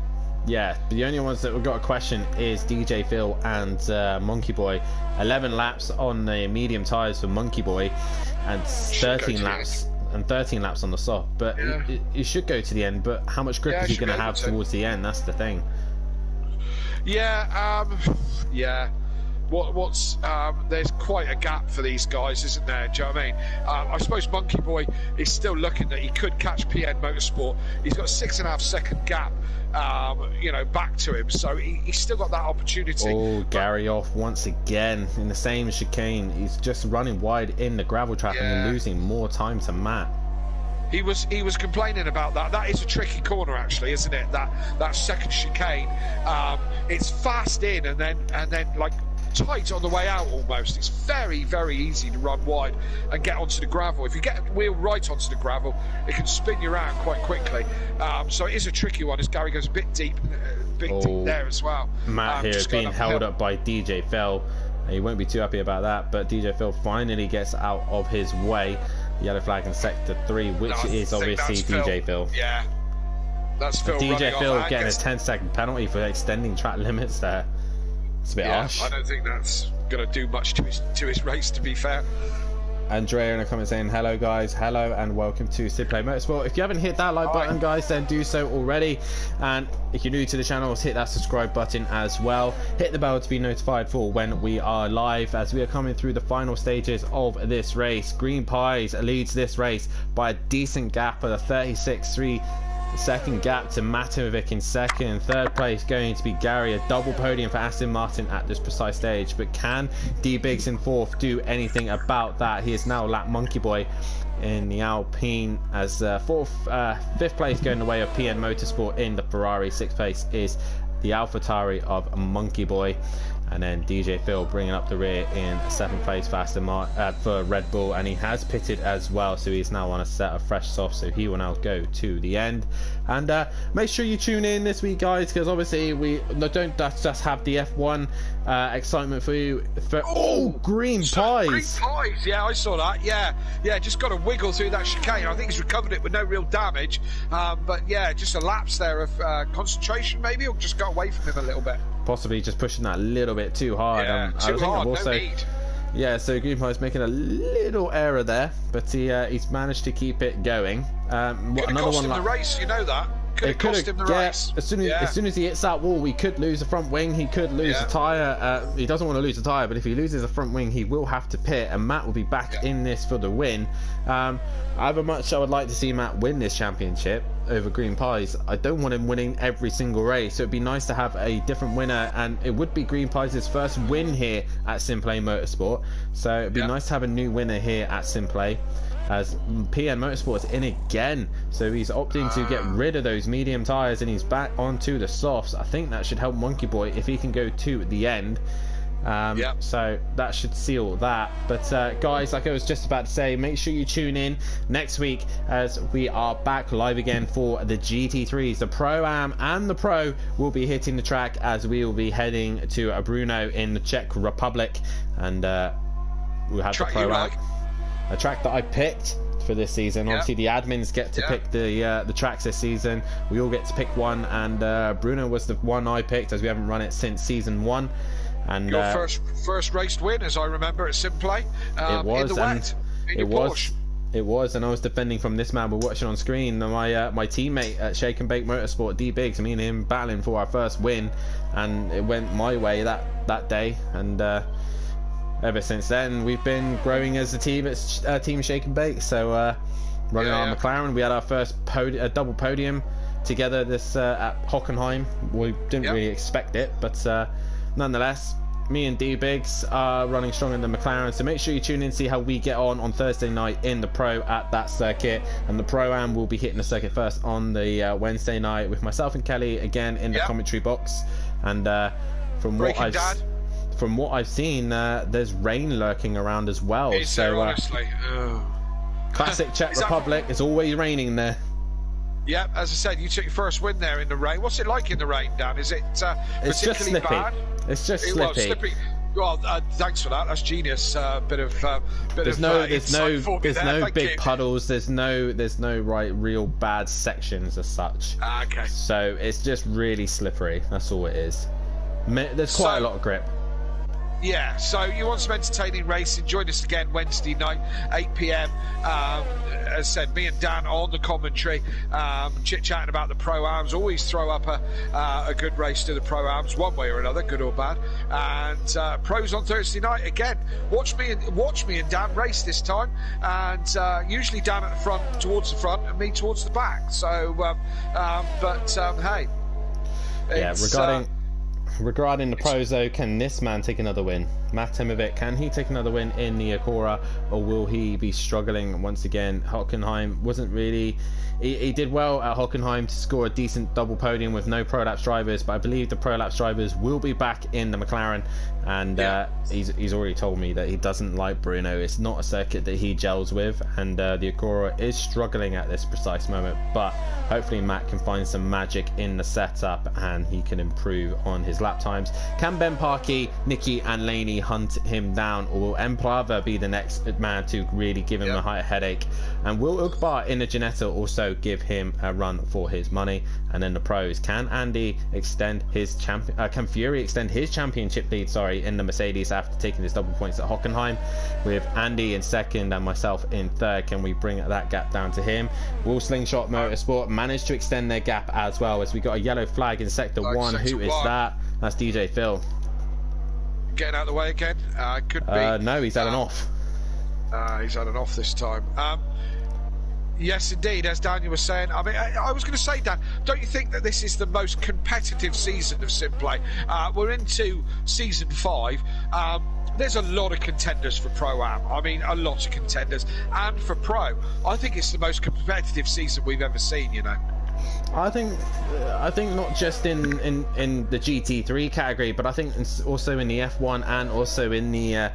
Yeah, but the only ones that we've got a question is DJ Phil and Monkey Boy. 11 laps on the medium tyres for Monkey Boy, and 13 laps on the soft. But he should go to the end. But how much grip is he going to have towards the end? That's the thing. Yeah. There's quite a gap for these guys, isn't there? Do you know what I mean? I suppose Monkey Boy is still looking that he could catch PN Motorsport. He's got a 6.5 second gap, back to him, so he's still got that opportunity. Oh, Gary off once again in the same chicane. He's just running wide in the gravel trap and losing more time to Matt. He was complaining about that. That is a tricky corner, actually, isn't it? That second chicane. It's fast in and then like tight on the way out almost. It's very, very easy to run wide and get onto the gravel. If you get the wheel right onto the gravel, it can spin you around quite quickly. So it is a tricky one as Gary goes a bit deep there as well. Matt here is being held up by DJ Phil. He won't be too happy about that, but DJ Phil finally gets out of his way. Yellow flag in sector 3, which is obviously DJ Phil. Yeah, that's Phil. DJ Phil getting a 10-second penalty for extending track limits there. It's a bit harsh. I don't think that's going to do much to his race, to be fair. Andrea in a comment saying, hello guys, hello and welcome to Simplay Motorsport. If you haven't hit that like button, guys, then do so already. And if you're new to the channel, hit that subscribe button as well. Hit the bell to be notified for when we are live, as we are coming through the final stages of this race. Green Pies leads this race by a decent gap of a 36.3 second gap to Matimovic in second. Third place going to be Gary, a double podium for Aston Martin at this precise stage. But can D Biggs in fourth do anything about that? He is now lap monkey boy in the Alpine, as fifth place going the way of PN Motorsport in the Ferrari. Sixth place is the AlphaTauri of Monkey Boy, and then DJ Phil bringing up the rear in seventh place for Red Bull, and he has pitted as well, so he's now on a set of fresh softs, so he will now go to the end. And make sure you tune in this week, guys, because obviously we don't just have the F1 excitement for you. Green Pies! Green Pies, yeah, I saw that. Yeah, just got to wiggle through that chicane. I think he's recovered it with no real damage, but yeah, just a lapse there of concentration, maybe, or just got away from him a little bit. Possibly just pushing that a little bit too hard. Yeah, too hard, no need. Yeah, so Green Pie's making a little error there, but he's managed to keep it going. Could have cost him the race, you know that. Could have cost him the race. As soon as he hits that wall, we could lose the front wing. He could lose the tyre. He doesn't want to lose the tyre, but if he loses the front wing, he will have to pit, and Matt will be back in this for the win. However much I would like to see Matt win this championship over Green Pies, I don't want him winning every single race, so it'd be nice to have a different winner, and it would be Green Pies' first win here at Simplay Motorsport, so it'd be nice to have a new winner here at Simplay, as PN Motorsport is in again, so he's opting to get rid of those medium tyres and he's back onto the softs. I think that should help Monkey Boy if he can go to the end. So that should seal that. But guys, like I was just about to say, make sure you tune in next week, as we are back live again for the GT3s. The Pro-Am and the Pro will be hitting the track, as we will be heading to Brno in the Czech Republic, and we'll have the Pro-Am, a track that I picked for this season. Obviously the admins get to pick the tracks this season. We all get to pick one, and Brno was the one I picked, as we haven't run it since season 1. And your first raced win, as I remember, at Simplay. It was, in the wet, it was, and I was defending from this man we're watching on screen. My teammate at Shake and Bake Motorsport, D Biggs, me and him battling for our first win, and it went my way that day. And ever since then, we've been growing as a team. It's Team Shake and Bake. So running our McLaren, we had our first double podium together this at Hockenheim. We didn't really expect it, but nonetheless, me and D Biggs are running strong in the McLaren, so make sure you tune in, see how we get on Thursday night in the Pro at that circuit. And the Pro-Am will be hitting the circuit first on the Wednesday night, with myself and Kelly again in the commentary box. And from what I've seen, there's rain lurking around as well. Honestly? Classic Czech Republic, it's always raining there. Yeah, as I said, you took your first win there in the rain. What's it like in the rain, Dan? Is it it's just slippy. Bad? It's just slippy. Well, thanks for that. That's genius. There's no big puddles. There's no real bad sections as such. Okay. So it's just really slippery. That's all it is. There's quite a lot of grip. Yeah, so you want some entertaining racing, join us again Wednesday night, 8 PM. As I said, me and Dan on the commentary, chit-chatting about the Pro-Ams. Always throw up a good race to the Pro-Ams, one way or another, good or bad. And Pros on Thursday night again. Watch me and Dan race this time, and usually Dan at the front, towards the front, and me towards the back. So, hey. Yeah, regarding the Pros though, can this man take another win? Matimovic, can he take another win in the Acura, or will he be struggling once again? Hockenheim wasn't really... He did well at Hockenheim to score a decent double podium with no Prolapse drivers, but I believe the Prolapse drivers will be back in the McLaren, and he's already told me that he doesn't like Brno. It's not a circuit that he gels with, and the Acura is struggling at this precise moment, but hopefully Matt can find some magic in the setup and he can improve on his lap lap times. Can Ben Parkey, Nicky and Laney hunt him down, or will Emplava be the next man to really give him a headache? And will Ugbar in the Ginetta also give him a run for his money? And then the pros, can Andy extend his can Fury extend his championship lead, in the Mercedes after taking his double points at Hockenheim? With Andy in second and myself in third, can we bring that gap down to him? Will Slingshot Motorsport manage to extend their gap as well, as we got a yellow flag in sector 1? Who is that? That's DJ Phil. Getting out of the way again? Could be. No, he's had an off. He's had an off this time. Yes, indeed, as Daniel was saying. I mean, I was going to say, Dan, don't you think that this is the most competitive season of Simplay? We're into season 5. There's a lot of contenders for Pro-Am. I mean, a lot of contenders. And for Pro, I think it's the most competitive season we've ever seen, you know. I think not just in the GT3 category, but I think also in the F1 and also in the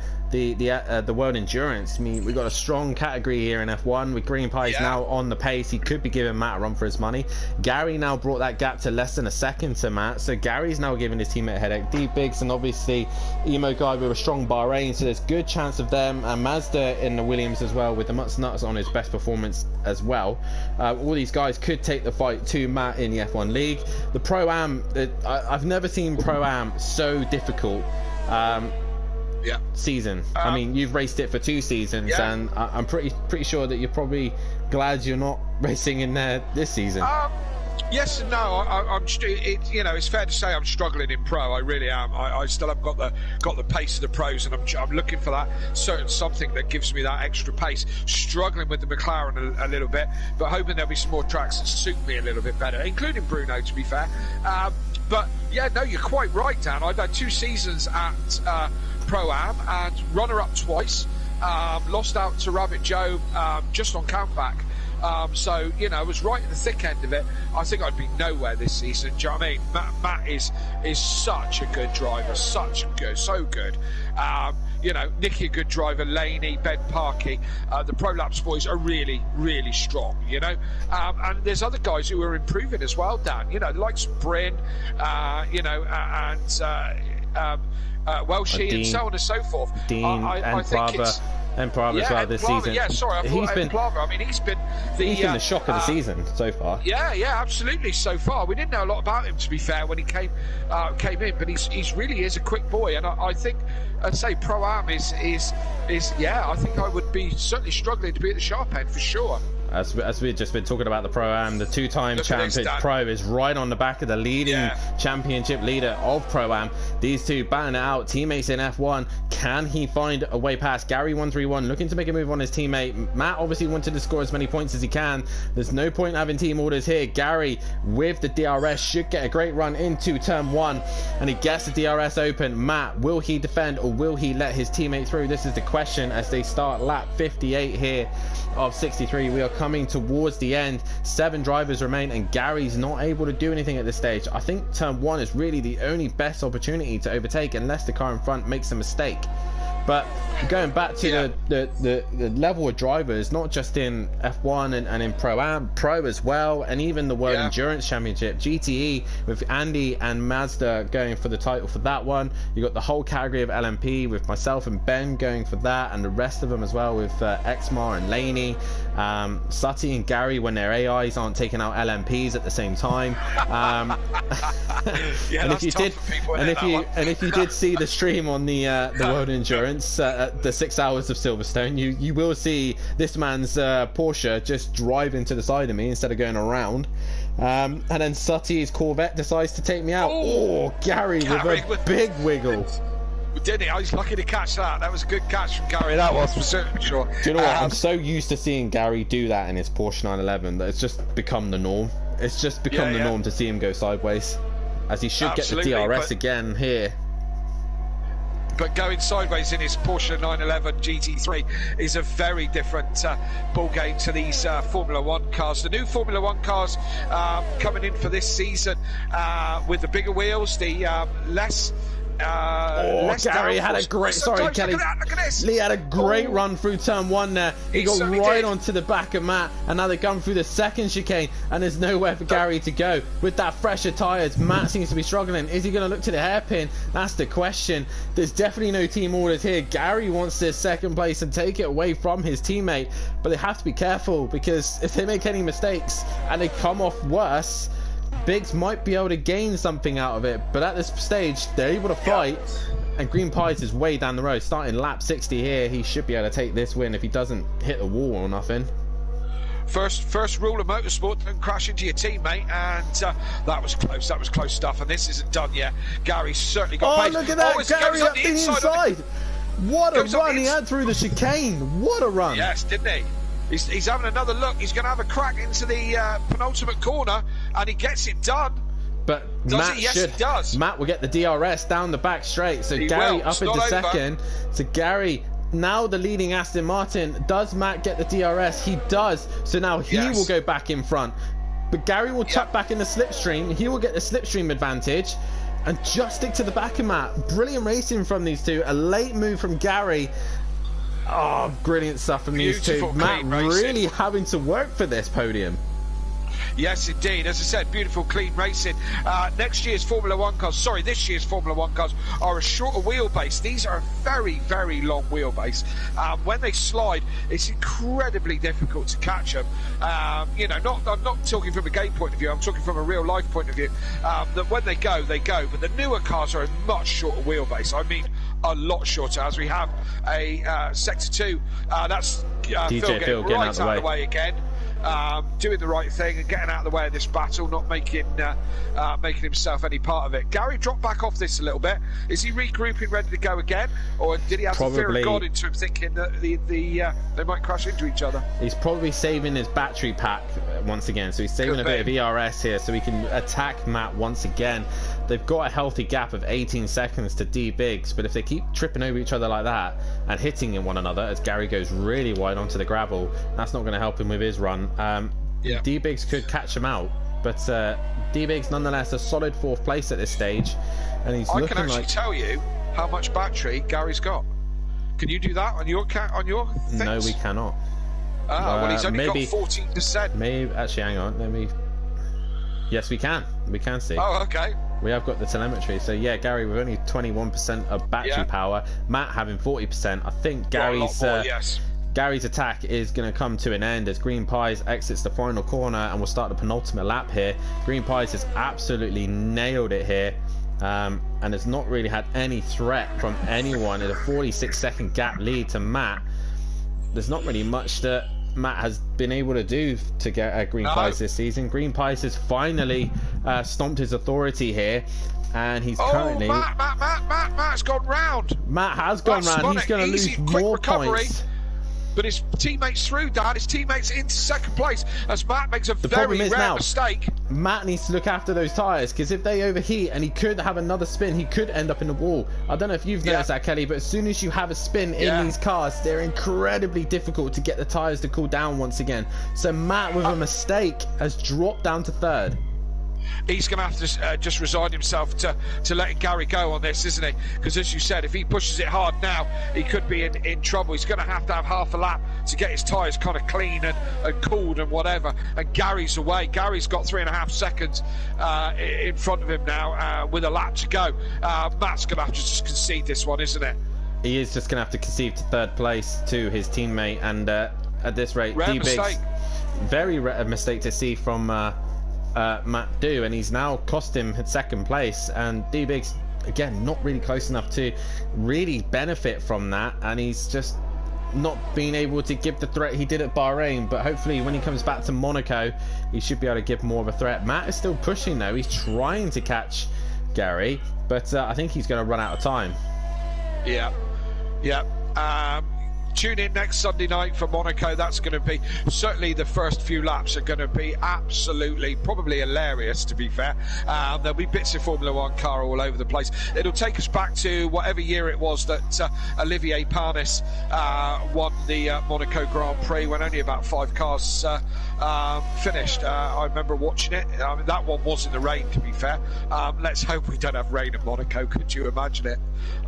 World Endurance. I mean, we've got a strong category here in F1 with Green Pie's now on the pace. He could be giving Matt a run for his money. Gary now brought that gap to less than a second to Matt, so Gary's now giving his teammate a headache. D-Biggs and obviously Emo guy with a strong Bahrain, so there's good chance of them, and Mazda in the Williams as well, with the Nuts on his best performance as well. All these guys could take the fight to Matt in the F1 League. The Pro-Am, I've never seen Pro-Am so difficult season. I mean, you've raced it for 2 seasons, and I'm pretty sure that you're probably glad you're not racing in there this season. Yes and no. It's fair to say I'm struggling in Pro. I really am. I still haven't got the pace of the pros, and I'm looking for that certain something that gives me that extra pace. Struggling with the McLaren a little bit, but hoping there'll be some more tracks that suit me a little bit better, including Bruno, to be fair. But yeah, no, you're quite right, Dan. I've had 2 seasons at Pro-Am and runner-up twice. Lost out to Rabbit Joe just on countback. So, you know, I was right at the thick end of it. I think I'd be nowhere this season. Do you know what I mean? Matt is such a good driver, so good. You know, Nicky a good driver, Laney, Ben Parkey. The Prolapse boys are really, really strong, you know. And there's other guys who are improving as well, Dan. You know, like Bryn, you know, and Welshie and so on and so forth. Dean I think it's... Emplava as well this season. Yeah, sorry, I thought Emplava. I mean, he's been the shock of the season so far. Yeah, absolutely. So far, we didn't know a lot about him, to be fair, when he came in. But he's really is a quick boy, and I think I'd say Pro-Am is I think I would be certainly struggling to be at the sharp end for sure. As we've just been talking about the Pro-Am, the 2-time champion Pro is right on the back of the leading championship leader of Pro-Am. These two battling it out, teammates in F1. Can he find a way past? Gary131 looking to make a move on his teammate. Matt obviously wanted to score as many points as he can. There's no point having team orders here. Gary with the DRS should get a great run into turn 1, and he gets the DRS open. Matt, will he defend or will he let his teammate through? This is the question as they start lap 58 here of 63. We are coming towards the end. 7 drivers remain, and Gary's not able to do anything at this stage. I think turn 1 is really the only best opportunity to overtake unless the car in front makes a mistake. But going back to the level of drivers, not just in F1 and in Pro-Am, Pro as well, and even the World Endurance Championship, GTE, with Andy and Mazda going for the title for that one. You got the whole category of LMP with myself and Ben going for that, and the rest of them as well with Exmar and Laney, Sutty and Gary when their AIs aren't taking out LMPs at the same time. And if you did see the stream on the World Endurance, the 6 hours of Silverstone, you will see this man's Porsche just drive into the side of me instead of going around. And then Sutty's Corvette decides to take me out. Gary with a big wiggle. Didn't he? I was lucky to catch that. That was a good catch from Gary. That was for certain, sure. Do you know what? I'm so used to seeing Gary do that in his Porsche 911 that it's just become the norm. It's just become the norm to see him go sideways, as he should get the DRS again here. But going sideways in his Porsche 911 GT3 is a very different ball game to these Formula 1 cars. The new Formula 1 cars coming in for this season with the bigger wheels, the less Gary had a great, sorry Kelly, look at this. Lee had a great run through turn 1 there. He got right onto the back of Matt, and now they've gone through the second chicane, and there's nowhere for Gary to go. With that fresher tyres, Matt seems to be struggling. Is he going to look to the hairpin? That's the question. There's definitely no team orders here. Gary wants this second place and take it away from his teammate, but they have to be careful, because if they make any mistakes and they come off worse, Biggs might be able to gain something out of it. But at this stage, they're able to fight, and Green Pies is way down the road, starting lap 60 here. He should be able to take this win if he doesn't hit the wall or nothing. First rule of motorsport: don't crash into your teammate, and that was close. That was close stuff, and this isn't done yet. Gary's certainly got pace. Look at that, Gary up the inside. What a run he had through the chicane. What a run. Yes, didn't he? He's having another look. He's going to have a crack into the penultimate corner, and he gets it done. But Matt he does. Matt will get the DRS down the back straight. So Gary up into second. So Gary now the leading Aston Martin. Does Matt get the DRS? He does. So now he will go back in front. But Gary will tuck back in the slipstream. He will get the slipstream advantage and just stick to the back of Matt. Brilliant racing from these two. A late move from Gary. Oh, brilliant stuff from these two. Matt really having to work for this podium. Yes, indeed. As I said, beautiful, clean racing. This year's Formula 1 cars are a shorter wheelbase. These are a very, very long wheelbase. When they slide, it's incredibly difficult to catch them. I'm not talking from a game point of view. I'm talking from a real life point of view. That when they go, they go. But the newer cars are a much shorter wheelbase. I mean, a lot shorter. As we have a Sector 2, that's Phil getting right out of the way again. Doing the right thing and getting out of the way of this battle, not making himself any part of it. Gary dropped back off this a little bit. Is he regrouping, ready to go again, or did he have the fear of God into him, thinking that they might crash into each other? He's probably saving his battery pack once again, so he's saving a bit of ERS here, so he can attack Matt once again. They've got a healthy gap of 18 seconds to D Biggs, but if they keep tripping over each other like that and hitting in one another as Gary goes really wide onto the gravel, that's not going to help him with his run. D Biggs could catch him out, but D Biggs nonetheless a solid 4th place at this stage, and he's looking like... I can actually tell you how much battery Gary's got. Can you do that on your things? No, we cannot. Well, he's only got 14%. Maybe actually, hang on, let me... Yes, we can see. Oh, okay. We have got the telemetry. So yeah, Gary with only 21% of battery power, Matt having 40%. I think Gary's attack is going to come to an end as Green Pies exits the final corner and will start the penultimate lap here. Green Pies has absolutely nailed it here, and has not really had any threat from anyone in a 46-second gap lead to Matt. There's not really much that Matt has been able to do to get Green Pies this season. Green Pies has finally stomped his authority here, and he's currently... Matt's gone round. Matt has gone round. He's going to lose more points. But his teammates through, Dan. His teammates into second place as Matt makes a very rare mistake. Matt needs to look after those tyres, because if they overheat and he could have another spin, he could end up in the wall. I don't know if you've noticed that, Kelly, but as soon as you have a spin in these cars, they're incredibly difficult to get the tyres to cool down once again. So Matt, with a mistake, has dropped down to 3rd. He's going to have to just resign himself to letting Gary go on this, isn't he? Because as you said, if he pushes it hard now, he could be in trouble. He's going to have half a lap to get his tyres kind of clean and cooled and whatever. And Gary's away. Gary's got 3.5 seconds in front of him now with a lap to go. Matt's going to have to just concede this one, isn't it? He is just going to have to concede to 3rd place to his teammate. And at this rate, D-Biggs, very rare mistake to see from... Matt do, and he's now cost him 2nd place, and D-Biggs again not really close enough to really benefit from that, and he's just not being able to give the threat he did at Bahrain. But hopefully when he comes back to Monaco, he should be able to give more of a threat. Matt is still pushing though. He's trying to catch Gary, but I think he's going to run out of time. tune in next Sunday night for Monaco. That's going to be, certainly the first few laps are going to be absolutely, probably hilarious, to be fair. There'll be bits of Formula One car all over the place. It'll take us back to whatever year it was that Olivier Panis won the Monaco Grand Prix, when only about 5 cars finished. I remember watching it. That one was in the rain, to be fair. Let's hope we don't have rain at Monaco. Could you imagine it?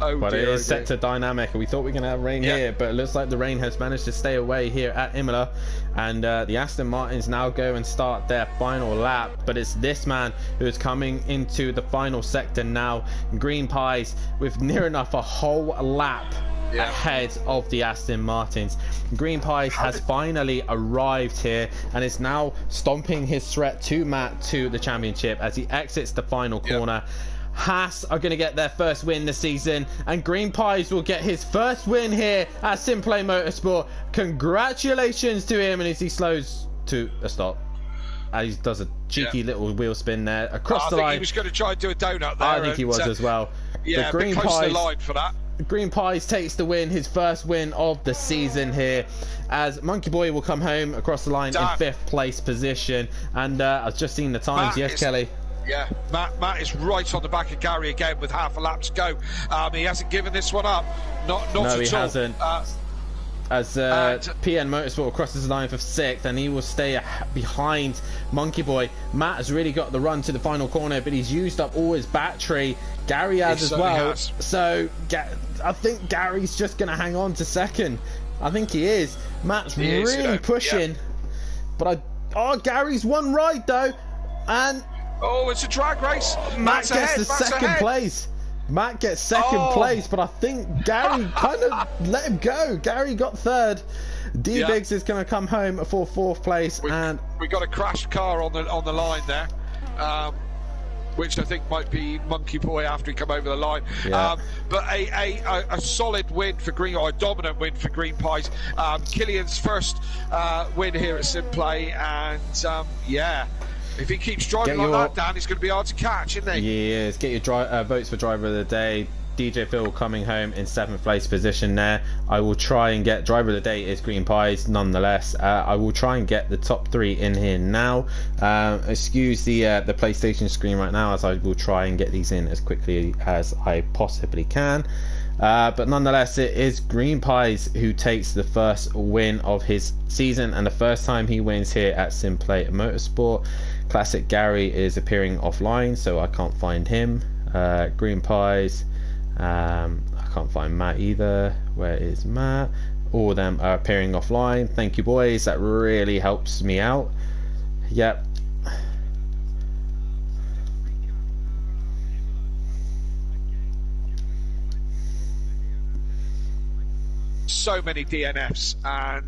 Oh, but dear, it is set to dynamic. We thought we were going to have rain here, but it looks like the rain has managed to stay away here at Imola, and the Aston Martins now go and start their final lap. But it's this man who is coming into the final sector now, Green Pies, with near enough a whole lap ahead of the Aston Martins. Green Pies has finally arrived here and is now stomping his threat to Matt to the championship as he exits the final corner. Haas are going to get their first win this season, and Green Pies will get his first win here at Simplay Motorsport. Congratulations to him, and as he slows to a stop, he does a cheeky little wheel spin there across the line. I think he was going to try and do a donut there. I think he was as well. Yeah, the Green close Pies, to the line for that. Green Pies takes the win, his first win of the season here, as Monkey Boy will come home across the line in 5th place position. And I've just seen the times. Yes, Kelly. Yeah, Matt is right on the back of Gary again with half a lap to go. He hasn't given this one up. Not no, at all. he hasn't. As PN Motorsport crosses the line for 6th, and he will stay behind Monkey Boy. Matt has really got the run to the final corner, but he's used up all his battery. Gary has as well. So I think Gary's just going to hang on to 2nd. I think he is. Matt's really pushing. But Gary's one right though, and it's a drag race. Matt gets the second place. Matt gets second place, but I think Gary kind of let him go. Gary got 3rd. D-Biggs is going to come home for 4th place. And we got a crashed car on the line there, which I think might be Monkey Boy after he come over the line. But a solid win for a dominant win for Green Pies. Killian's first win here at Simplay, and if he keeps driving like that, Dan, it's going to be hard to catch, isn't he? Yes, get your votes for driver of the day. DJ Phil coming home in 7th place position there. I will try and get driver of the day is Green Pies nonetheless. I will try and get the top 3 in here now. Excuse the PlayStation screen right now, as I will try and get these in as quickly as I possibly can. But nonetheless, it is Green Pies who takes the first win of his season, and the first time he wins here at Simplay Motorsport. Classic Gary is appearing offline, so I can't find him. Green Pies, I can't find Matt either. Where is Matt? All of them are appearing offline. Thank you, boys, that really helps me out. Yep. So many DNFs, and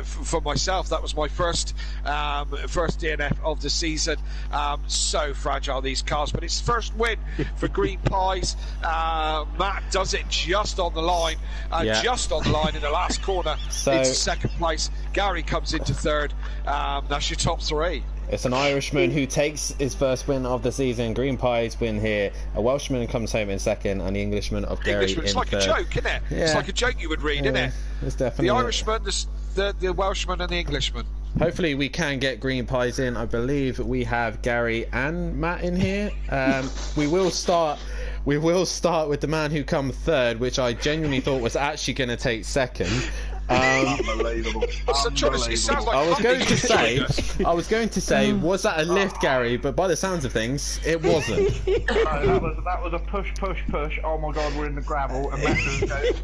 for myself, that was my first DNF of the season. So fragile, these cars, but it's first win for Green Pies. Matt does it just on the line, just on the line in the last corner into 2nd place. Gary comes into 3rd. That's your top 3. It's an Irishman who takes his first win of the season. Green Pies win here. A Welshman comes home in 2nd, and the Englishman of Gary in 3rd. It's like a joke, isn't it? It's like a joke you would read, isn't it? It's definitely the Irishman, the Welshman, and the Englishman. Hopefully we can get Green Pies in. I believe we have Gary and Matt in here. We will start with the man who come 3rd, which I genuinely thought was actually going to take 2nd. Unbelievable. It sounds like I was going to say, was that a lift, Gary? But by the sounds of things, it wasn't. That was a push. Oh my God, we're in the gravel, and Matt just goes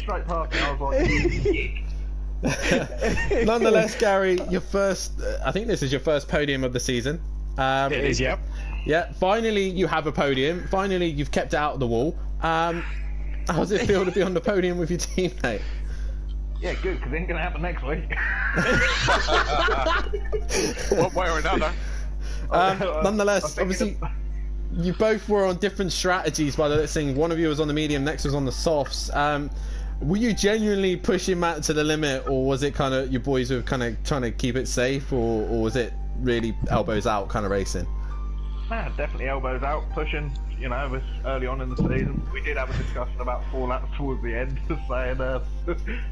straight past me. I was like, Nonetheless, Gary, your first. I think this is your first podium of the season. it is, yep. Yeah. Finally, you have a podium. Finally, you've kept it out of the wall. How does it feel to be on the podium with your teammate? Yeah, good, because it ain't going to happen next week. One way or another. Nonetheless, obviously, you both were on different strategies by the looks of things. One of you was on the medium, next was on the softs. Were you genuinely pushing Matt to the limit, or was it kind of your boys were kind of trying to keep it safe, or was it really elbows out kind of racing? Definitely elbows out, pushing. you know, it was early on in the season. We did have a discussion about 4 laps towards the end, saying,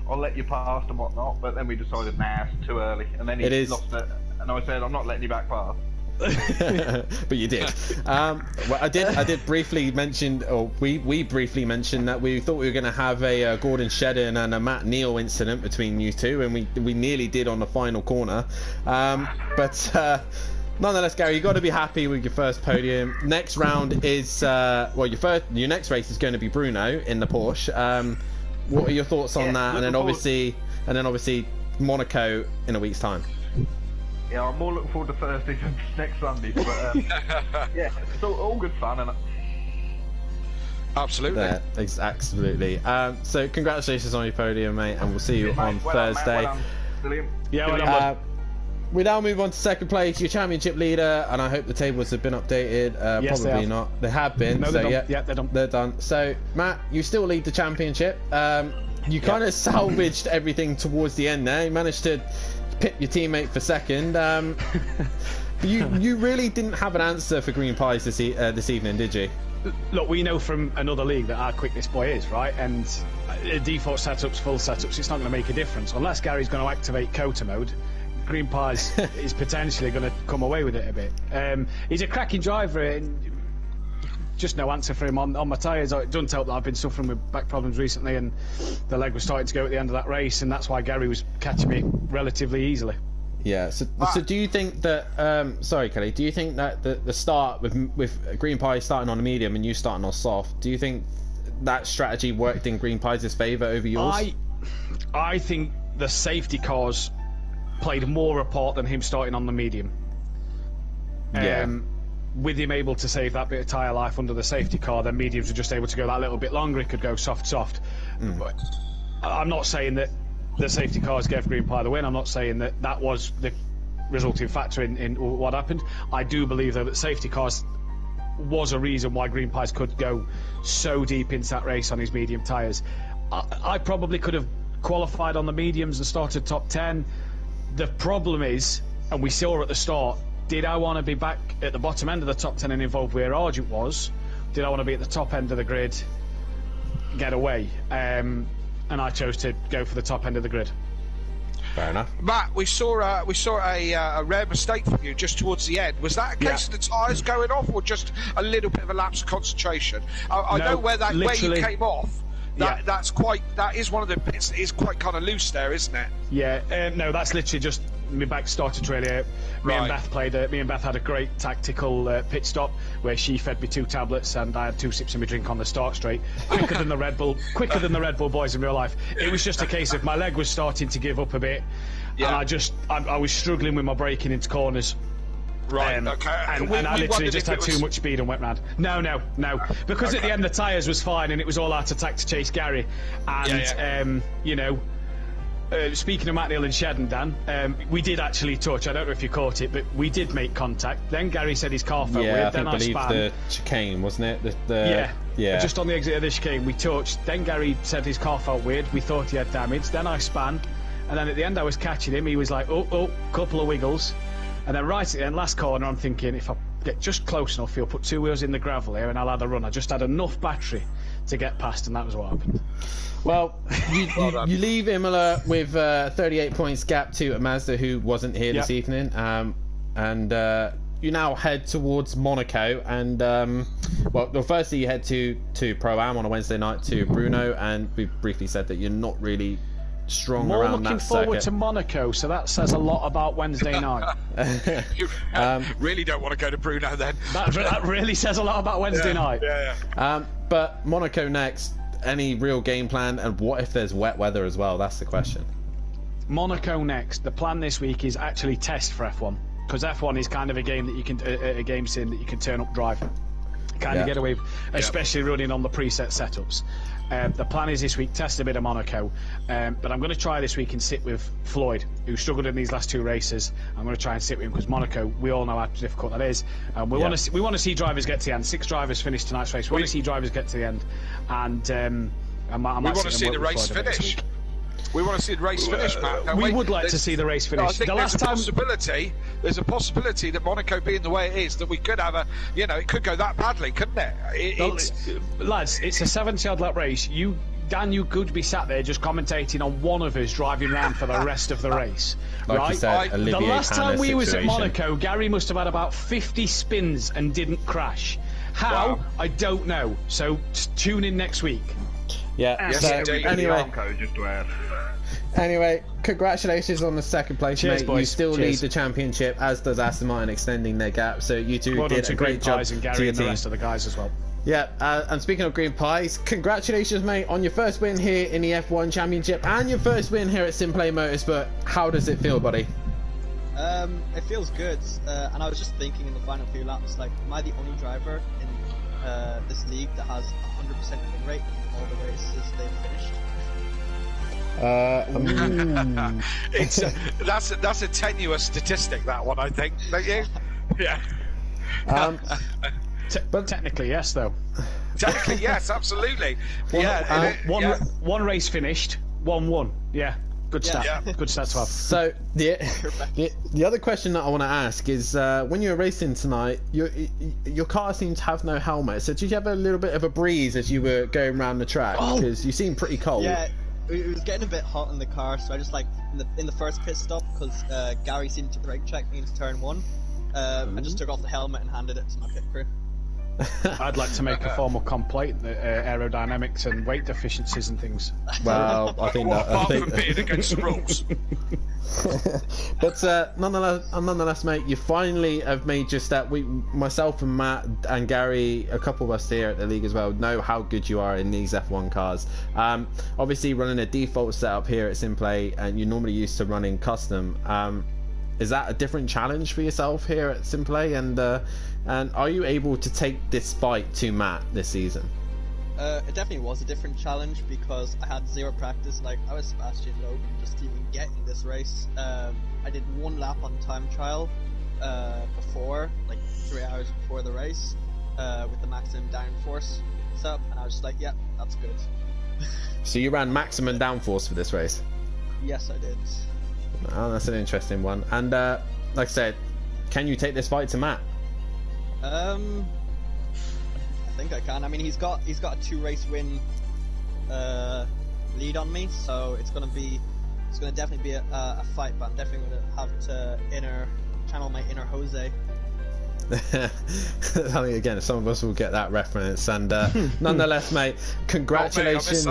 I'll let you past and whatnot, but then we decided, nah, it's too early. And then he lost it, and I said, I'm not letting you back past. But you did. Well, I did briefly mention, or we briefly mentioned that we thought we were going to have a Gordon Shedden and a Matt Neal incident between you two, and we nearly did on the final corner. But nonetheless, Gary, you've got to be happy with your first podium. Next round is well, your next race is going to be Bruno in the Porsche. What are your thoughts on that? And then obviously Monaco in a week's time. Yeah, I'm more looking forward to Thursday than next Sunday, but yeah, it's all good fun, and absolutely. Yeah, absolutely. So congratulations on your podium, mate, and we'll see you on Thursday. We now move on to second place, your championship leader, and I hope the tables have been updated. Yes, probably not. They have been. No, so they're done. yeah, Yeah, they're done. They're done. So Matt, you still lead the championship. You kind of salvaged everything towards the end there. You managed to pit your teammate for second. You really didn't have an answer for green pies this evening, did you? Look, we know from another league that our quick this boy is, right? And default setups, full setups, it's not going to make a difference unless Gary's going to activate Kota mode. Green pies is potentially going to come away with it a bit. He's a cracking driver, and just no answer for him on my tyres. It doesn't help that I've been suffering with back problems recently, and the leg was starting to go at the end of that race, and that's why Gary was catching me relatively easily. Yeah. So do you think that? Sorry, Kelly. Do you think that the start with green pie starting on a medium and you starting on soft? Do you think that strategy worked in green pies' favour over yours? I think the safety cars played more a part than him starting on the medium. With him able to save that bit of tyre life under the safety car, then mediums were just able to go that little bit longer. It could go soft. But I'm not saying that the safety cars gave green pie the win. I'm not saying that was the resulting factor in what happened. I do believe though that safety cars was a reason why green pies could go so deep into that race on his medium tyres. I probably could have qualified on the mediums and started top 10. The problem is, and we saw at the start, did I want to be back at the bottom end of the top 10 and involved where Argent was? Did I want to be at the top end of the grid, get away? And I chose to go for the top end of the grid. Fair enough. Matt, we saw a rare mistake from you just towards the end. Was that a case of the tyres going off, or just a little bit of a lapse of concentration? I know where you came off. That is one of the bits that is quite kind of loose there, isn't it? Yeah, no, that's literally just my back started really out. Me and Beth had a great tactical pit stop where she fed me 2 tablets and I had 2 sips of my drink on the start straight, quicker than the Red Bull boys in real life. It was just a case of my leg was starting to give up a bit, and I was struggling with my braking into corners. Right, okay. And I literally just had too much speed and went mad. No. Because at the end the tyres was fine and it was all out attack to chase Gary. And, you know, speaking of Matt Neal and Shedden, Dan, we did actually touch. I don't know if you caught it, but we did make contact. Then Gary said his car felt weird. Then I believe the chicane, wasn't it? Yeah. Just on the exit of the chicane, we touched. Then Gary said his car felt weird. We thought he had damage. Then I span. And then at the end I was catching him. He was like, oh, couple of wiggles. And then right at the end, last corner, I'm thinking, if I get just close enough, he'll put 2 wheels in the gravel here and I'll have a run. I just had enough battery to get past, and that was what happened. Well, you leave Imola with 38 points gap to Mazda, who wasn't here this evening. And you now head towards Monaco. And, well, firstly, you head to Pro-Am on a Wednesday night to Bruno. And we briefly said that you're not really strong more around looking that forward circuit. To Monaco, so that says a lot about Wednesday night. You really don't want to go to Bruno then. That really says a lot about Wednesday night. Yeah. But Monaco next. Any real game plan, and what if there's wet weather as well? That's the question. Monaco next. The plan this week is actually test for F1, because F1 is kind of a game that you can a game sim that you can turn up drive, kind of get away, especially running on the preset setups. The plan is this week test a bit of Monaco, but I'm going to try this week and sit with Floyd, who struggled in these last 2 races. I'm going to try and sit with him because Monaco, we all know how difficult that is. We want to see drivers get to the end. 6 drivers finished tonight's race. We want to see drivers get to the end, and we want to see the race finish. We want to see the race finish, Matt. We would like to see the race finish. I think there's a possibility there's a possibility that Monaco being the way it is, that we could have it could go that badly, couldn't it? Lads, it's a 70-odd lap race. Dan, you could be sat there just commentating on one of us driving around for the rest of the race. Like right? you said, The last time we was at situation. Monaco, Gary must have had about 50 spins and didn't crash. How? Wow. I don't know. So tune in next week. Yeah. Yes, So, indeed. anyway, Just to add. Anyway, congratulations on the second place, Cheers, mate. boys. You still Cheers. lead the championship, as does Aston Martin extending their gap. So you two Well done did to a Green great job Pies and to Gary your and the team. rest of the guys as well. Yeah, and speaking of Green Pies, congratulations, mate, on your first win here in the F1 Championship and your first win here at Simplay Motorsport. How does it feel, buddy? It feels good, and I was just thinking in the final few laps, like, am I the only driver in this league that has 100% win rate in all the races they've finished? That's a tenuous statistic, that one, I think, don't you? Yeah. But Technically, yes, though. Technically, yes, absolutely. One race finished, one won. Yeah, good stat. Yeah. Good stat to have. so the other question that I want to ask is, when you were racing tonight, your car seemed to have no helmet. So did you have a little bit of a breeze as you were going around the track? Because you seem pretty cold. Yeah, it was getting a bit hot in the car, so I just in the first pit stop, because Gary seemed to brake check me into turn 1. I just took off the helmet and handed it to my pit crew. I'd like to make a formal complaint that aerodynamics and weight deficiencies and things. Well, I think that. I Apart think, from being against the rules. but nonetheless, mate, you finally have made just that. Myself and Matt and Gary, a couple of us here at the league as well, know how good you are in these F1 cars. Obviously, running a default setup here at Simplay, and you're normally used to running custom. Is that a different challenge for yourself here at Simplay? And are you able to take this fight to Matt this season? It definitely was a different challenge because I had zero practice. Like, I was Sebastian Loeb just to even get in this race. I did one lap on time trial before, like 3 hours before the race, with the maximum downforce setup, and I was just like, yeah, that's good. So you ran maximum downforce for this race? Yes, I did. Oh, that's an interesting one. And like I said, can you take this fight to Matt? I think I can. I mean, he's got a 2-race win lead on me, so it's gonna definitely be a fight. But I'm definitely gonna have to channel my inner Jose. I think again, some of us will get that reference. And nonetheless, mate, congratulations!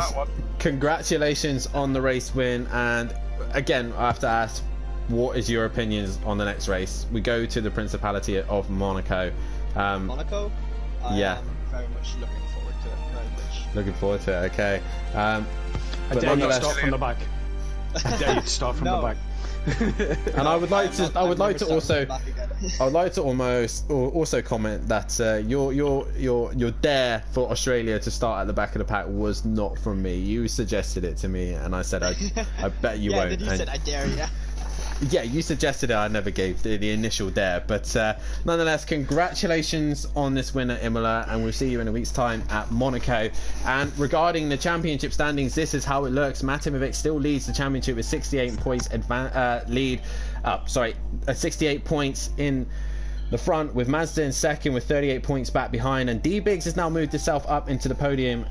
Congratulations on the race win. And again, I have to ask, what is your opinions on the next race? We go to the Principality of Monaco. Monaco? Yeah. I'm very much looking forward to it. Very much. Looking forward to it. Okay. I But dare you to nonetheless, start from the back. I dare you to start from the back. and I would like to also comment that your dare for Australia to start at the back of the pack was not from me. You suggested it to me, and I said I bet you won't. Yeah, then you said I dare you. Yeah, you suggested it. I never gave the initial dare, but nonetheless, congratulations on this win at Imola, and we'll see you in a week's time at Monaco. And regarding the championship standings, this is how it looks. Matimovic still leads the championship with 68 points 68 points in the front, with Mazda in second with 38 points back behind, and D-Biggs has now moved himself up into the podium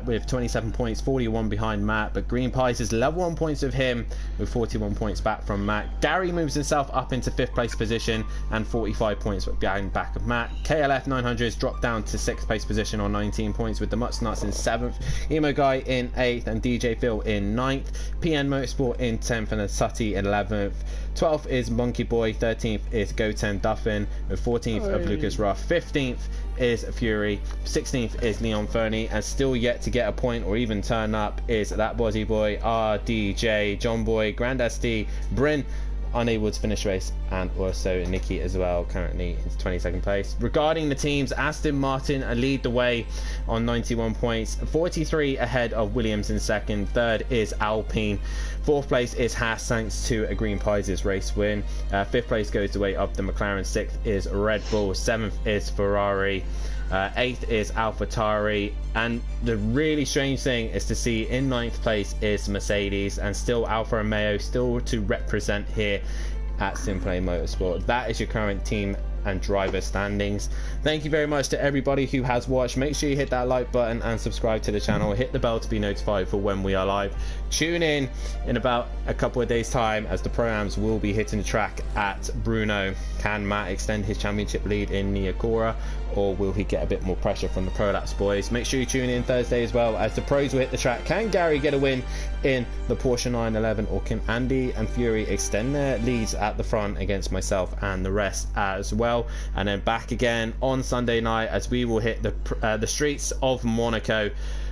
with 27 points, 41 behind Matt, but Green Pies is level on points with him with 41 points back from Matt. Gary moves himself up into 5th place position and 45 points behind back of Matt. KLF 900s dropped down to 6th place position on 19 points with the Mutts Nuts in 7th, Emo Guy in 8th and DJ Phil in 9th, PN Motorsport in 10th and Sutty in 11th. 12th is Monkey Boy, 13th is Goten Duffin, with 14th of Lucas Ruff, 15th is Fury, 16th is Leon Fernie, and still yet to get a point or even turn up is that Bozzy Boy, RDJ, John Boy, Grand SD, Bryn, unable to finish race, and also Nikki as well, currently in 22nd place. Regarding the teams, Aston Martin lead the way on 91 points, 43 ahead of Williams in second. Third is Alpine. 4th place is Haas, thanks to a Green Pies' race win. 5th place goes the way up the McLaren. 6th is Red Bull. 7th is Ferrari. 8th is AlphaTauri, and the really strange thing is to see in 9th place is Mercedes, and still Alfa Romeo still to represent here at Simplay Motorsport. That is your current team and driver standings. Thank you very much to everybody who has watched. Make sure you hit that like button and subscribe to the channel. Hit the bell to be notified for when we are live. Tune in about a couple of days time as the Pro-Ams will be hitting the track at Bruno. Can Matt extend his championship lead in Niagara, or will he get a bit more pressure from the Prolapse boys? Make sure you tune in Thursday as well as the pros will hit the track. Can Gary get a win in the Porsche 911, or can Andy and Fury extend their leads at the front against myself and the rest as well? And then back again on Sunday night as we will hit the streets of Monaco.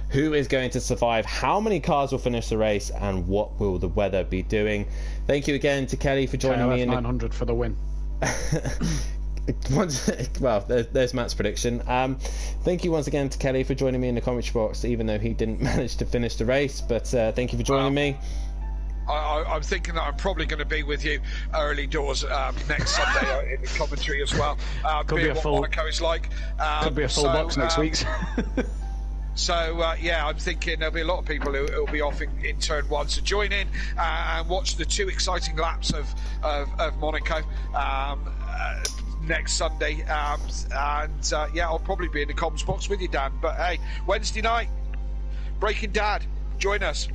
Who is going to survive? How many cars will finish the race? And what will the weather be doing? Thank you again to Kelly for joining me in 900 for the win. Well, there's Matt's prediction. Thank you once again to Kelly for joining me in the commentary box, even though he didn't manage to finish the race. But thank you for joining me. I'm thinking that I'm probably going to be with you early doors next Sunday in the commentary as well. Could be a full Monaco is like. Could be a full box next week. So yeah, I'm thinking there'll be a lot of people who will be off in turn one. So join in and watch the 2 exciting laps of Monaco next Sunday. Yeah, I'll probably be in the comms box with you, Dan. But hey, Wednesday night, Breaking Dad, join us.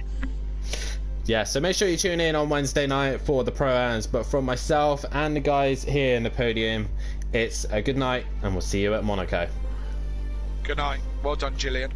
Yeah, so make sure you tune in on Wednesday night for the Pro-Ams. But from myself and the guys here in the podium, it's a good night, and we'll see you at Monaco. Good night. Well done, Gillian.